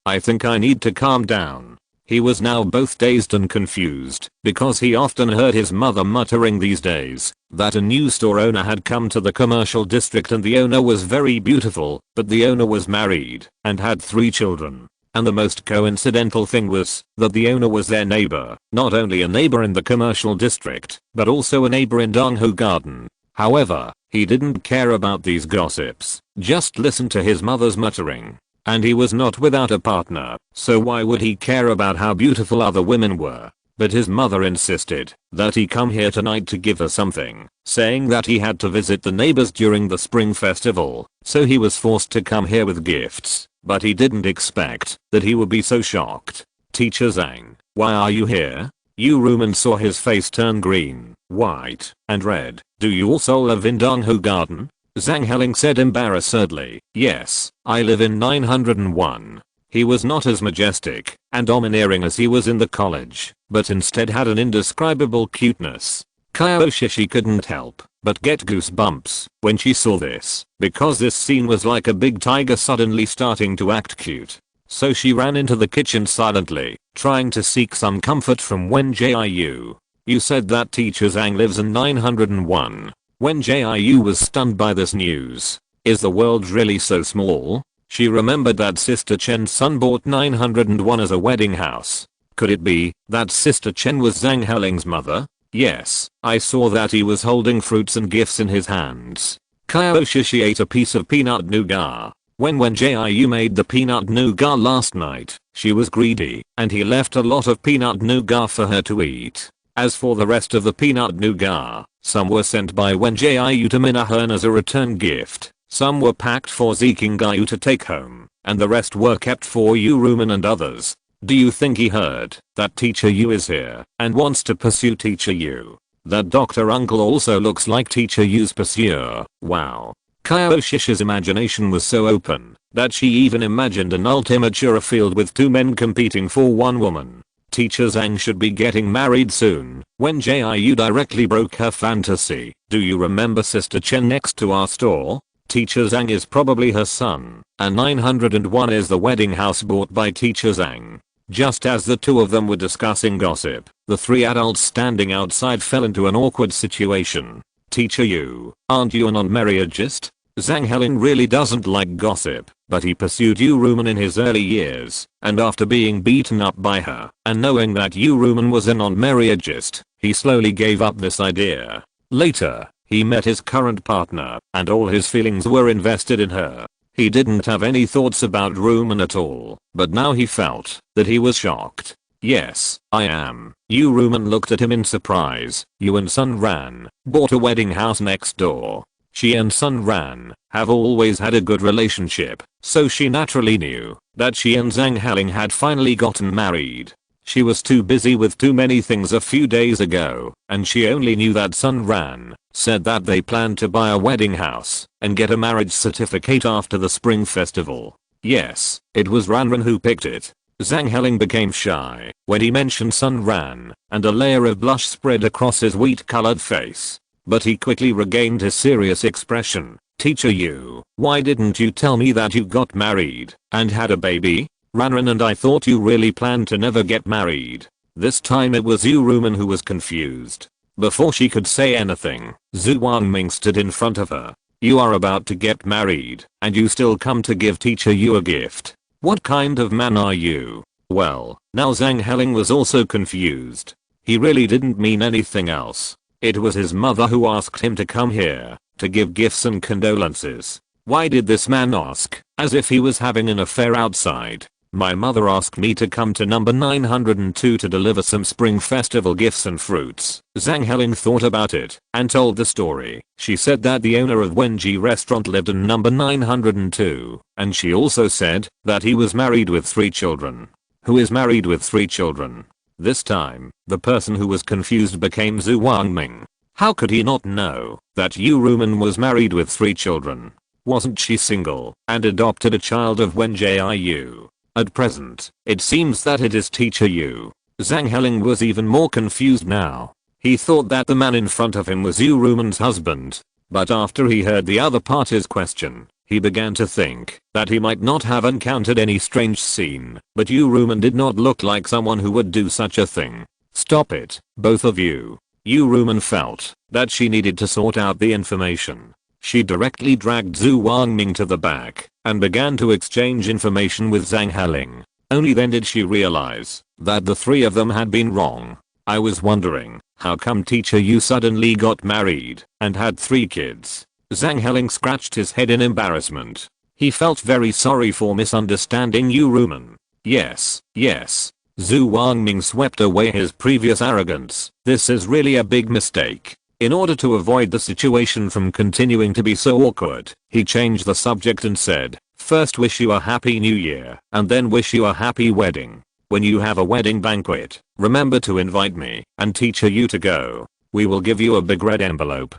I think I need to calm down." He was now both dazed and confused, because he often heard his mother muttering these days that a new store owner had come to the commercial district and the owner was very beautiful, but the owner was married and had 3 children. And the most coincidental thing was that the owner was their neighbor, not only a neighbor in the commercial district, but also a neighbor in Donghu Garden. However, he didn't care about these gossips, just listened to his mother's muttering. And he was not without a partner, so why would he care about how beautiful other women were? But his mother insisted that he come here tonight to give her something, saying that he had to visit the neighbors during the spring festival, so he was forced to come here with gifts. But he didn't expect that he would be so shocked. "Teacher Zhang, why are you here?" Yuruman saw his face turn green, white, and red. "Do you also live in Donghu Garden?" Zhang Heling said embarrassedly. "Yes, I live in 901. He was not as majestic and domineering as he was in the college, but instead had an indescribable cuteness. Kyoshi couldn't help but get goosebumps when she saw this, because this scene was like a big tiger suddenly starting to act cute. So she ran into the kitchen silently, trying to seek some comfort from Wen Jiu. You said that teacher Zhang lives in 901. Wen Jiu was stunned by this news. Is the world really so small? She remembered that Sister Chen's son bought 901 as a wedding house. Could it be that Sister Chen was Zhang Heling's mother? Yes, I saw that he was holding fruits and gifts in his hands. Kyoshi ate a piece of peanut nougat. When Wen Jiu made the peanut nougat last night, she was greedy, and he left a lot of peanut nougat for her to eat. As for the rest of the peanut nougat, some were sent by Wen Jiu to Minahan as a return gift, some were packed for Zikingayu to take home, and the rest were kept for Yuruman and others. Do you think he heard that Teacher Yu is here and wants to pursue Teacher Yu? That doctor uncle also looks like Teacher Yu's pursuer. Wow. Kyoshi's imagination was so open that she even imagined an ultimature field with two men competing for one woman. Teacher Zhang should be getting married soon. Wen Jiu directly broke her fantasy. Do you remember Sister Chen next to our store? Teacher Zhang is probably her son, and 901 is the wedding house bought by Teacher Zhang. Just as the two of them were discussing gossip, the three adults standing outside fell into an awkward situation. Teacher Yu, aren't you a non-marriageist? Zhang Heling really doesn't like gossip, but he pursued Yu Ruman in his early years, and after being beaten up by her, and knowing that Yu Ruman was a non-marriageist, he slowly gave up this idea. Later, he met his current partner, and all his feelings were invested in her. He didn't have any thoughts about Ruman at all, but now he felt that he was shocked. Yes, I am. Yu Ruman looked at him in surprise. Yu and Sun Ran bought a wedding house next door. She and Sun Ran have always had a good relationship, so she naturally knew that she and Zhang Heling had finally gotten married. She was too busy with too many things a few days ago, and she only knew that Sun Ran said that they planned to buy a wedding house and get a marriage certificate after the spring festival. Yes, it was Ranran who picked it. Zhang Heling became shy when he mentioned Sun Ran, and a layer of blush spread across his wheat-colored face. But he quickly regained his serious expression. Teacher Yu, why didn't you tell me that you got married and had a baby? Ranran and I thought you really planned to never get married. This time it was Yu Ruman who was confused. Before she could say anything, Zhu Wangming stood in front of her. You are about to get married, and you still come to give Teacher Yu a gift. What kind of man are you? Well, now Zhang Heling was also confused. He really didn't mean anything else. It was his mother who asked him to come here, to give gifts and condolences. Why did this man ask, as if he was having an affair outside? My mother asked me to come to number 902 to deliver some spring festival gifts and fruits. Zhang Heling thought about it and told the story. She said that the owner of Wen Jiu restaurant lived in number 902, and she also said that he was married with 3 children. Who is married with 3 children? This time, the person who was confused became Zhu Wangming. How could he not know that Yu Ruman was married with 3 children? Wasn't she single and adopted a child of Wen Jiu? At present, it seems that it is Teacher Yu. Zhang Heling was even more confused now. He thought that the man in front of him was Yu Ruman's husband. But after he heard the other party's question, he began to think that he might not have encountered any strange scene, but Yu Ruman did not look like someone who would do such a thing. Stop it, both of you. Yu Ruman felt that she needed to sort out the information. She directly dragged Zhu Wangming to the back and began to exchange information with Zhang Heling. Only then did she realize that the 3 of them had been wrong. I was wondering, how come Teacher Yu suddenly got married and had 3 kids? Zhang Heling scratched his head in embarrassment. He felt very sorry for misunderstanding Yu Ruman. Yes. Zhu Wangming swept away his previous arrogance. This is really a big mistake. In order to avoid the situation from continuing to be so awkward, he changed the subject and said, first wish you a happy new year, and then wish you a happy wedding. When you have a wedding banquet, remember to invite me and Teacher Yu to go. We will give you a big red envelope.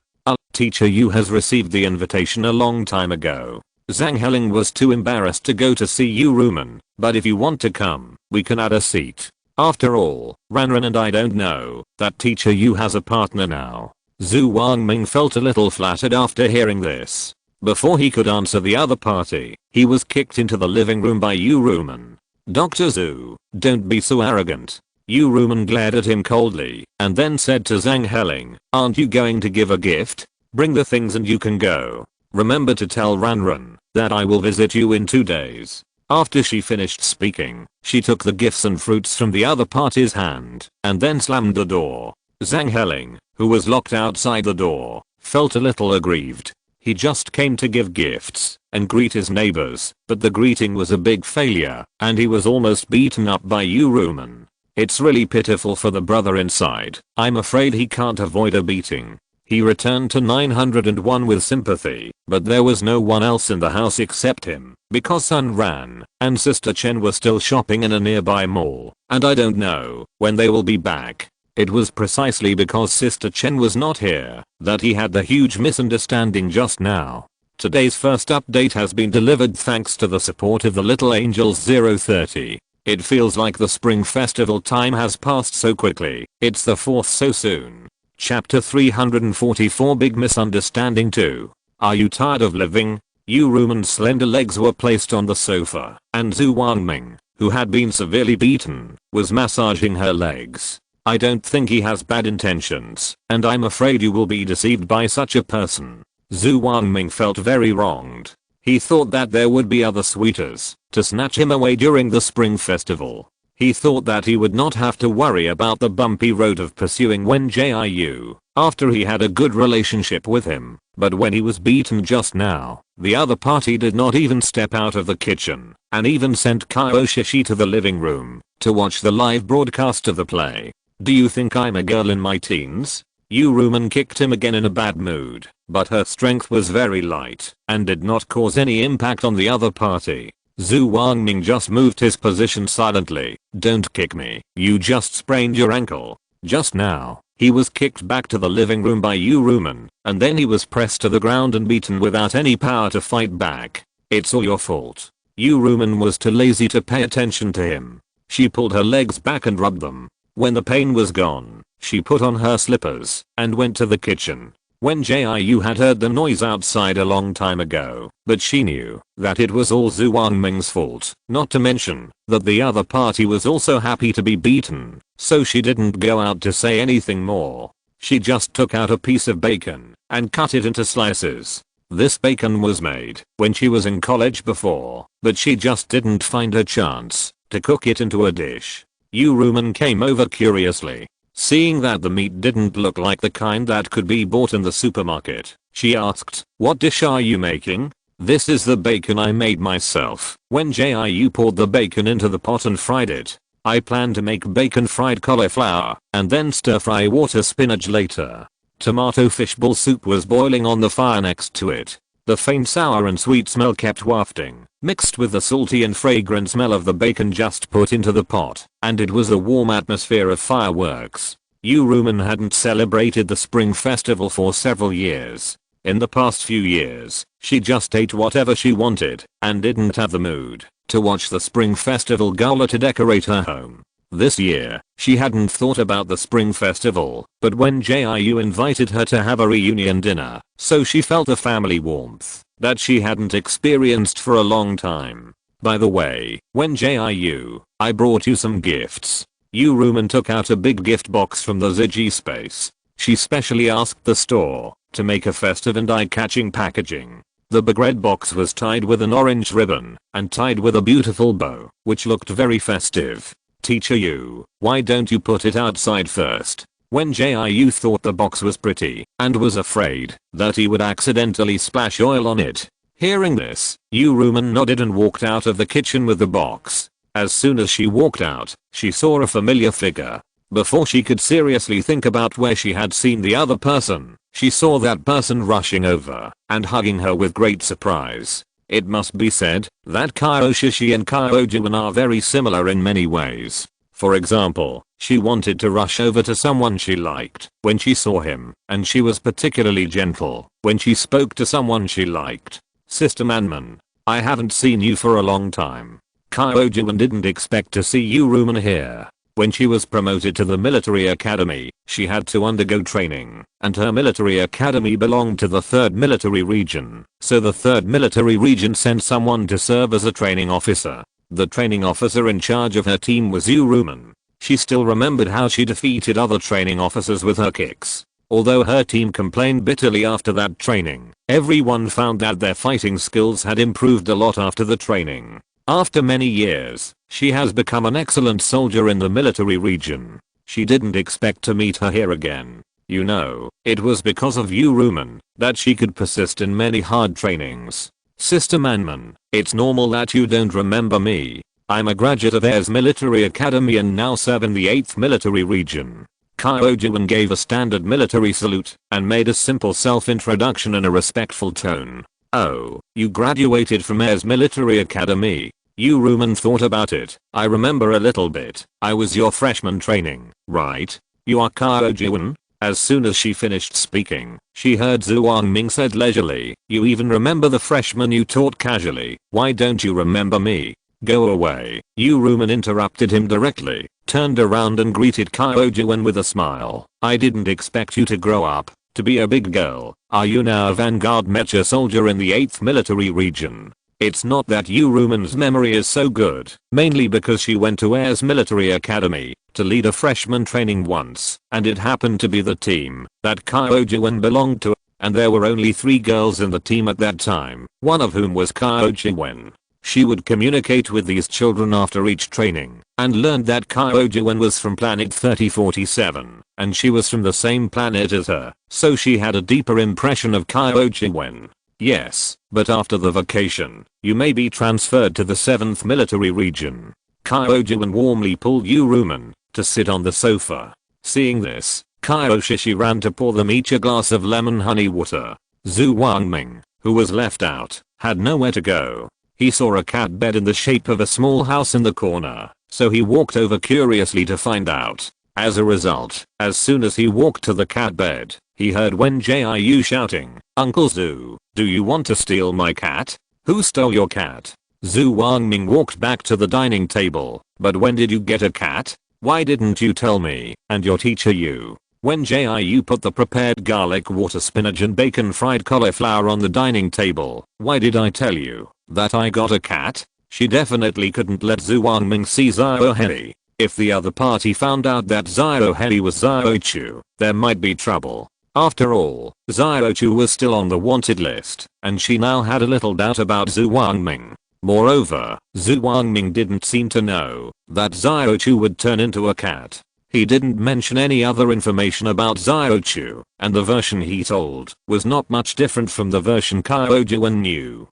Teacher Yu has received the invitation a long time ago. Zhang Heling was too embarrassed to go to see Yu Ruman, but if you want to come, we can add a seat. After all, Ranran and I don't know that Teacher Yu has a partner now. Zhu Wangming felt a little flattered after hearing this. Before he could answer the other party, he was kicked into the living room by Yu Rumen. Dr. Zhu, don't be so arrogant. Yu Rumen glared at him coldly and then said to Zhang Heling, aren't you going to give a gift? Bring the things and you can go. Remember to tell Ranran that I will visit you in 2 days. After she finished speaking, she took the gifts and fruits from the other party's hand and then slammed the door. Zhang Heling, who was locked outside the door, felt a little aggrieved. He just came to give gifts and greet his neighbors, but the greeting was a big failure and he was almost beaten up by Yu Rumen. It's really pitiful for the brother inside. I'm afraid he can't avoid a beating. He returned to 901 with sympathy, but there was no one else in the house except him, because Sun Ran and Sister Chen were still shopping in a nearby mall, and I don't know when they will be back. It was precisely because Sister Chen was not here that he had the huge misunderstanding just now. Today's first update has been delivered thanks to the support of the Little Angels 030. It feels like the Spring Festival time has passed so quickly. It's the 4th so soon. Chapter 344 Big Misunderstanding 2. Are you tired of living? Yu Rumen's slender legs were placed on the sofa, and Zhu Wangming, who had been severely beaten, was massaging her legs. I don't think he has bad intentions, and I'm afraid you will be deceived by such a person. Zhu Wangming felt very wronged. He thought that there would be other suitors to snatch him away during the Spring Festival. He thought that he would not have to worry about the bumpy road of pursuing Wen Jiu after he had a good relationship with him, but when he was beaten just now, the other party did not even step out of the kitchen and even sent Kaioshishi to the living room to watch the live broadcast of the play. Do you think I'm a girl in my teens? Yu Rumen kicked him again in a bad mood, but her strength was very light and did not cause any impact on the other party. Zhu Wangming just moved his position silently. Don't kick me, you just sprained your ankle. Just now, he was kicked back to the living room by Yu Rumen, and then he was pressed to the ground and beaten without any power to fight back. It's all your fault. Yu Rumen was too lazy to pay attention to him. She pulled her legs back and rubbed them. When the pain was gone, she put on her slippers and went to the kitchen. Wen Jiu had heard the noise outside a long time ago, but she knew that it was all Zhu Wangming's fault, not to mention that the other party was also happy to be beaten, so she didn't go out to say anything more. She just took out a piece of bacon and cut it into slices. This bacon was made when she was in college before, but she just didn't find a chance to cook it into a dish. Yu Rumen came over curiously. Seeing that the meat didn't look like the kind that could be bought in the supermarket, she asked, what dish are you making? This is the bacon I made myself. Wen Jiu poured the bacon into the pot and fried it. I plan to make bacon fried cauliflower and then stir fry water spinach later. Tomato fishbowl soup was boiling on the fire next to it. The faint sour and sweet smell kept wafting, mixed with the salty and fragrant smell of the bacon just put into the pot, and it was a warm atmosphere of fireworks. Yu Rumen hadn't celebrated the Spring Festival for several years. In the past few years, she just ate whatever she wanted and didn't have the mood to watch the Spring Festival gala to decorate her home. This year, she hadn't thought about the Spring Festival, but Wen Jiu invited her to have a reunion dinner, so she felt a family warmth that she hadn't experienced for a long time. By the way, Wen Jiu, I brought you some gifts. Yu Rumen took out a big gift box from the Ziji space. She specially asked the store to make a festive and eye-catching packaging. The big red box was tied with an orange ribbon and tied with a beautiful bow, which looked very festive. Teacher Yu, why don't you put it outside first? Wen Jiu thought the box was pretty and was afraid that he would accidentally splash oil on it. Hearing this, Yu Rumen nodded and walked out of the kitchen with the box. As soon as she walked out, she saw a familiar figure. Before she could seriously think about where she had seen the other person, she saw that person rushing over and hugging her with great surprise. It must be said that Kaioshishi and Kaiojun are very similar in many ways. For example, she wanted to rush over to someone she liked when she saw him, and she was particularly gentle when she spoke to someone she liked. Sister Manman, I haven't seen you for a long time. Kaiojun didn't expect to see Yu Rumen here. When she was promoted to the military academy, she had to undergo training, and her military academy belonged to the 3rd military region, so the 3rd military region sent someone to serve as a training officer. The training officer in charge of her team was Yu Ruman. She still remembered how she defeated other training officers with her kicks. Although her team complained bitterly after that training, everyone found that their fighting skills had improved a lot after the training. After many years, she has become an excellent soldier in the military region. She didn't expect to meet her here again. You know, it was because of Yu Ruman that she could persist in many hard trainings. Sister Manman, it's normal that you don't remember me. I'm a graduate of Air's Military Academy and now serve in the 8th Military Region. Kyojuan gave a standard military salute and made a simple self-introduction in a respectful tone. Oh, you graduated from Air's Military Academy? Yu Ruman thought about it. I remember a little bit. I was your freshman training, right? You are Kyojuan? As soon as she finished speaking, she heard Zhu Wangming said leisurely, you even remember the freshman you taught casually. Why don't you remember me? Go away. Yu Ruman interrupted him directly, turned around and greeted Kyojuan with a smile. I didn't expect you to grow up to be a big girl. Are you now a vanguard mecha soldier in the 8th military region? It's not that Yu Ruman's memory is so good, mainly because she went to Air's Military Academy to lead a freshman training once, and it happened to be the team that Kyojuan belonged to, and there were only 3 girls in the team at that time, one of whom was Kyojuan. She would communicate with these children after each training, and learned that Kyojuan was from planet 3047, and she was from the same planet as her, so she had a deeper impression of Kyojuan. Yes, but after the vacation, you may be transferred to the 7th military region. Kyojuan warmly pulled Yu Ruman to sit on the sofa. Seeing this, Kyoshi ran to pour them each a glass of lemon honey water. Zhu Wangming, who was left out, had nowhere to go. He saw a cat bed in the shape of a small house in the corner, so he walked over curiously to find out. As a result, as soon as he walked to the cat bed, he heard Wen Jiu shouting, Uncle Zhu, do you want to steal my cat? Who stole your cat? Zhu Wangming walked back to the dining table. But when did you get a cat? Why didn't you tell me and your teacher Yu? Wen Jiu put the prepared garlic water spinach and bacon fried cauliflower on the dining table. Why did I tell you that I got a cat? She definitely couldn't let Zhu Wangming see Xiao Hei. If the other party found out that Xiao Hei was Xiao Chu, there might be trouble. After all, Xiao Chu was still on the wanted list, and she now had a little doubt about Zhu Wangming. Moreover, Zhu Wangming didn't seem to know that Xiao Chu would turn into a cat. He didn't mention any other information about Xiao Chu, and the version he told was not much different from the version Kyojuan knew.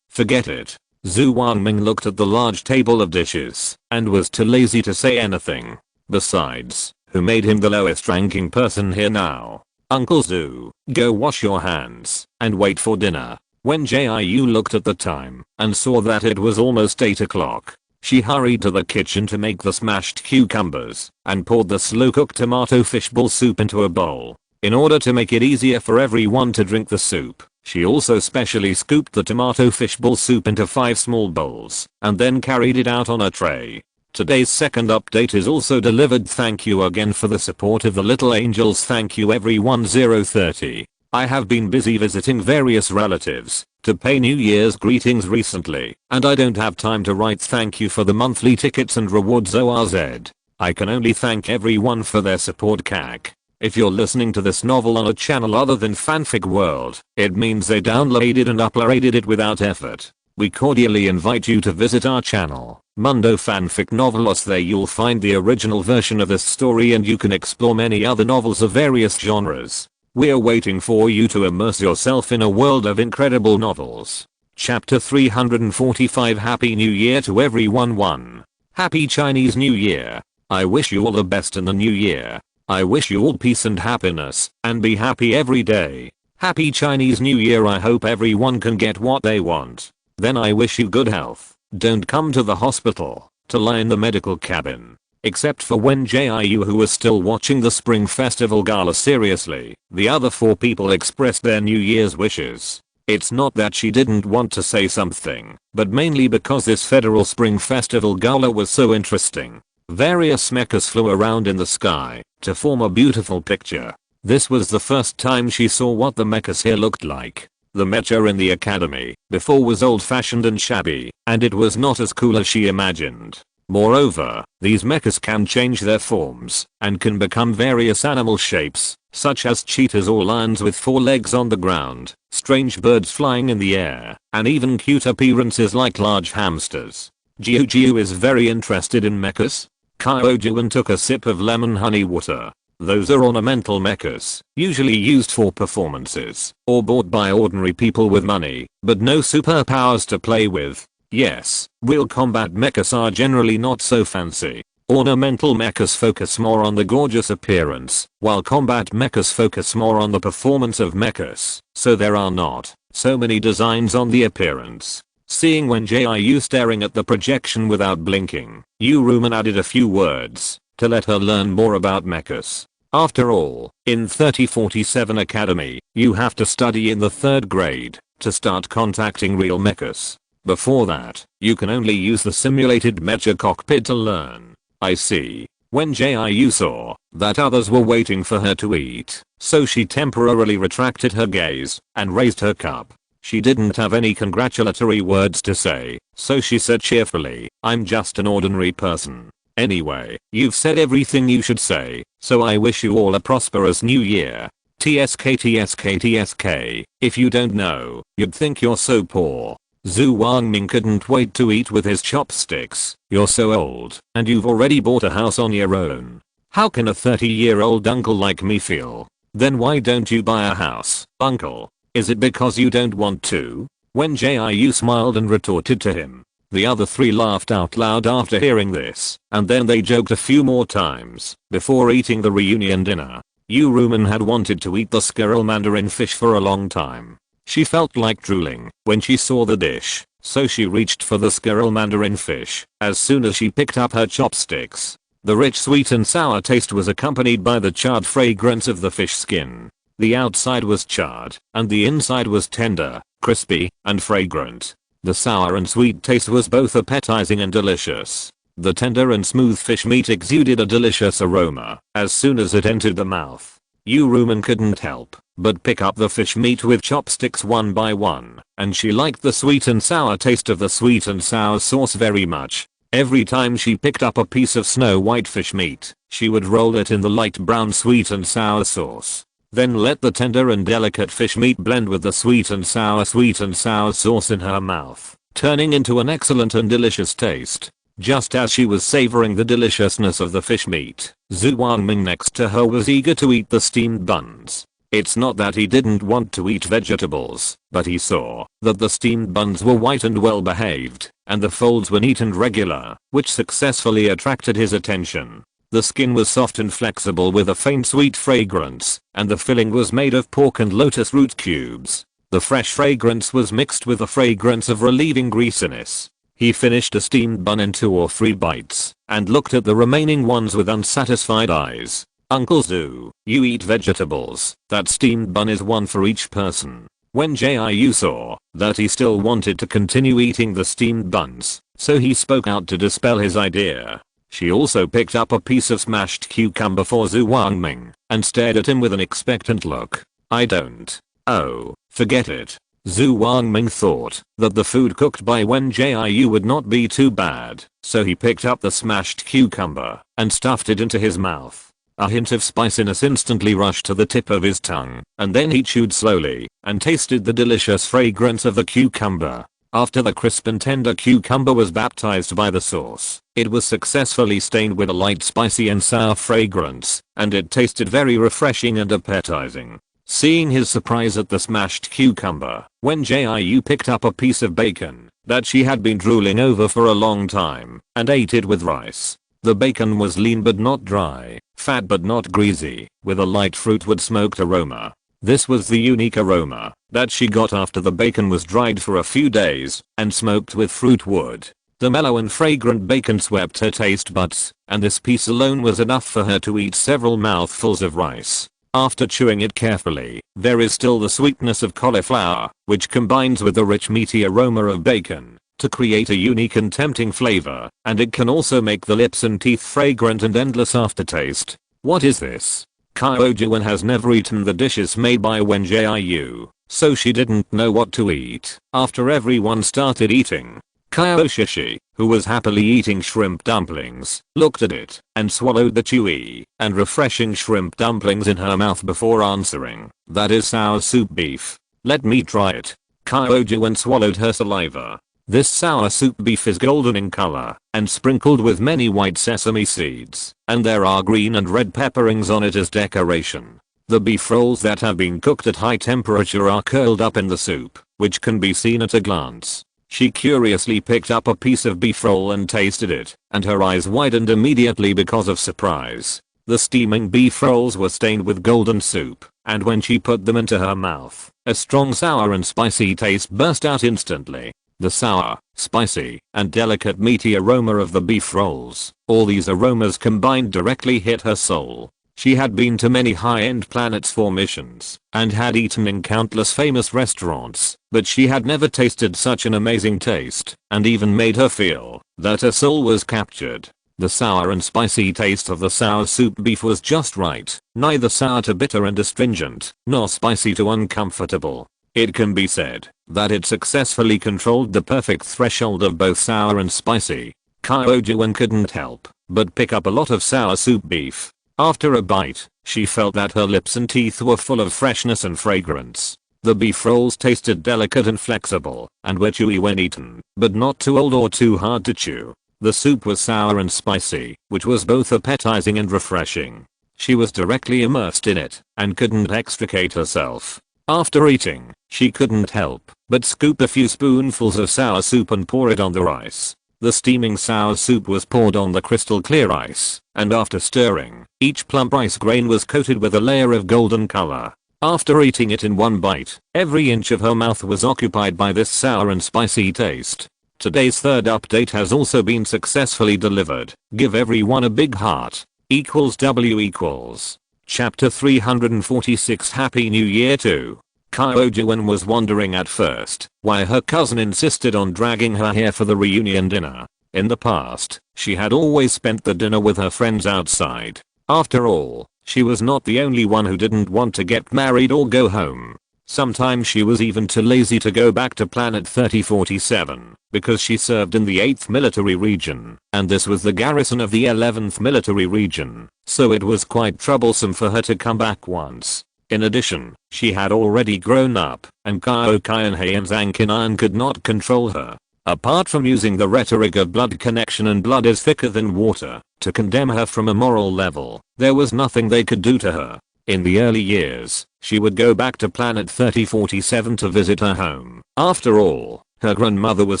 Forget it. Zhu Wangming looked at the large table of dishes and was too lazy to say anything. Besides, who made him the lowest ranking person here now? Uncle Zhu, go wash your hands and wait for dinner. When Jiu looked at the time and saw that it was almost 8 o'clock, she hurried to the kitchen to make the smashed cucumbers and poured the slow-cooked tomato fishball soup into a bowl. In order to make it easier for everyone to drink the soup, she also specially scooped the tomato fishball soup into 5 small bowls and then carried it out on a tray. Today's second update is also delivered. Thank you again for the support of the little angels. Thank you everyone. 030. I have been busy visiting various relatives to pay New Year's greetings recently, and I don't have time to write thank you for the monthly tickets and rewards ORZ. I can only thank everyone for their support. CAC. If you're listening to this novel on a channel other than Fanfic World, it means they downloaded and uploaded it without effort. We cordially invite you to visit our channel, Mundo Fanfic Novelos. There you'll find the original version of this story and you can explore many other novels of various genres. We're waiting for you to immerse yourself in a world of incredible novels. Chapter 345. Happy New Year to everyone. 1. Happy Chinese New Year. I wish you all the best in the new year. I wish you all peace and happiness, and be happy every day. Happy Chinese New Year. I hope everyone can get what they want. Then I wish you good health. Don't come to the hospital to lie in the medical cabin. Except for Wen Jiu, who was still watching the Spring Festival Gala seriously. The other 4 people expressed their New Year's wishes. It's not that she didn't want to say something, but mainly because this federal spring festival gala was so interesting. Various mechas flew around in the sky to form a beautiful picture. This was the first time she saw what the mechas here looked like. The mecha in the academy before was old-fashioned and shabby, and it was not as cool as she imagined. Moreover, these mechas can change their forms and can become various animal shapes, such as cheetahs or lions with 4 legs on the ground, strange birds flying in the air, and even cute appearances like large hamsters. Jiu is very interested in mechas. Kyojuan took a sip of lemon honey water. Those are ornamental mechas, usually used for performances, or bought by ordinary people with money, but no superpowers to play with. Yes, real combat mechas are generally not so fancy. Ornamental mechas focus more on the gorgeous appearance, while combat mechas focus more on the performance of mechas, so there are not so many designs on the appearance. Seeing Wen Jiu staring at the projection without blinking, Ruman added a few words to let her learn more about mechas. After all, in 3047 Academy, you have to study in the 3rd grade to start contacting real mechas. Before that, you can only use the simulated mecha cockpit to learn. I see. When Jiu saw that others were waiting for her to eat, so she temporarily retracted her gaze and raised her cup. She didn't have any congratulatory words to say, so she said cheerfully, "I'm just an ordinary person. Anyway, you've said everything you should say, so I wish you all a prosperous new year. TSK TSK TSK. If you don't know, you'd think you're so poor." Zhu Wangming couldn't wait to eat with his chopsticks. "You're so old, and you've already bought a house on your own. How can a 30-year-old uncle like me feel? Then why don't you buy a house, uncle? Is it because you don't want to?" Wen Jiu smiled and retorted to him. The other 3 laughed out loud after hearing this, and then they joked a few more times before eating the reunion dinner. Ruman had wanted to eat the squirrel mandarin fish for a long time. She felt like drooling when she saw the dish, so she reached for the squirrel mandarin fish as soon as she picked up her chopsticks. The rich sweet and sour taste was accompanied by the charred fragrance of the fish skin. The outside was charred, and the inside was tender, crispy, and fragrant. The sour and sweet taste was both appetizing and delicious. The tender and smooth fish meat exuded a delicious aroma as soon as it entered the mouth. Ruman couldn't help but pick up the fish meat with chopsticks one by one, and she liked the sweet and sour taste of the sweet and sour sauce very much. Every time she picked up a piece of snow white fish meat, she would roll it in the light brown sweet and sour sauce. Then let the tender and delicate fish meat blend with the sweet and sour sauce in her mouth, turning into an excellent and delicious taste. Just as she was savoring the deliciousness of the fish meat, Zhu Wangming next to her was eager to eat the steamed buns. It's not that he didn't want to eat vegetables, but he saw that the steamed buns were white and well behaved, and the folds were neat and regular, which successfully attracted his attention. The skin was soft and flexible with a faint sweet fragrance, and the filling was made of pork and lotus root cubes. The fresh fragrance was mixed with the fragrance of relieving greasiness. He finished a steamed bun in 2 or 3 bites, and looked at the remaining ones with unsatisfied eyes. "Uncle Zhu, you eat vegetables. That steamed bun is one for each person." When Jiu saw that he still wanted to continue eating the steamed buns, so he spoke out to dispel his idea. She also picked up a piece of smashed cucumber for Zhu Wangming, and stared at him with an expectant look. "I don't." "Oh, forget it." Zhu Wangming thought that the food cooked by Wen Jiu would not be too bad, so he picked up the smashed cucumber and stuffed it into his mouth. A hint of spiciness instantly rushed to the tip of his tongue, and then he chewed slowly and tasted the delicious fragrance of the cucumber. After the crisp and tender cucumber was baptized by the sauce, it was successfully stained with a light spicy and sour fragrance, and it tasted very refreshing and appetizing. Seeing his surprise at the smashed cucumber, Wen Jiu picked up a piece of bacon that she had been drooling over for a long time and ate it with rice. The bacon was lean but not dry, fat but not greasy, with a light fruitwood smoked aroma. This was the unique aroma that she got after the bacon was dried for a few days and smoked with fruit wood. The mellow and fragrant bacon swept her taste buds, and this piece alone was enough for her to eat several mouthfuls of rice. After chewing it carefully, there is still the sweetness of cauliflower, which combines with the rich meaty aroma of bacon to create a unique and tempting flavor, and it can also make the lips and teeth fragrant and endless aftertaste. What is this? Kyo-Jiwon has never eaten the dishes made by Wen Jiu, so she didn't know what to eat. After everyone started eating, Kyo-Shishi, who was happily eating shrimp dumplings, looked at it and swallowed the chewy and refreshing shrimp dumplings in her mouth before answering, "That is sour soup beef. Let me try it." Kyo-Jiwon swallowed her saliva. This sour soup beef is golden in color and sprinkled with many white sesame seeds, and there are green and red pepperings on it as decoration. The beef rolls that have been cooked at high temperature are curled up in the soup, which can be seen at a glance. She curiously picked up a piece of beef roll and tasted it, and her eyes widened immediately because of surprise. The steaming beef rolls were stained with golden soup, and when she put them into her mouth, a strong sour and spicy taste burst out instantly. The sour, spicy, and delicate meaty aroma of the beef rolls, all these aromas combined directly hit her soul. She had been to many high-end planets for missions, and had eaten in countless famous restaurants, but she had never tasted such an amazing taste, and even made her feel that her soul was captured. The sour and spicy taste of the sour soup beef was just right, neither sour to bitter and astringent, nor spicy to uncomfortable. It can be said that it successfully controlled the perfect threshold of both sour and spicy. Kyo-Jiwon couldn't help but pick up a lot of sour soup beef. After a bite, she felt that her lips and teeth were full of freshness and fragrance. The beef rolls tasted delicate and flexible, and were chewy when eaten, but not too old or too hard to chew. The soup was sour and spicy, which was both appetizing and refreshing. She was directly immersed in it, and couldn't extricate herself. After eating, she couldn't help but scoop a few spoonfuls of sour soup and pour it on the rice. The steaming sour soup was poured on the crystal clear ice, and after stirring, each plump rice grain was coated with a layer of golden color. After eating it in one bite, every inch of her mouth was occupied by this sour and spicy taste. Today's third update has also been successfully delivered. Give everyone a big heart. =W=. Chapter 346. Happy New Year to Kyo-Jiwon was wondering at first why her cousin insisted on dragging her here for the reunion dinner. In the past, she had always spent the dinner with her friends outside. After all, she was not the only one who didn't want to get married or go home. Sometimes she was even too lazy to go back to planet 3047 because she served in the 8th military region, and this was the garrison of the 11th military region, so it was quite troublesome for her to come back once. In addition, she had already grown up, and Kyo-Jiwon and Zankinan could not control her. Apart from using the rhetoric of blood connection and blood is thicker than water to condemn her from a moral level, there was nothing they could do to her. In the early years, she would go back to planet 3047 to visit her home. After all, her grandmother was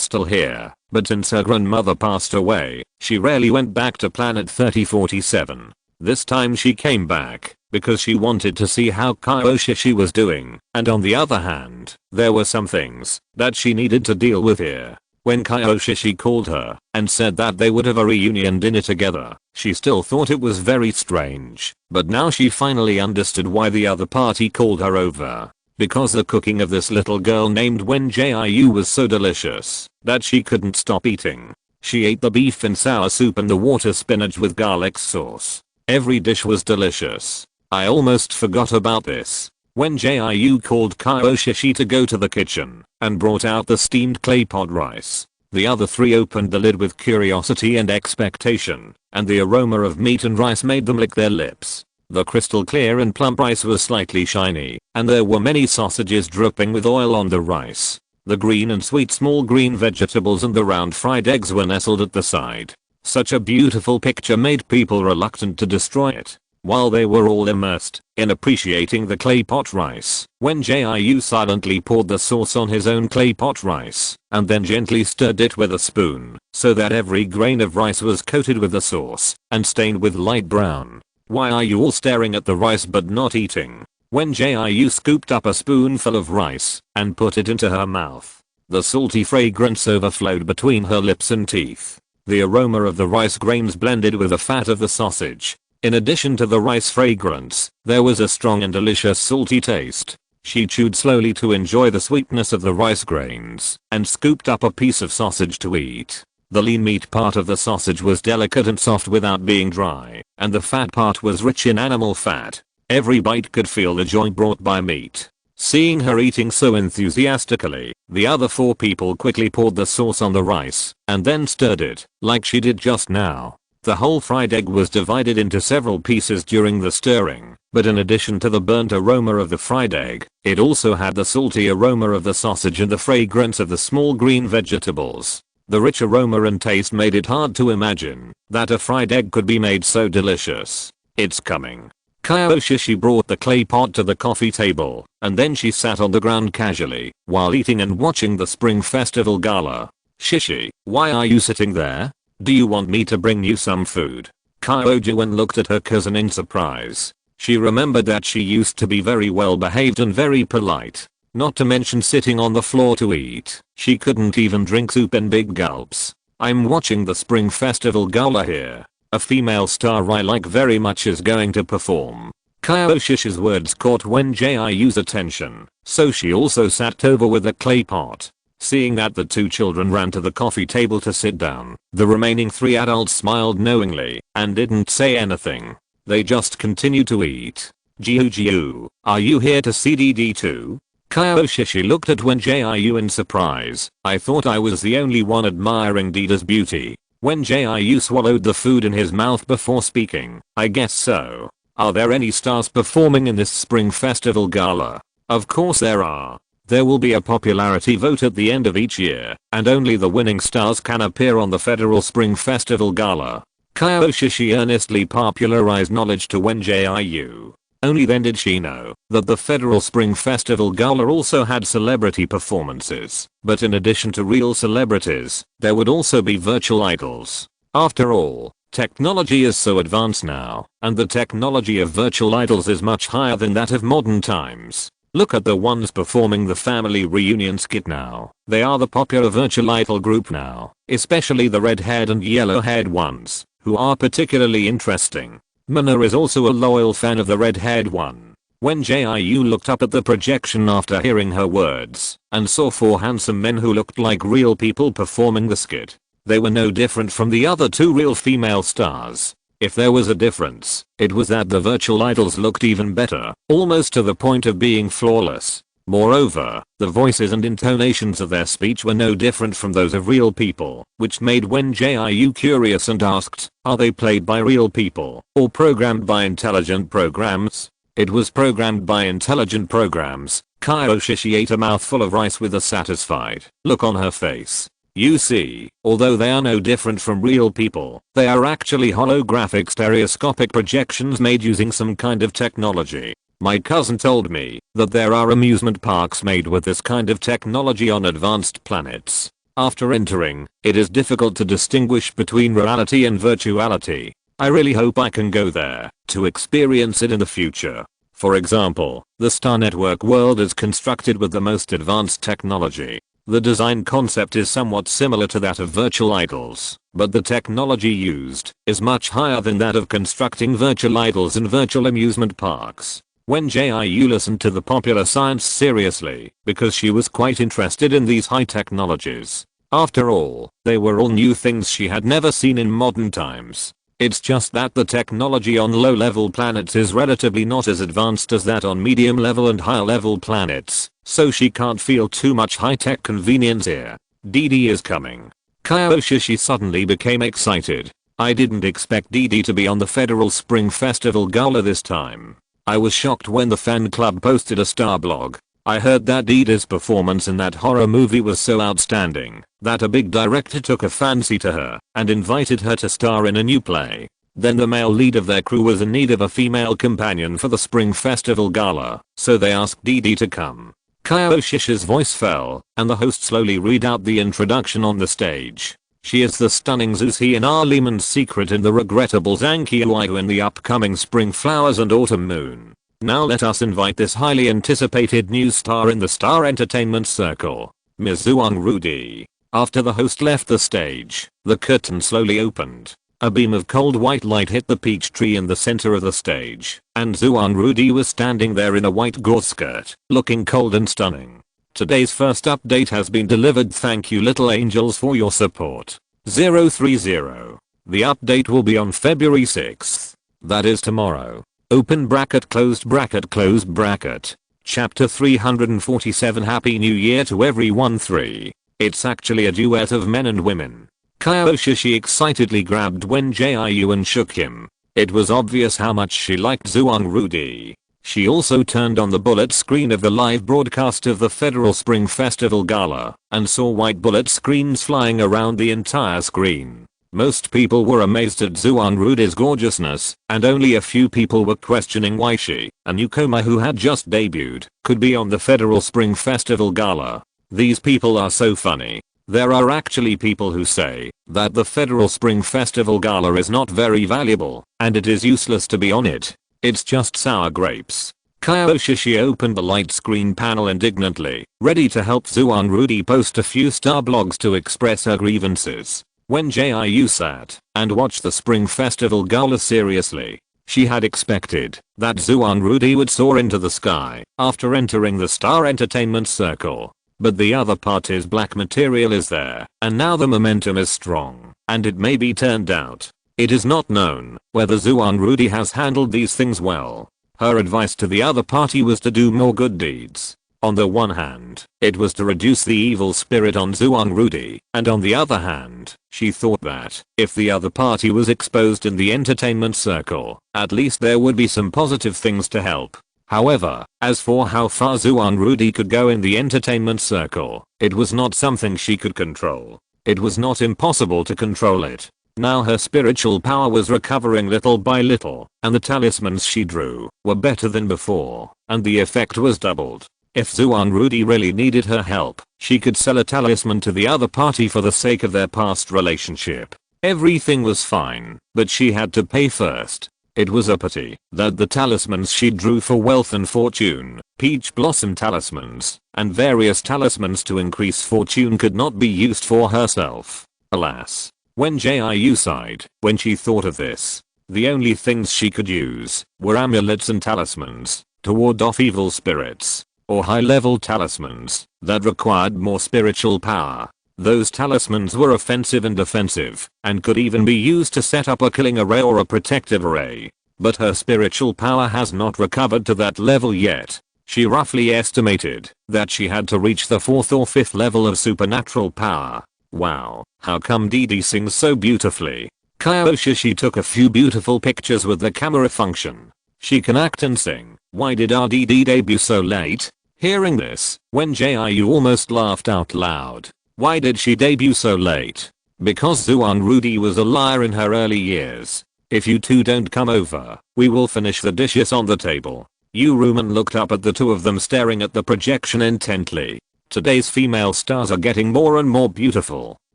still here, but since her grandmother passed away, she rarely went back to planet 3047. This time she came back because she wanted to see how Kyo-Shishi was doing, and on the other hand, there were some things that she needed to deal with here. When Kyo-Shishi called her and said that they would have a reunion dinner together, she still thought it was very strange, but now she finally understood why the other party called her over. Because the cooking of this little girl named Wen Jiu was so delicious that she couldn't stop eating. She ate the beef and sour soup and the water spinach with garlic sauce. Every dish was delicious. I almost forgot about this. Wen Jiu called Kyo-Shishi to go to the kitchen and brought out the steamed clay pot rice. The other three opened the lid with curiosity and expectation, and the aroma of meat and rice made them lick their lips. The crystal clear and plump rice was slightly shiny, and there were many sausages dripping with oil on the rice. The green and sweet small green vegetables and the round fried eggs were nestled at the side. Such a beautiful picture made people reluctant to destroy it. While they were all immersed in appreciating the clay pot rice, Wen Jiu silently poured the sauce on his own clay pot rice, and then gently stirred it with a spoon, so that every grain of rice was coated with the sauce, and stained with light brown. Why are you all staring at the rice but not eating? Wen Jiu scooped up a spoonful of rice, and put it into her mouth. The salty fragrance overflowed between her lips and teeth. The aroma of the rice grains blended with the fat of the sausage. In addition to the rice fragrance, there was a strong and delicious salty taste. She chewed slowly to enjoy the sweetness of the rice grains, and scooped up a piece of sausage to eat. The lean meat part of the sausage was delicate and soft without being dry, and the fat part was rich in animal fat. Every bite could feel the joy brought by meat. Seeing her eating so enthusiastically, the other 4 people quickly poured the sauce on the rice, and then stirred it, like she did just now. The whole fried egg was divided into several pieces during the stirring, but in addition to the burnt aroma of the fried egg, it also had the salty aroma of the sausage and the fragrance of the small green vegetables. The rich aroma and taste made it hard to imagine that a fried egg could be made so delicious. It's coming. Kyoshi brought the clay pot to the coffee table, and then she sat on the ground casually while eating and watching the Spring Festival gala. Shishi, why are you sitting there? Do you want me to bring you some food? Kyoji looked at her cousin in surprise. She remembered that she used to be very well behaved and very polite. Not to mention sitting on the floor to eat. She couldn't even drink soup in big gulps. I'm watching the Spring Festival gala here. A female star I like very much is going to perform. Kyoshi's words caught Wen Jiu's attention, so she also sat over with a clay pot. Seeing that the 2 children ran to the coffee table to sit down, the remaining 3 adults smiled knowingly and didn't say anything. They just continued to eat. Jiu, are you here to see DD too? Kyoshi looked at Wen Jiu in surprise. I thought I was the only one admiring Dida's beauty. Wen Jiu swallowed the food in his mouth before speaking. I guess so. Are there any stars performing in this Spring Festival gala? Of course there are. There will be a popularity vote at the end of each year, and only the winning stars can appear on the Federal Spring Festival gala. Kyoshi earnestly popularized knowledge to Wen Jiu. Only then did she know that the Federal Spring Festival gala also had celebrity performances, but in addition to real celebrities, there would also be virtual idols. After all, technology is so advanced now, and the technology of virtual idols is much higher than that of modern times. Look at the ones performing the family reunion skit now. They are the popular virtual idol group now, especially the red-haired and yellow-haired ones, who are particularly interesting. Mana is also a loyal fan of the red-haired one. Wen Jiu looked up at the projection after hearing her words, and saw 4 handsome men who looked like real people performing the skit. They were no different from the other 2 real female stars. If there was a difference, it was that the virtual idols looked even better, almost to the point of being flawless. Moreover, the voices and intonations of their speech were no different from those of real people, which made Wen Jiu curious and asked, are they played by real people, or programmed by intelligent programs? It was programmed by intelligent programs. Kyoshi ate a mouthful of rice with a satisfied look on her face. You see, although they are no different from real people, they are actually holographic stereoscopic projections made using some kind of technology. My cousin told me that there are amusement parks made with this kind of technology on advanced planets. After entering, it is difficult to distinguish between reality and virtuality. I really hope I can go there to experience it in the future. For example, the Star Network world is constructed with the most advanced technology. The design concept is somewhat similar to that of virtual idols, but the technology used is much higher than that of constructing virtual idols in virtual amusement parks. Wen Jiu listened to the popular science seriously because she was quite interested in these high technologies. After all, they were all new things she had never seen in modern times. It's just that the technology on low-level planets is relatively not as advanced as that on medium-level and higher-level planets, so she can't feel too much high-tech convenience here. DD is coming. Kyoshi suddenly became excited. I didn't expect DD to be on the Federal Spring Festival gala this time. I was shocked when the fan club posted a star blog. I heard that Dida's performance in that horror movie was so outstanding that a big director took a fancy to her and invited her to star in a new play. Then the male lead of their crew was in need of a female companion for the Spring Festival gala, so they asked Didi to come. Kyoshi's voice fell, and the host slowly read out the introduction on the stage. She is the stunning Zuzi in our Lehman's Secret and the regrettable Zankiyu in the upcoming Spring Flowers and Autumn Moon. Now let us invite this highly anticipated new star in the Star Entertainment Circle, Ms. Zhuang Rudi. After the host left the stage, the curtain slowly opened, A beam of cold white light hit the peach tree in the center of the stage, and Zuan Rudy was standing there in a white gauze skirt, looking cold and stunning. Today's first update has been delivered. Thank you little angels for your support. 030. The update will be on February 6th. That is tomorrow. Open bracket closed bracket closed bracket. Chapter 347. Happy New Year to everyone. 3. It's actually a duet of men and women. Kyoshi excitedly grabbed Wen Jiu and shook him. It was obvious how much she liked Zuan Rudy. She also turned on the bullet screen of the live broadcast of the Federal Spring Festival Gala and saw white bullet screens flying around the entire screen. Most people were amazed at Zuan Rudy's gorgeousness, and only a few people were questioning why she, a newcomer who had just debuted, could be on the Federal Spring Festival Gala. These people are so funny. There are actually people who say that the Federal Spring Festival Gala is not very valuable, and it is useless to be on it. It's just sour grapes. Kyoshi opened the light screen panel indignantly, ready to help Zuan Rudy post a few star blogs to express her grievances. Wen Jiu sat and watched the Spring Festival Gala seriously. She had expected that Zuan Rudy would soar into the sky after entering the Star Entertainment Circle. But the other party's black material is there, and now the momentum is strong, and it may be turned out. It is not known whether Zuan Rudy has handled these things well. Her advice to the other party was to do more good deeds. On the one hand, it was to reduce the evil spirit on Zuan Rudy, and on the other hand, she thought that if the other party was exposed in the entertainment circle, at least there would be some positive things to help. However, as for how far Zuan Rudy could go in the entertainment circle, it was not something she could control. It was not impossible to control it. Now her spiritual power was recovering little by little, and the talismans she drew were better than before, and the effect was doubled. If Zuan Rudy really needed her help, she could sell a talisman to the other party for the sake of their past relationship. Everything was fine, but she had to pay first. It was a pity that the talismans she drew for wealth and fortune, peach blossom talismans, and various talismans to increase fortune could not be used for herself. Alas. Wen Jiu sighed when she thought of this. The only things she could use were amulets and talismans to ward off evil spirits, or high-level talismans that required more spiritual power. Those talismans were offensive and defensive, and could even be used to set up a killing array or a protective array. But her spiritual power has not recovered to that level yet. She roughly estimated that she had to reach the 4th or 5th level of supernatural power. Wow, how come Dee sings so beautifully? Kyoshi took a few beautiful pictures with the camera function. She can act and sing. Why did our Dee debut so late? Hearing this, Wen Jiu almost laughed out loud. Why did she debut so late? Because Zuan Rudy was a liar in her early years. If you two don't come over, we will finish the dishes on the table. Ruman looked up at the two of them staring at the projection intently. Today's female stars are getting more and more beautiful.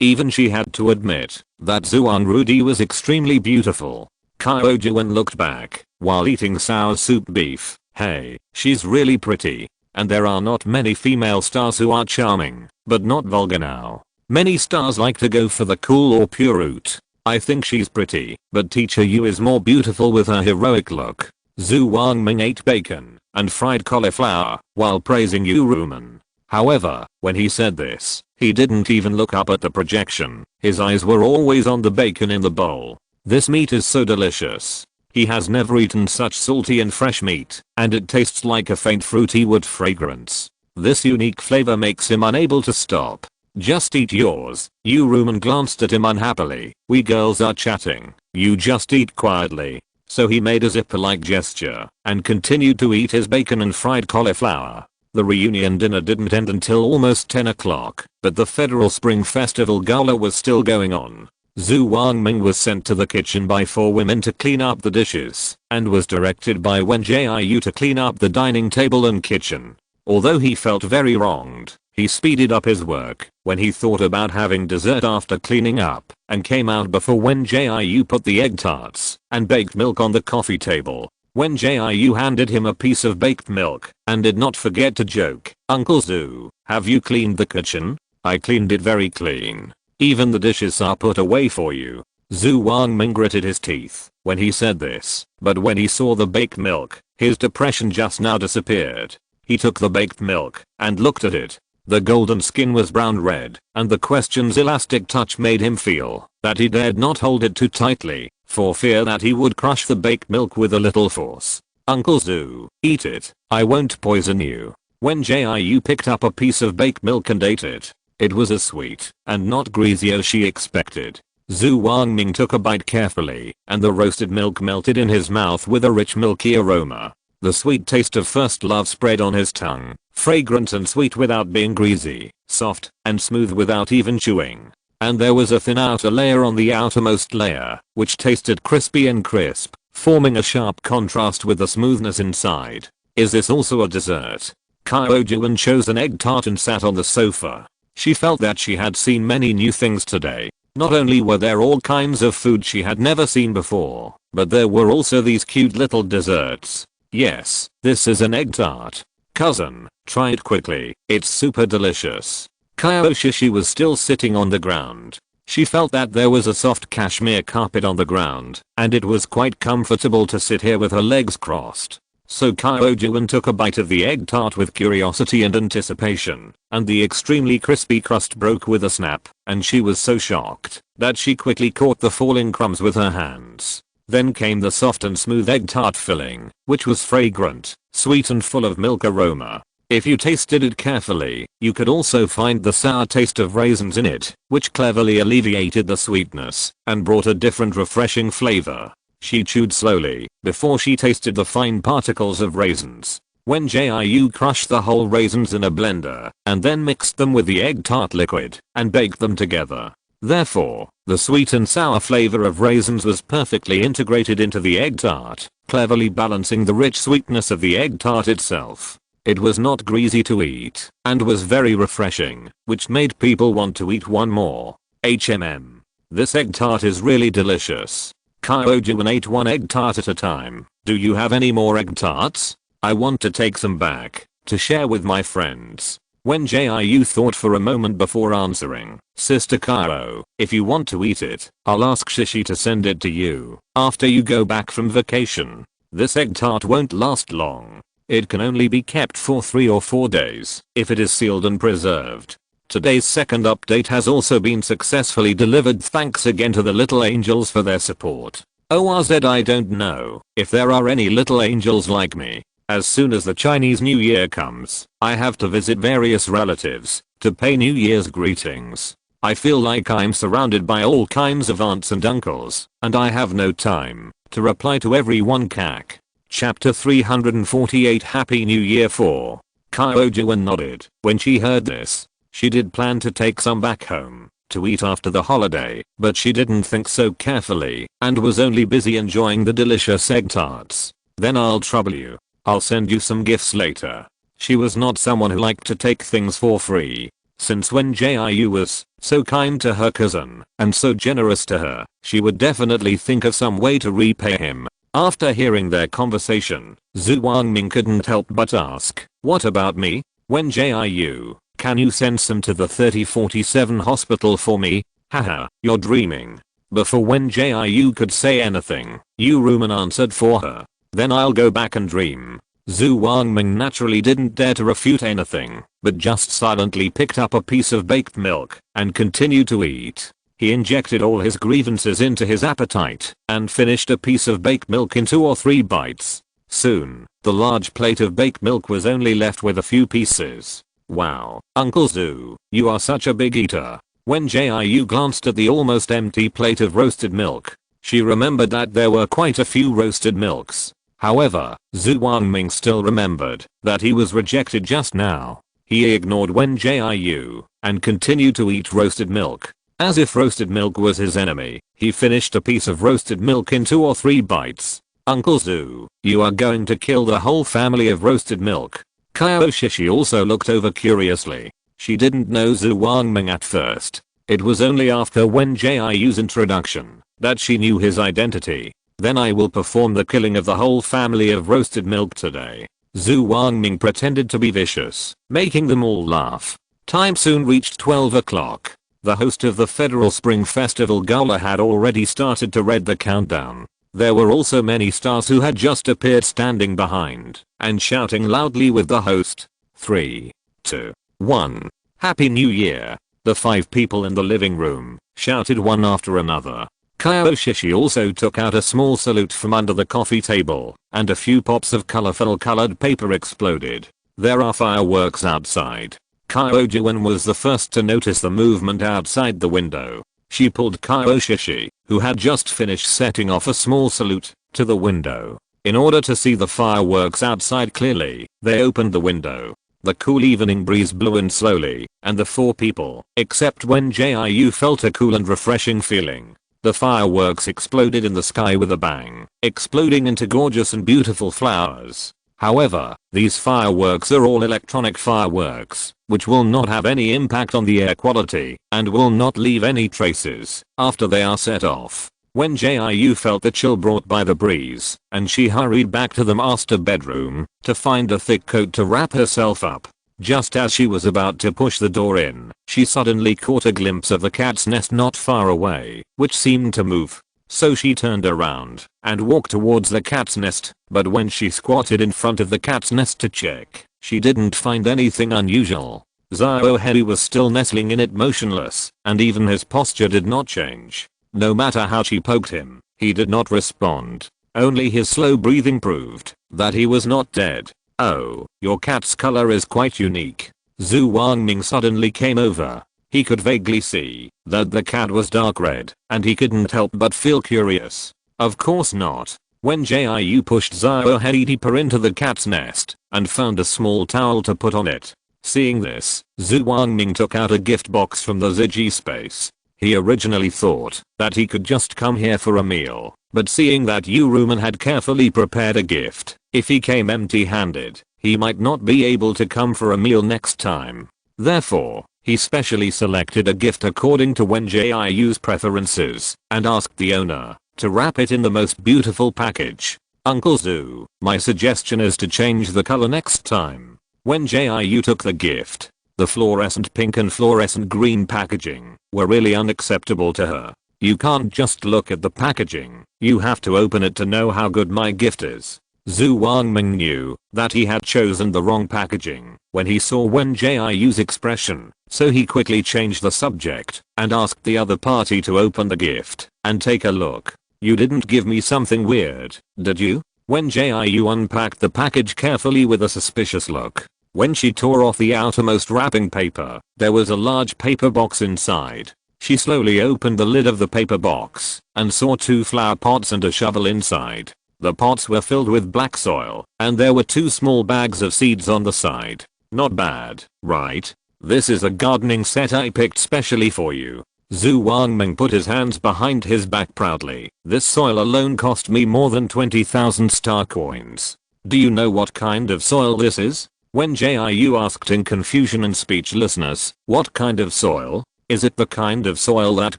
Even she had to admit that Zuan Rudy was extremely beautiful. Kyojuan looked back while eating sour soup beef. Hey, she's really pretty. And there are not many female stars who are charming, but not vulgar now. Many stars like to go for the cool or pure route. I think she's pretty, but Teacher Yu is more beautiful with her heroic look. Zhu Wangming ate bacon and fried cauliflower while praising Ruman. However, when he said this, he didn't even look up at the projection. His eyes were always on the bacon in the bowl. This meat is so delicious. He has never eaten such salty and fresh meat, and it tastes like a faint fruity wood fragrance. This unique flavor makes him unable to stop. Just eat yours. Ruman glanced at him unhappily. We girls are chatting. You just eat quietly. So he made a zipper-like gesture and continued to eat his bacon and fried cauliflower. The reunion dinner didn't end until almost 10 o'clock, but the Federal Spring Festival Gala was still going on. Zhu Wangming was sent to the kitchen by 4 women to clean up the dishes, and was directed by Wen Jiu to clean up the dining table and kitchen. Although he felt very wronged, he speeded up his work when he thought about having dessert after cleaning up, and came out before Wen Jiu put the egg tarts and baked milk on the coffee table. Wen Jiu handed him a piece of baked milk, and did not forget to joke, "Uncle Zhu, have you cleaned the kitchen?" "I cleaned it very clean. Even the dishes are put away for you." Zhu Wangming gritted his teeth when he said this, but when he saw the baked milk, his depression just now disappeared. He took the baked milk and looked at it. The golden skin was brown red, and the question's elastic touch made him feel that he dared not hold it too tightly, for fear that he would crush the baked milk with a little force. Uncle Zhu, eat it, I won't poison you. Wen Jiu picked up a piece of baked milk and ate it. It was as sweet and not greasy as she expected. Zhu Wangming took a bite carefully, and the roasted milk melted in his mouth with a rich milky aroma. The sweet taste of first love spread on his tongue, fragrant and sweet without being greasy, soft and smooth without even chewing. And there was a thin outer layer on the outermost layer, which tasted crispy and crisp, forming a sharp contrast with the smoothness inside. Is this also a dessert? Qiao Juan chose an egg tart and sat on the sofa. She felt that she had seen many new things today. Not only were there all kinds of food she had never seen before, but there were also these cute little desserts. Yes, this is an egg tart. Cousin, try it quickly, it's super delicious. Qiao Shishi was still sitting on the ground. She felt that there was a soft cashmere carpet on the ground, and it was quite comfortable to sit here with her legs crossed. So Qiao Juan took a bite of the egg tart with curiosity and anticipation, and the extremely crispy crust broke with a snap, and she was so shocked that she quickly caught the falling crumbs with her hands. Then came the soft and smooth egg tart filling, which was fragrant, sweet and full of milk aroma. If you tasted it carefully, you could also find the sour taste of raisins in it, which cleverly alleviated the sweetness and brought a different refreshing flavor. She chewed slowly before she tasted the fine particles of raisins. Wen Jiu crushed the whole raisins in a blender and then mixed them with the egg tart liquid and baked them together. Therefore, the sweet and sour flavor of raisins was perfectly integrated into the egg tart, cleverly balancing the rich sweetness of the egg tart itself. It was not greasy to eat and was very refreshing, which made people want to eat one more. This egg tart is really delicious. Qiao Juan ate one egg tart at a time. Do you have any more egg tarts? I want to take some back to share with my friends. Wen Jiu thought for a moment before answering. Sister Qiao, if you want to eat it, I'll ask Shishi to send it to you after you go back from vacation. This egg tart won't last long. It can only be kept for 3 or 4 days if it is sealed and preserved. Today's second update has also been successfully delivered. Thanks again to the little angels for their support. ORZ, I don't know if there are any little angels like me. As soon as the Chinese New Year comes, I have to visit various relatives to pay New Year's greetings. I feel like I'm surrounded by all kinds of aunts and uncles, and I have no time to reply to everyone. Cac. Chapter 348 Happy New Year 4. Qiao Juan nodded when she heard this. She did plan to take some back home to eat after the holiday, but she didn't think so carefully and was only busy enjoying the delicious egg tarts. Then I'll trouble you. I'll send you some gifts later. She was not someone who liked to take things for free. Since Wen Jiu was so kind to her cousin and so generous to her, she would definitely think of some way to repay him. After hearing their conversation, Zhu Wangming couldn't help but ask, what about me? Wen Jiu, can you send some to the 3047 hospital for me? Haha, you're dreaming. Before Wen Jiu could say anything, Yu Ruman answered for her. Then I'll go back and dream. Zhu Wangming naturally didn't dare to refute anything, but just silently picked up a piece of baked milk and continued to eat. He injected all his grievances into his appetite and finished a piece of baked milk in 2 or 3 bites. Soon, the large plate of baked milk was only left with a few pieces. Wow, Uncle Zhu, you are such a big eater. Wen Jiu glanced at the almost empty plate of roasted milk. She remembered that there were quite a few roasted milks. However, Zhu Wangming still remembered that he was rejected just now. He ignored Wen Jiu and continued to eat roasted milk. As if roasted milk was his enemy, he finished a piece of roasted milk in 2 or 3 bites. Uncle Zhu, you are going to kill the whole family of roasted milk. Qiao Shishi also looked over curiously. She didn't know Zhu Wangming at first. It was only after Wen Jiu's introduction that she knew his identity. Then I will perform the killing of the whole family of roasted milk today. Zhu Wangming pretended to be vicious, making them all laugh. Time soon reached 12 o'clock. The host of the Federal Spring Festival Gala had already started to read the countdown. There were also many stars who had just appeared standing behind and shouting loudly with the host. 3, 2, 1. Happy New Year. The 5 people in the living room shouted one after another. Kyoshi also took out a small salute from under the coffee table, and a few pops of colorful colored paper exploded. There are fireworks outside. Kyoji was the first to notice the movement outside the window. She pulled Kyoshi, who had just finished setting off a small salute, to the window. In order to see the fireworks outside clearly, they opened the window. The cool evening breeze blew in slowly, and the 4 people, except Wen Jiu, felt a cool and refreshing feeling. The fireworks exploded in the sky with a bang, exploding into gorgeous and beautiful flowers. However, these fireworks are all electronic fireworks, which will not have any impact on the air quality, and will not leave any traces after they are set off. Wen Jiu felt the chill brought by the breeze, and she hurried back to the master bedroom to find a thick coat to wrap herself up. Just as she was about to push the door in, she suddenly caught a glimpse of the cat's nest not far away, which seemed to move. So she turned around and walked towards the cat's nest, but when she squatted in front of the cat's nest to check, she didn't find anything unusual. Ziohedi was still nestling in it motionless, and even his posture did not change. No matter how she poked him, he did not respond. Only his slow breathing proved that he was not dead. Oh, your cat's color is quite unique. Zhu Wangming suddenly came over. He could vaguely see that the cat was dark red, and he couldn't help but feel curious. Of course not. When Jiu pushed Ziohedi deeper into the cat's nest and found a small towel to put on it. Seeing this, Zhu Wangming took out a gift box from the Ziji space. He originally thought that he could just come here for a meal, but seeing that Uruman had carefully prepared a gift, if he came empty-handed, he might not be able to come for a meal next time. Therefore, he specially selected a gift according to Wen Jiu's preferences and asked the owner to wrap it in the most beautiful package. Uncle Zhu, my suggestion is to change the color next time. Wen Jiu took the gift. The fluorescent pink and fluorescent green packaging were really unacceptable to her. You can't just look at the packaging, you have to open it to know how good my gift is. Zhu Wangming knew that he had chosen the wrong packaging when he saw Wen Jiu's expression, so he quickly changed the subject and asked the other party to open the gift and take a look. You didn't give me something weird, did you? Wen Jiu unpacked the package carefully with a suspicious look. When she tore off the outermost wrapping paper, there was a large paper box inside. She slowly opened the lid of the paper box and saw 2 flower pots and a shovel inside. The pots were filled with black soil, and there were 2 small bags of seeds on the side. Not bad, right? This is a gardening set I picked specially for you. Zhu Wangming put his hands behind his back proudly. This soil alone cost me more than 20,000 star coins. Do you know what kind of soil this is? When Jiu asked in confusion and speechlessness, what kind of soil? Is it the kind of soil that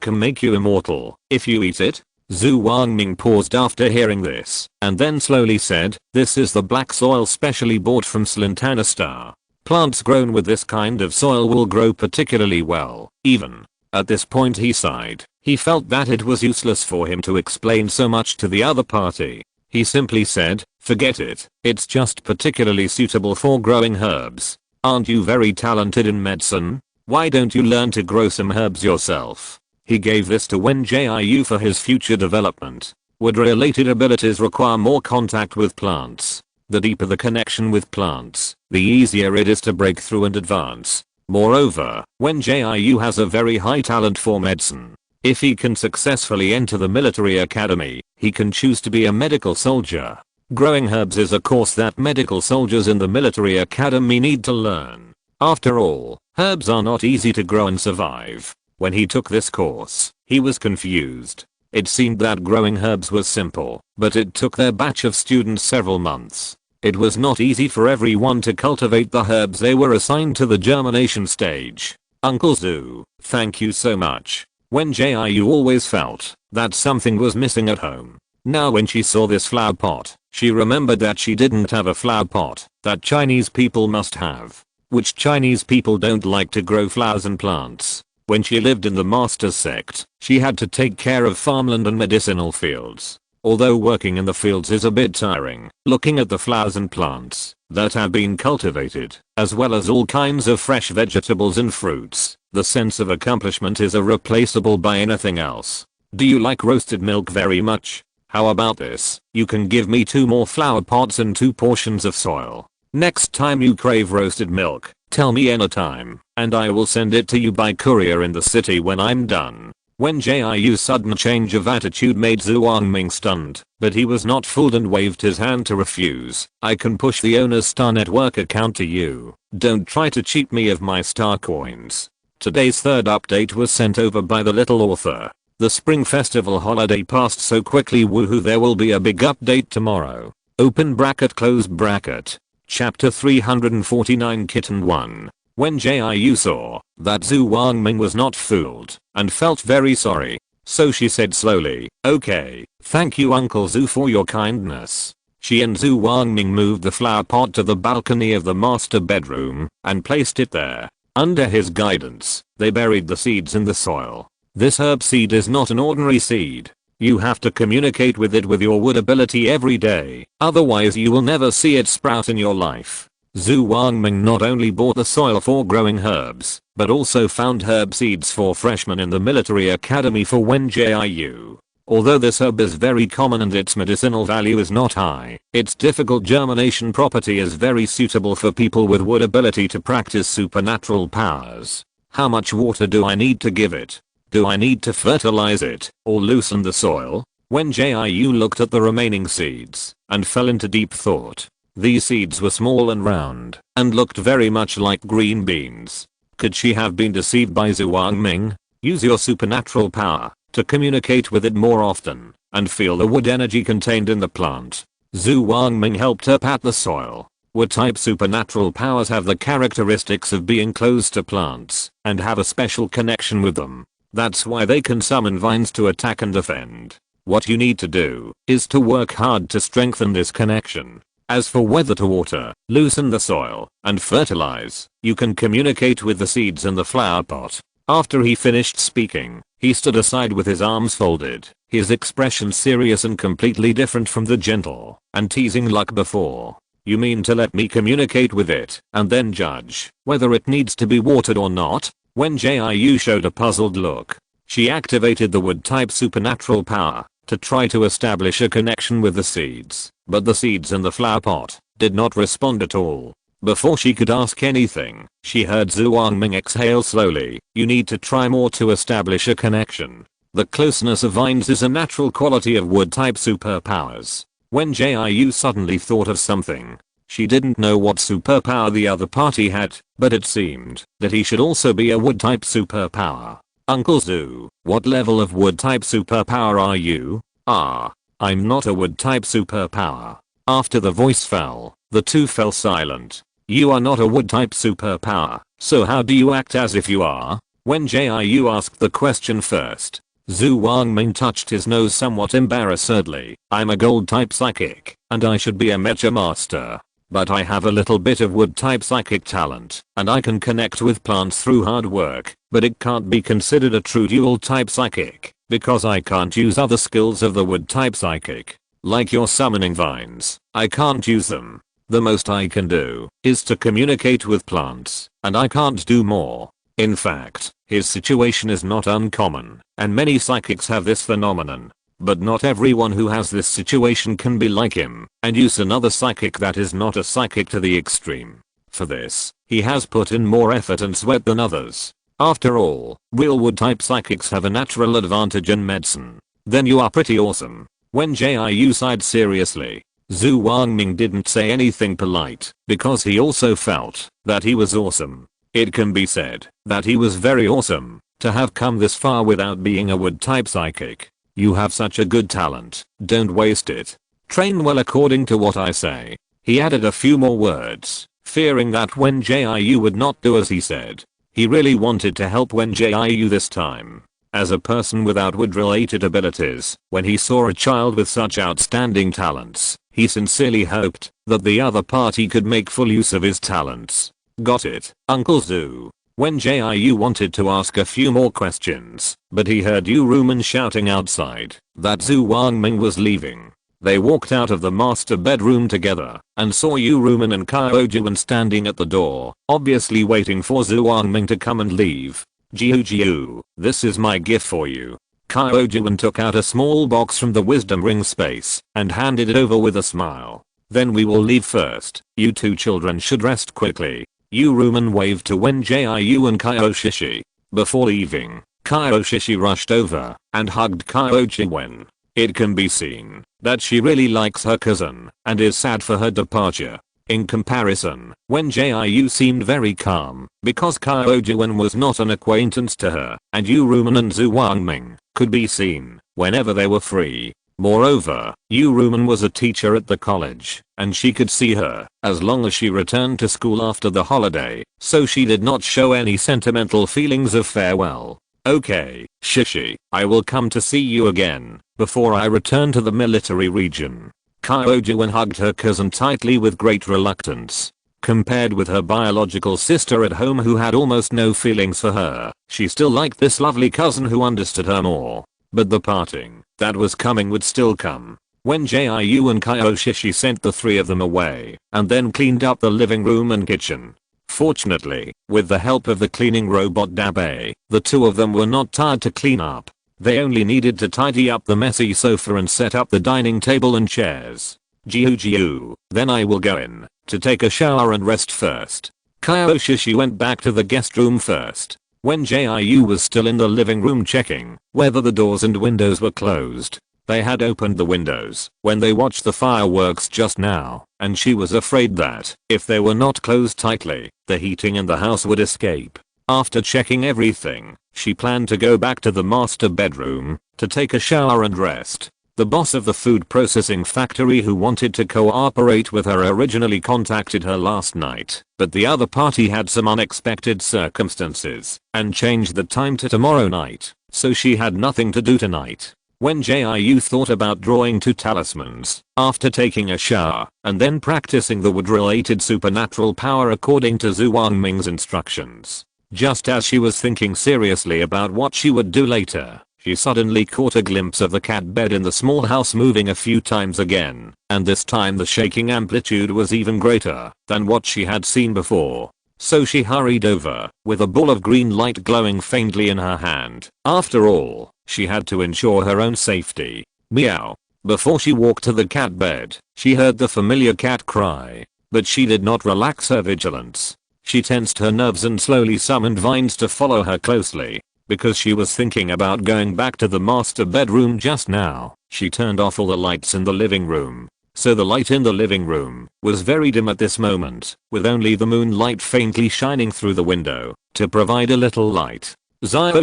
can make you immortal if you eat it? Zhu Wangming paused after hearing this, and then slowly said, this is the black soil specially bought from Slintana Star. Plants grown with this kind of soil will grow particularly well, even. At this point he sighed. He felt that it was useless for him to explain so much to the other party. He simply said, forget it, it's just particularly suitable for growing herbs. Aren't you very talented in medicine? Why don't you learn to grow some herbs yourself? He gave this to Wen Jiu for his future development. Would related abilities require more contact with plants? The deeper the connection with plants, the easier it is to break through and advance. Moreover, Wen Jiu has a very high talent for medicine. If he can successfully enter the military academy, he can choose to be a medical soldier. Growing herbs is a course that medical soldiers in the military academy need to learn. After all, herbs are not easy to grow and survive. When he took this course, he was confused. It seemed that growing herbs was simple, but it took their batch of students several months. It was not easy for everyone to cultivate the herbs they were assigned to the germination stage. Uncle Zhu, thank you so much. Wen Jiu always felt that something was missing at home. Now when she saw this flower pot, she remembered that she didn't have a flower pot that Chinese people must have. Which Chinese people don't like to grow flowers and plants. When she lived in the Master's sect, she had to take care of farmland and medicinal fields. Although working in the fields is a bit tiring, looking at the flowers and plants that have been cultivated, as well as all kinds of fresh vegetables and fruits, the sense of accomplishment is irreplaceable by anything else. Do you like roasted milk very much? How about this? You can give me 2 more flower pots and 2 portions of soil. Next time you crave roasted milk, tell me anytime, and I will send it to you by courier in the city when I'm done. Wen Jiu's sudden change of attitude made Zhu Wangming stunned, but he was not fooled and waved his hand to refuse. I can push the owner's Star Network account to you. Don't try to cheat me of my star coins. Today's third update was sent over by the little author. The Spring Festival holiday passed so quickly, woohoo, there will be a big update tomorrow. Open bracket close bracket. Chapter 349 Kitten 1. Wen Jiu saw that Zhu Wangming was not fooled and felt very sorry. So she said slowly, okay, thank you Uncle Zhu for your kindness. She and Zhu Wangming moved the flower pot to the balcony of the master bedroom and placed it there. Under his guidance, they buried the seeds in the soil. This herb seed is not an ordinary seed. You have to communicate with it with your wood ability every day, otherwise you will never see it sprout in your life. Zhu Wangming not only bought the soil for growing herbs, but also found herb seeds for freshmen in the military academy for Wen Jiu. Although this herb is very common and its medicinal value is not high, its difficult germination property is very suitable for people with wood ability to practice supernatural powers. How much water do I need to give it? Do I need to fertilize it or loosen the soil? Wen Jiu looked at the remaining seeds and fell into deep thought. These seeds were small and round and looked very much like green beans. Could she have been deceived by Zhu Wangming? Use your supernatural power to communicate with it more often and feel the wood energy contained in the plant. Zhu Wangming helped her pat the soil. Wood type supernatural powers have the characteristics of being close to plants and have a special connection with them. That's why they can summon vines to attack and defend. What you need to do is to work hard to strengthen this connection. As for whether to water, loosen the soil, and fertilize, you can communicate with the seeds in the flower pot. After he finished speaking, he stood aside with his arms folded, his expression serious and completely different from the gentle and teasing like before. You mean to let me communicate with it and then judge whether it needs to be watered or not? Wen Jiu showed a puzzled look. She activated the wood type supernatural power to try to establish a connection with the seeds, but the seeds in the flower pot did not respond at all. Before she could ask anything, she heard Zhu Wangming exhale slowly. You need to try more to establish a connection. The closeness of vines is a natural quality of wood type superpowers. Wen Jiu suddenly thought of something. She didn't know what superpower the other party had, but it seemed that he should also be a wood type superpower. Uncle Zhu, what level of wood type superpower are you? I'm not a wood type superpower. After the voice fell, the two fell silent. You are not a wood type superpower, so how do you act as if you are? Wen Jiu asked the question first. Zhu Wangming touched his nose somewhat embarrassedly. I'm a gold type psychic, and I should be a mecha master. But I have a little bit of wood type psychic talent, and I can connect with plants through hard work, but it can't be considered a true dual type psychic, because I can't use other skills of the wood type psychic. Like your summoning vines, I can't use them. The most I can do is to communicate with plants, and I can't do more. In fact, his situation is not uncommon, and many psychics have this phenomenon. But not everyone who has this situation can be like him and use another psychic that is not a psychic to the extreme. For this, he has put in more effort and sweat than others. After all, real wood type psychics have a natural advantage in medicine. Then you are pretty awesome. Wen Jiu sighed seriously. Zhu Wangming didn't say anything polite because he also felt that he was awesome. It can be said that he was very awesome to have come this far without being a wood type psychic. You have such a good talent, don't waste it. Train well according to what I say. He added a few more words, fearing that Wen Jiu would not do as he said. He really wanted to help Wen Jiu this time. As a person without wood-related abilities, when he saw a child with such outstanding talents, he sincerely hoped that the other party could make full use of his talents. Got it, Uncle Zhu. Wen Jiu wanted to ask a few more questions, but he heard Yu Rumen shouting outside that Zhu Wangming was leaving. They walked out of the master bedroom together and saw Yu Rumen and Qiao Juan standing at the door, obviously waiting for Zhu Wangming to come and leave. Jiu, this is my gift for you. Qiao Juan took out a small box from the wisdom ring space and handed it over with a smile. Then we will leave first. You two children should rest quickly. Yu Rumen waved to Wen Jiu and Qiao Shishi. Before leaving, Qiao Shishi rushed over and hugged Qiao Juan. It can be seen that she really likes her cousin and is sad for her departure. In comparison, Wen Jiu seemed very calm because Qiao Juan was not an acquaintance to her, and Yu Rumen and Zhu Wangming could be seen whenever they were free. Moreover, Yu Rumen was a teacher at the college, and she could see her as long as she returned to school after the holiday, so she did not show any sentimental feelings of farewell. Okay, Shishi, I will come to see you again before I return to the military region. Qiao Juan hugged her cousin tightly with great reluctance. Compared with her biological sister at home who had almost no feelings for her, she still liked this lovely cousin who understood her more. But the parting that was coming would still come. Wen Jiu and Qiao Shishi sent the three of them away and then cleaned up the living room and kitchen. Fortunately, with the help of the cleaning robot Dabe, the two of them were not tired to clean up. They only needed to tidy up the messy sofa and set up the dining table and chairs. Jiu, then I will go in to take a shower and rest first. Qiao Shishi went back to the guest room first. Wen Jiu was still in the living room checking whether the doors and windows were closed. They had opened the windows when they watched the fireworks just now, and she was afraid that if they were not closed tightly, the heating in the house would escape. After checking everything, she planned to go back to the master bedroom to take a shower and rest. The boss of the food processing factory who wanted to cooperate with her originally contacted her last night, but the other party had some unexpected circumstances and changed the time to tomorrow night, so she had nothing to do tonight. Wen Jiu thought about drawing 2 talismans after taking a shower and then practicing the wood-related supernatural power according to Zhu Wangming's instructions. Just as she was thinking seriously about what she would do later, she suddenly caught a glimpse of the cat bed in the small house moving a few times again, and this time the shaking amplitude was even greater than what she had seen before. So she hurried over, with a ball of green light glowing faintly in her hand. After all, she had to ensure her own safety. Meow. Before she walked to the cat bed, she heard the familiar cat cry, but she did not relax her vigilance. She tensed her nerves and slowly summoned vines to follow her closely. Because she was thinking about going back to the master bedroom just now, she turned off all the lights in the living room. So the light in the living room was very dim at this moment, with only the moonlight faintly shining through the window to provide a little light.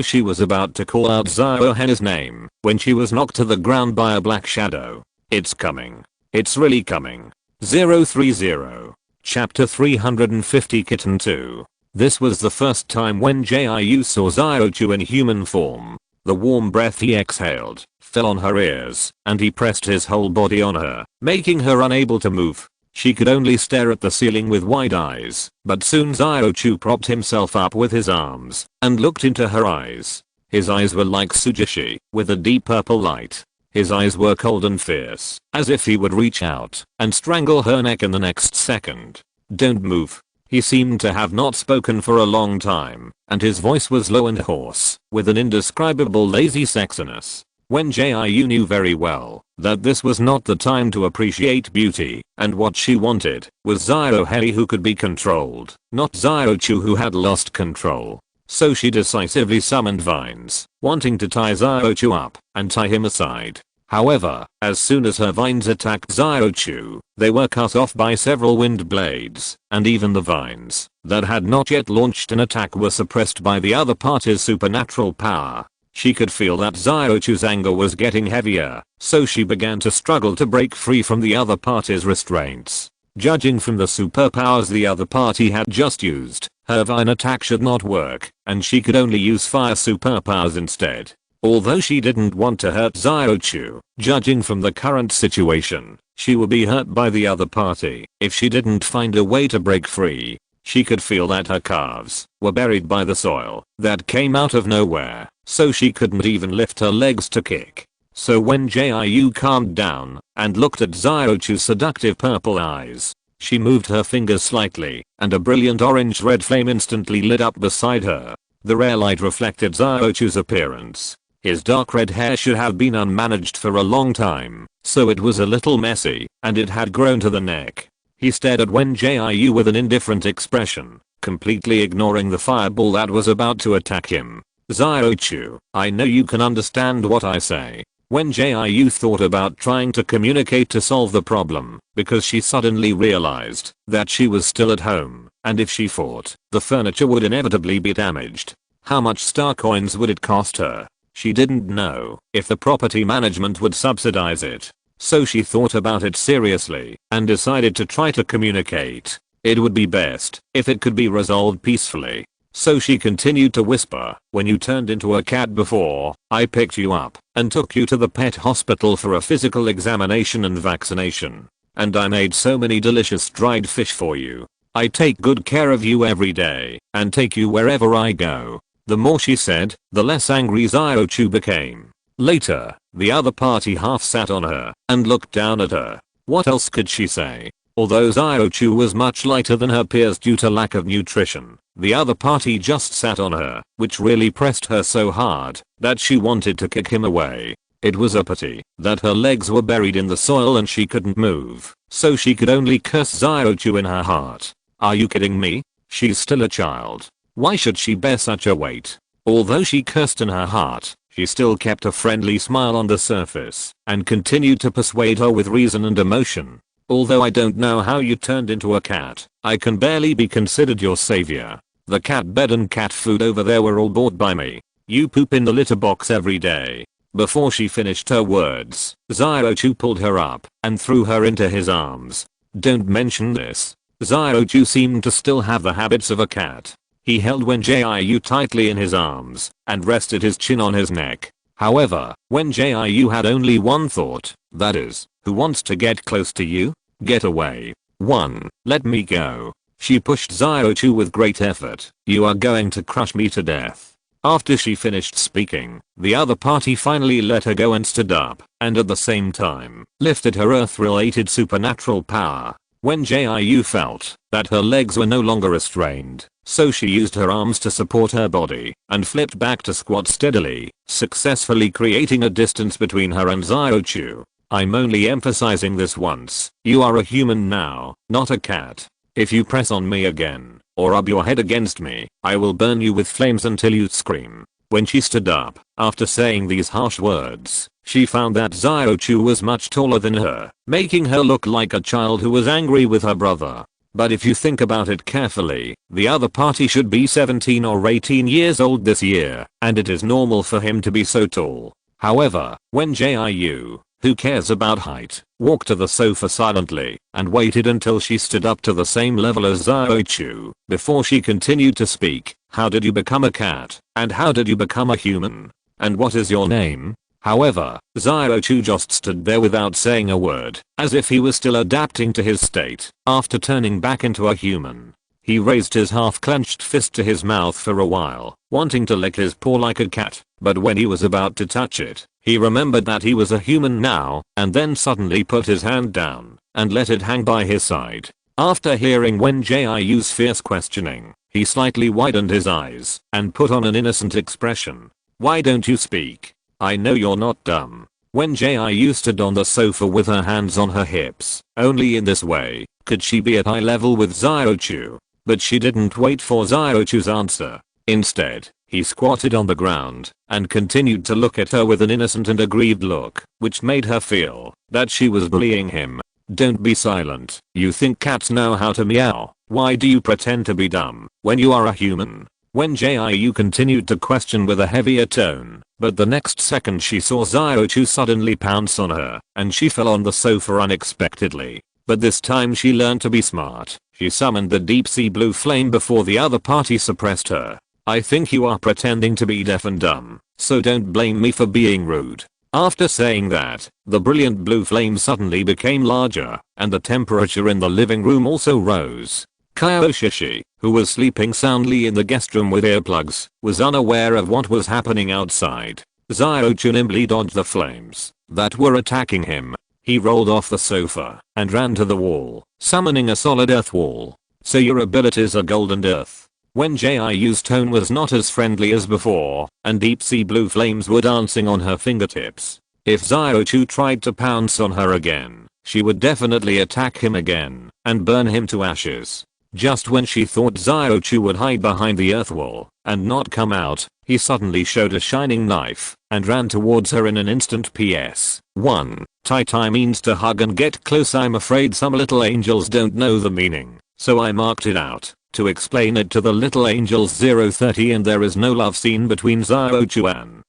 She was about to call out Ziohen's name when she was knocked to the ground by a black shadow. It's coming. It's really coming. 030. Chapter 350 Kitten 2. This was the first time Wen Jiu saw Ziochu in human form. The warm breath he exhaled fell on her ears, and he pressed his whole body on her, making her unable to move. She could only stare at the ceiling with wide eyes, but soon Ziochu propped himself up with his arms and looked into her eyes. His eyes were like Sujishi, with a deep purple light. His eyes were cold and fierce, as if he would reach out and strangle her neck in the next second. Don't move. He seemed to have not spoken for a long time, and his voice was low and hoarse, with an indescribable lazy sexiness. Wen Jiu knew very well that this was not the time to appreciate beauty, and what she wanted was Ziohei who could be controlled, not Ziochu who had lost control. So she decisively summoned vines, wanting to tie Ziochu up and tie him aside. However, as soon as her vines attacked Ziochu, they were cut off by several wind blades, and even the vines that had not yet launched an attack were suppressed by the other party's supernatural power. She could feel that Ziochu's anger was getting heavier, so she began to struggle to break free from the other party's restraints. Judging from the superpowers the other party had just used, her vine attack should not work, and she could only use fire superpowers instead. Although she didn't want to hurt Ziochu, judging from the current situation, she would be hurt by the other party if she didn't find a way to break free. She could feel that her calves were buried by the soil that came out of nowhere, so she couldn't even lift her legs to kick. So when Jiu calmed down and looked at Xiaochu's seductive purple eyes, she moved her fingers slightly, and a brilliant orange-red flame instantly lit up beside her. The rare light reflected Xiaochu's appearance. His dark red hair should have been unmanaged for a long time, so it was a little messy, and it had grown to the neck. He stared at Wen Jiu with an indifferent expression, completely ignoring the fireball that was about to attack him. Xiaochu, I know you can understand what I say. Wen Jiu thought about trying to communicate to solve the problem, because she suddenly realized that she was still at home, and if she fought, the furniture would inevitably be damaged. How much star coins would it cost her? She didn't know if the property management would subsidize it. So she thought about it seriously and decided to try to communicate. It would be best if it could be resolved peacefully. So she continued to whisper, when you turned into a cat before, I picked you up and took you to the pet hospital for a physical examination and vaccination. And I made so many delicious dried fish for you. I take good care of you every day and take you wherever I go. The more she said, the less angry Xiaochu became. Later, the other party half sat on her and looked down at her. What else could she say? Although Xiaochu was much lighter than her peers due to lack of nutrition, the other party just sat on her, which really pressed her so hard that she wanted to kick him away. It was a pity that her legs were buried in the soil and she couldn't move, so she could only curse Xiaochu in her heart. Are you kidding me? She's still a child. Why should she bear such a weight? Although she cursed in her heart, she still kept a friendly smile on the surface and continued to persuade her with reason and emotion. Although I don't know how you turned into a cat, I can barely be considered your savior. The cat bed and cat food over there were all bought by me. You poop in the litter box every day. Before she finished her words, Xiaochu pulled her up and threw her into his arms. Don't mention this. Xiaochu seemed to still have the habits of a cat. He held Wen Jiu tightly in his arms and rested his chin on his neck. However, Wen Jiu had only one thought, that is, who wants to get close to you? Get away. 1. Let me go. She pushed Xiaochu with great effort. You are going to crush me to death. After she finished speaking, the other party finally let her go and stood up, and at the same time, lifted her earth-related supernatural power. Wen Jiu felt that her legs were no longer restrained, so she used her arms to support her body and flipped back to squat steadily, successfully creating a distance between her and Xiaochu. I'm only emphasizing this once. You are a human now, not a cat. If you press on me again, or rub your head against me, I will burn you with flames until you scream. When she stood up, after saying these harsh words, she found that Xiaochu was much taller than her, making her look like a child who was angry with her brother. But if you think about it carefully, the other party should be 17 or 18 years old this year, and it is normal for him to be so tall. However, Wen Jiu, who cares about height, walked to the sofa silently and waited until she stood up to the same level as Xiaochu before she continued to speak. How did you become a cat? And how did you become a human? And what is your name? However, Xiaochu just stood there without saying a word, as if he was still adapting to his state after turning back into a human. He raised his half-clenched fist to his mouth for a while, wanting to lick his paw like a cat, but when he was about to touch it, he remembered that he was a human now, and then suddenly put his hand down and let it hang by his side. After hearing Wen Jiu's fierce questioning, he slightly widened his eyes and put on an innocent expression. Why don't you speak? I know you're not dumb. Wen Jiu stood on the sofa with her hands on her hips. Only in this way could she be at eye level with Xiaochu. But she didn't wait for Xiaochu's answer. Instead, he squatted on the ground and continued to look at her with an innocent and aggrieved look, which made her feel that she was bullying him. Don't be silent. You think cats know how to meow? Why do you pretend to be dumb when you are a human? Wen Jiu continued to question with a heavier tone, but the next second she saw Xiaochu suddenly pounce on her, and she fell on the sofa unexpectedly. But this time she learned to be smart. She summoned the deep sea blue flame before the other party suppressed her. I think you are pretending to be deaf and dumb, so don't blame me for being rude. After saying that, the brilliant blue flame suddenly became larger, and the temperature in the living room also rose. Kyoshi, who was sleeping soundly in the guest room with earplugs, was unaware of what was happening outside. Xiaochu nimbly dodged the flames that were attacking him. He rolled off the sofa and ran to the wall, summoning a solid earth wall. So your abilities are golden earth. Wen Jiu's tone was not as friendly as before, and deep sea blue flames were dancing on her fingertips. If Xiaochu tried to pounce on her again, she would definitely attack him again and burn him to ashes. Just when she thought Xiaochu would hide behind the earth wall and not come out, he suddenly showed a shining knife and ran towards her in an instant. PS 1. Tai Tai means to hug and get close. I'm afraid some little angels don't know the meaning, so I marked it out to explain it to the little angels. 030 And there is no love scene between Xiaochu and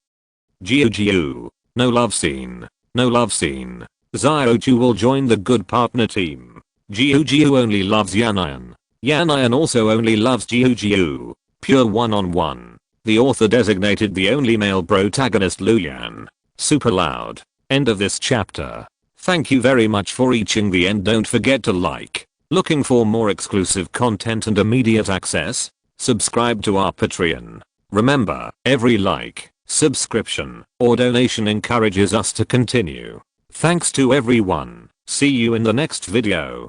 Jiu. No love scene. No love scene. Xiaochu will join the good partner team. Jiu only loves Yanayan. Yanayan also only loves Jiu. Pure one-on-one. The author designated the only male protagonist Luyan. Super loud. End of this chapter. Thank you very much for reaching the end. Don't forget to like. Looking for more exclusive content and immediate access? Subscribe to our Patreon. Remember, every like, subscription, or donation encourages us to continue. Thanks to everyone. See you in the next video.